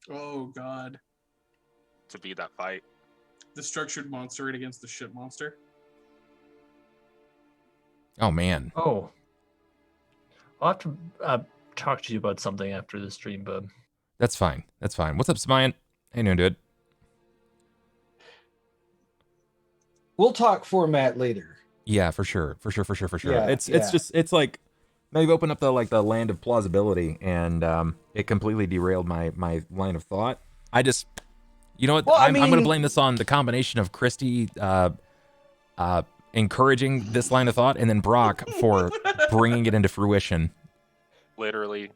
Oh god. beat that fight. The structured monster against the shit monster. Oh man. Oh, I'll have to talk to you about something after the stream, bub. That's fine. That's fine. What's up, Smiant? How you doing, dude? We'll talk format later. Yeah, for sure. Yeah, It's like now you've opened up the land of plausibility, and it completely derailed my line of thought. You know what? Well, I'm going to mean- blame this on the combination of Christy encouraging this line of thought, and then Brock for bringing it into fruition. Literally.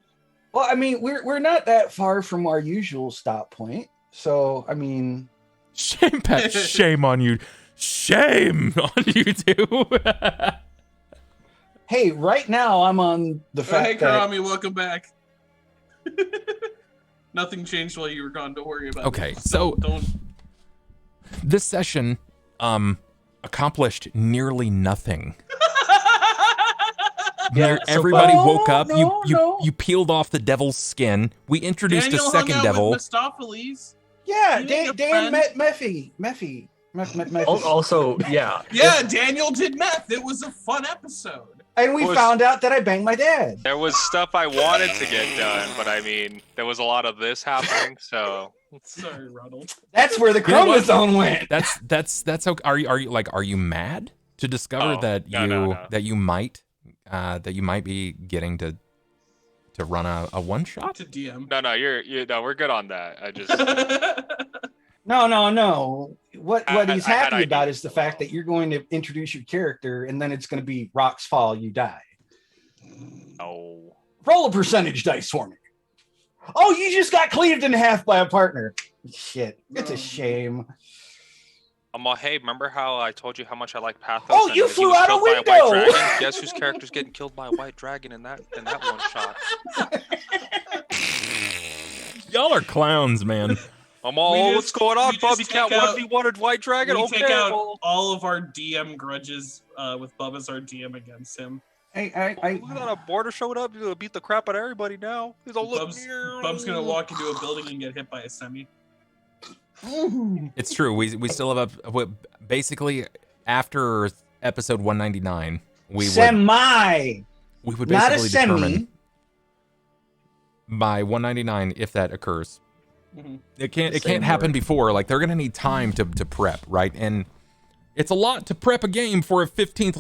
Well, I mean, we're not that far from our usual stop point. So, I mean, Shame, Pat. Shame on you. Shame on you too. hey, right now I'm on the fact Hey, that Karami, welcome back. Nothing changed while you were gone. Don't worry about it. Okay, so Don't. this session accomplished nearly nothing. Everybody woke up. You peeled off the devil's skin. We introduced Daniel a second hung out devil. With Mephistopheles. yeah, You need a Dan friend. met Mephi. Also, yeah. Yeah, Daniel did meth. It was a fun episode. And we Was- found out that I banged my dad. There was stuff I wanted to get done, but I mean, there was a lot of this happening, so Sorry, Ronald. That's where the You know what? chromosome went. That's okay. Are you mad to discover Oh, that no. that you might be getting to run a one shot? To DM. no, no, we're good on that. I just No. What he's I had happy about ideas. is the fact that you're going to introduce your character and then it's going to be rocks fall, you die. no. Roll a percentage dice for me. Oh, you just got cleaved in half by a partner. Shit, it's a shame. I'm all, hey, remember how I told you how much I like Pathos? Oh, and you he flew was out a killed by window! white dragon? Guess whose character's getting killed by a white dragon in that one shot? Y'all are clowns, man. I'm all, We oh, just- what's going on, we Bob? just You can't take out- 1v1 white dragon? We Okay, take out well, all of our DM grudges with Bub as our DM against him. I look at that, a border showed up. You're gonna beat the crap out of everybody now. He's all, look here. Bub's gonna walk into a building and get hit by a semi. It's true. We still have basically after episode 199, we would not a basically semi. determine by 199 if that occurs. Mhm. It can't Same happen word. before. Like they're gonna need time to prep, right? And it's a lot to prep a game for a 14th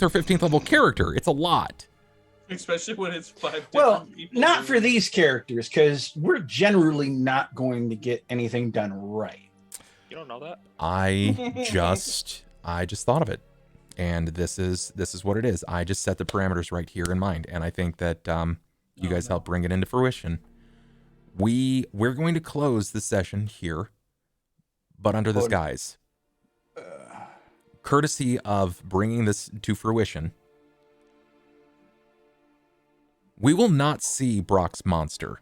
or 15th level character. It's a lot. Especially when it's 5 Well, different people. not doing for it. these characters, because we're generally not going to get anything done right. You don't know that? I just thought of it, and this is what it is. I just set the parameters right here in mind, and I think that you guys helped bring it into fruition. We're going to close the session here, but under this guise, courtesy of bringing this to fruition, we will not see Brock's monster.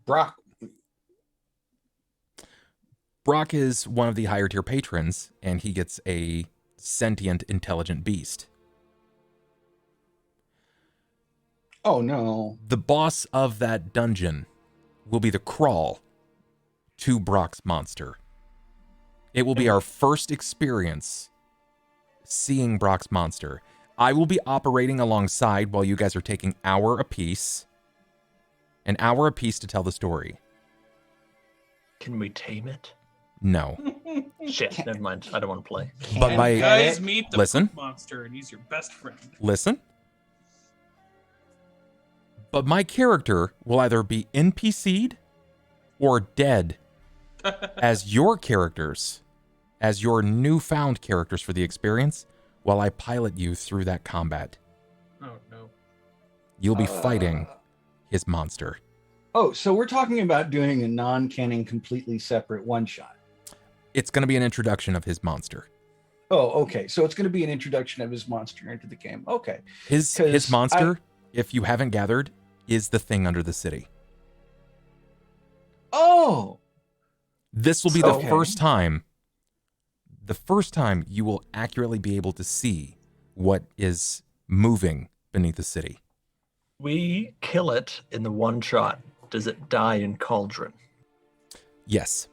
Brock, Brock is one of the higher tier patrons, and he gets a sentient, intelligent beast. oh no. The boss of that dungeon will be the crawl to Brock's monster. It will be our first experience seeing Brock's monster. I will be operating alongside while you guys are taking an hour apiece to tell the story. Can we tame it? No. Shit, never mind. I don't want to play. But And by guys meet the listen. poop monster, and he's your best friend. listen. But my character will either be NPC'd or dead as your characters, as your newfound characters for the experience, while I pilot you through that combat. Oh no. You'll be fighting his monster. Oh, so we're talking about doing a non-canon, completely separate one-shot. It's going to be an introduction of his monster. Oh, okay. So it's going to be an introduction of his monster into the game. Okay. His 'Cause monster, if you haven't gathered, is the thing under the city. Oh, This will be the Okay. first time you will accurately be able to see what is moving beneath the city. We kill it in the one shot. Does it die in Cauldron? Yes.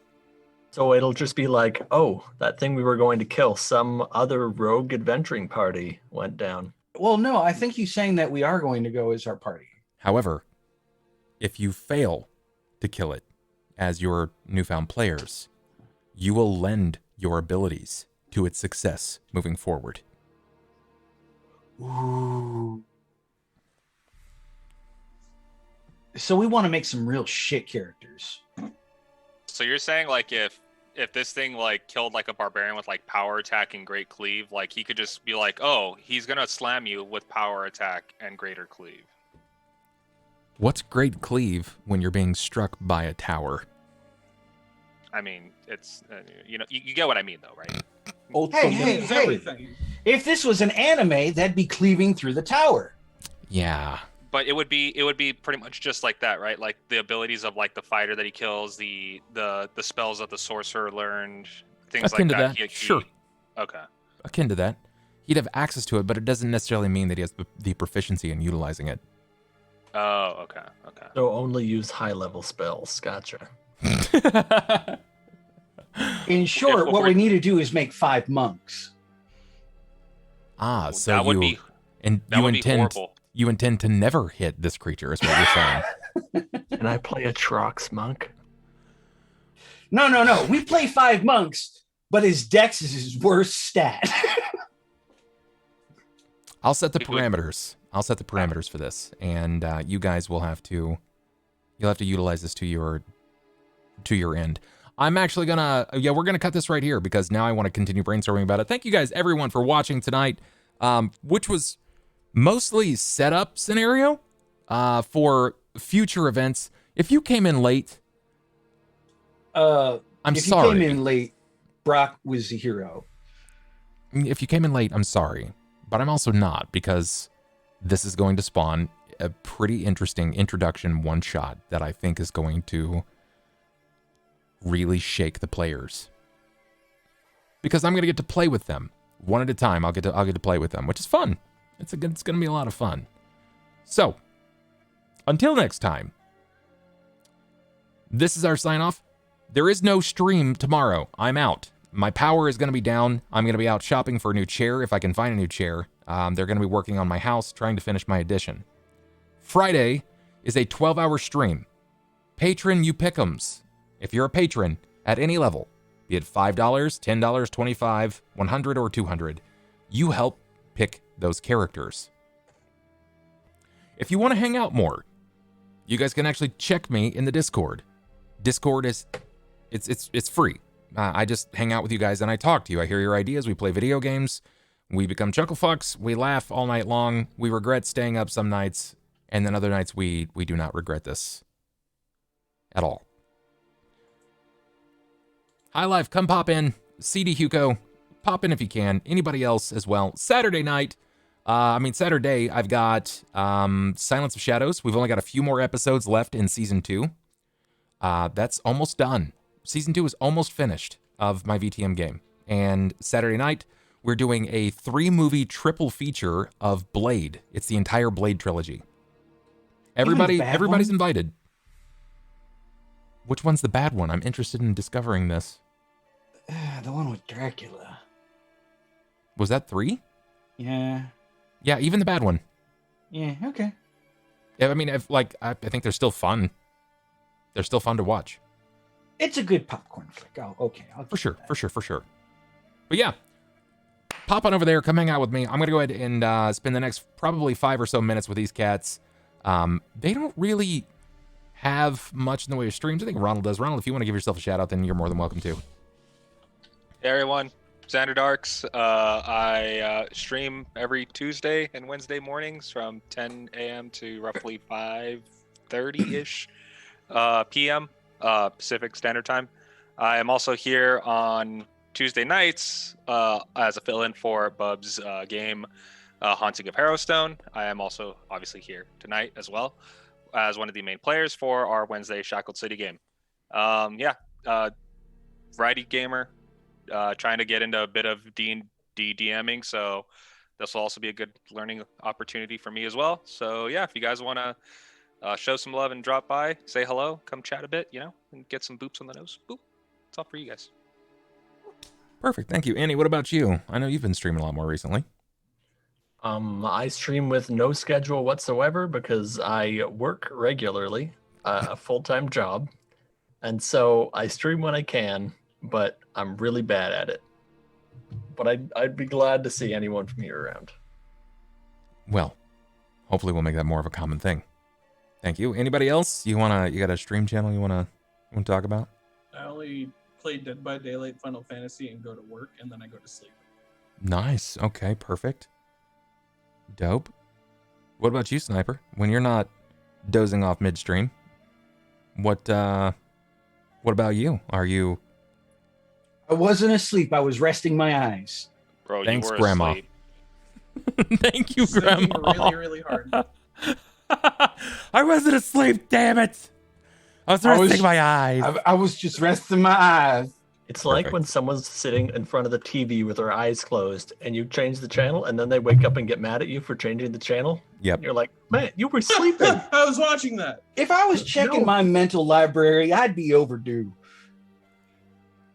So it'll just be like, oh, that thing we were going to kill, some other rogue adventuring party went down. Well, no, I think he's saying that we are going to go as our party. However, if you fail to kill it as your newfound players, you will lend your abilities to its success moving forward. Ooh. So we want to make some real shit characters. So you're saying like if this thing like killed like a barbarian with like power attack and great cleave, like he could just be like, oh, he's gonna slam you with power attack and greater cleave. What's great cleave when you're being struck by a tower? I mean, it's you get what I mean though, right? Hey, everything. If this was an anime, that'd be cleaving through the tower. Yeah. But it would be pretty much just like that, right? Like the abilities of like the fighter that he kills, the spells that the sorcerer learned, things Akin like to that. that. Sure. Okay. Akin to that. He'd have access to it, but it doesn't necessarily mean that he has the proficiency in utilizing it. Oh, okay. So only use high level spells. Gotcha. In short, what we need to do is make 5 monks. Ah, so that would be horrible. You intend to never hit this creature, is what you're saying. Can I play a Trox monk? No. We play 5 monks, but his dex is his worst stat. I'll set the parameters. I'll set the parameters for this, and you guys will have to. You'll have to utilize this to your end. I'm actually gonna. Yeah, we're gonna cut this right here because now I want to continue brainstorming about it. Thank you guys, everyone, for watching tonight, which was mostly setup scenario for future events. If you came in late, I'm sorry. If you came in late, Brock was the hero. If you came in late, I'm sorry, but I'm also not, because this is going to spawn a pretty interesting introduction one shot that I think is going to really shake the players, because I'm going to get to play with them one at a time. I'll get to play with them, which is fun. It's going to be a lot of fun. So, until next time, this is our sign off. There is no stream tomorrow. I'm out. My power is going to be down. I'm going to be out shopping for a new chair if I can find a new chair. They're going to be working on my house, trying to finish my addition. Friday is a 12-hour stream. Patron you pick'ems. If you're a patron at any level, be it $5, $10, $25, $100, or $200, you help pick those characters. If you want to hang out more, you guys can actually check me in the Discord. Discord is it's free. I just hang out with you guys and I talk to you. I hear your ideas. We play video games. We become chuckle fucks. We laugh all night long. We regret staying up some nights, and then other nights we do not regret this at all. High Life, come pop in. CD Hugo, pop in if you can. Anybody else as well. Saturday, I've got Silence of Shadows. We've only got a few more episodes left in Season 2. That's almost done. Season 2 is almost finished of my VTM game. And Saturday night, we're doing a 3-movie triple feature of Blade. It's the entire Blade trilogy. Everybody's invited. Which one's the bad one? I'm interested in discovering this. The one with Dracula. Was that 3? Yeah. Yeah, even the bad one. Yeah, okay. Yeah, I mean, I think they're still fun. They're still fun to watch. It's a good popcorn flick. Oh, okay. For sure. But yeah, pop on over there. Come hang out with me. I'm going to go ahead and spend the next probably 5 or so minutes with these cats. They don't really have much in the way of streams. I think Ronald does. Ronald, if you want to give yourself a shout out, then you're more than welcome to. Hey everyone, XanderDarks. I stream every Tuesday and Wednesday mornings from 10 a.m. to roughly 5:30-ish p.m. Pacific Standard Time. I am also here on Tuesday nights as a fill-in for Bub's game, Haunting of Harrowstone. I am also obviously here tonight as well as one of the main players for our Wednesday Shackled City game. Variety gamer, trying to get into a bit of D&D DMing, so this will also be a good learning opportunity for me as well. So yeah, if you guys want to show some love and drop by, say hello, come chat a bit, and get some boops on the nose. Boop. It's all for you guys. Perfect. Thank you. Annie, what about you? I know you've been streaming a lot more recently. I stream with no schedule whatsoever because I work regularly, a full-time job. And so I stream when I can, but I'm really bad at it. But I'd be glad to see anyone from here around. Well, hopefully we'll make that more of a common thing. Thank you. Anybody else? You got a stream channel you wanna talk about? I only play Dead by Daylight, Final Fantasy, and go to work, and then I go to sleep. Nice. Okay, perfect. Dope. What about you, Sniper? When you're not dozing off midstream, what about you? Are you... I wasn't asleep. I was resting my eyes. Bro, Thanks, you were Grandma. asleep. Thank you, Sleeping Grandma. really, really hard. I wasn't asleep, damn it. I was resting my eyes. I was just resting my eyes. It's like Perfect. when someone's sitting in front of the TV with their eyes closed and you change the channel and then they wake up and get mad at you for changing the channel. Yep. You're like, man, you were sleeping. I was watching that. If I was checking No. my mental library, I'd be overdue.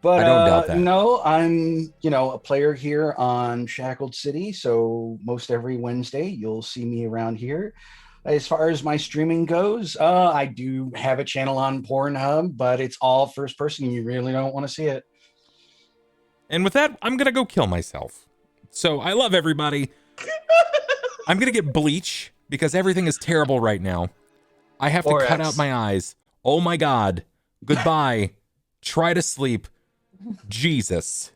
But I don't doubt that. no, I'm, a player here on Shackled City, so most every Wednesday you'll see me around here. As far as my streaming goes, I do have a channel on Pornhub, but it's all first person. You really don't want to see it. And with that, I'm going to go kill myself. So I love everybody. I'm going to get bleach because everything is terrible right now. I have to cut out my eyes. Oh my God. Goodbye. Try to sleep. Jesus.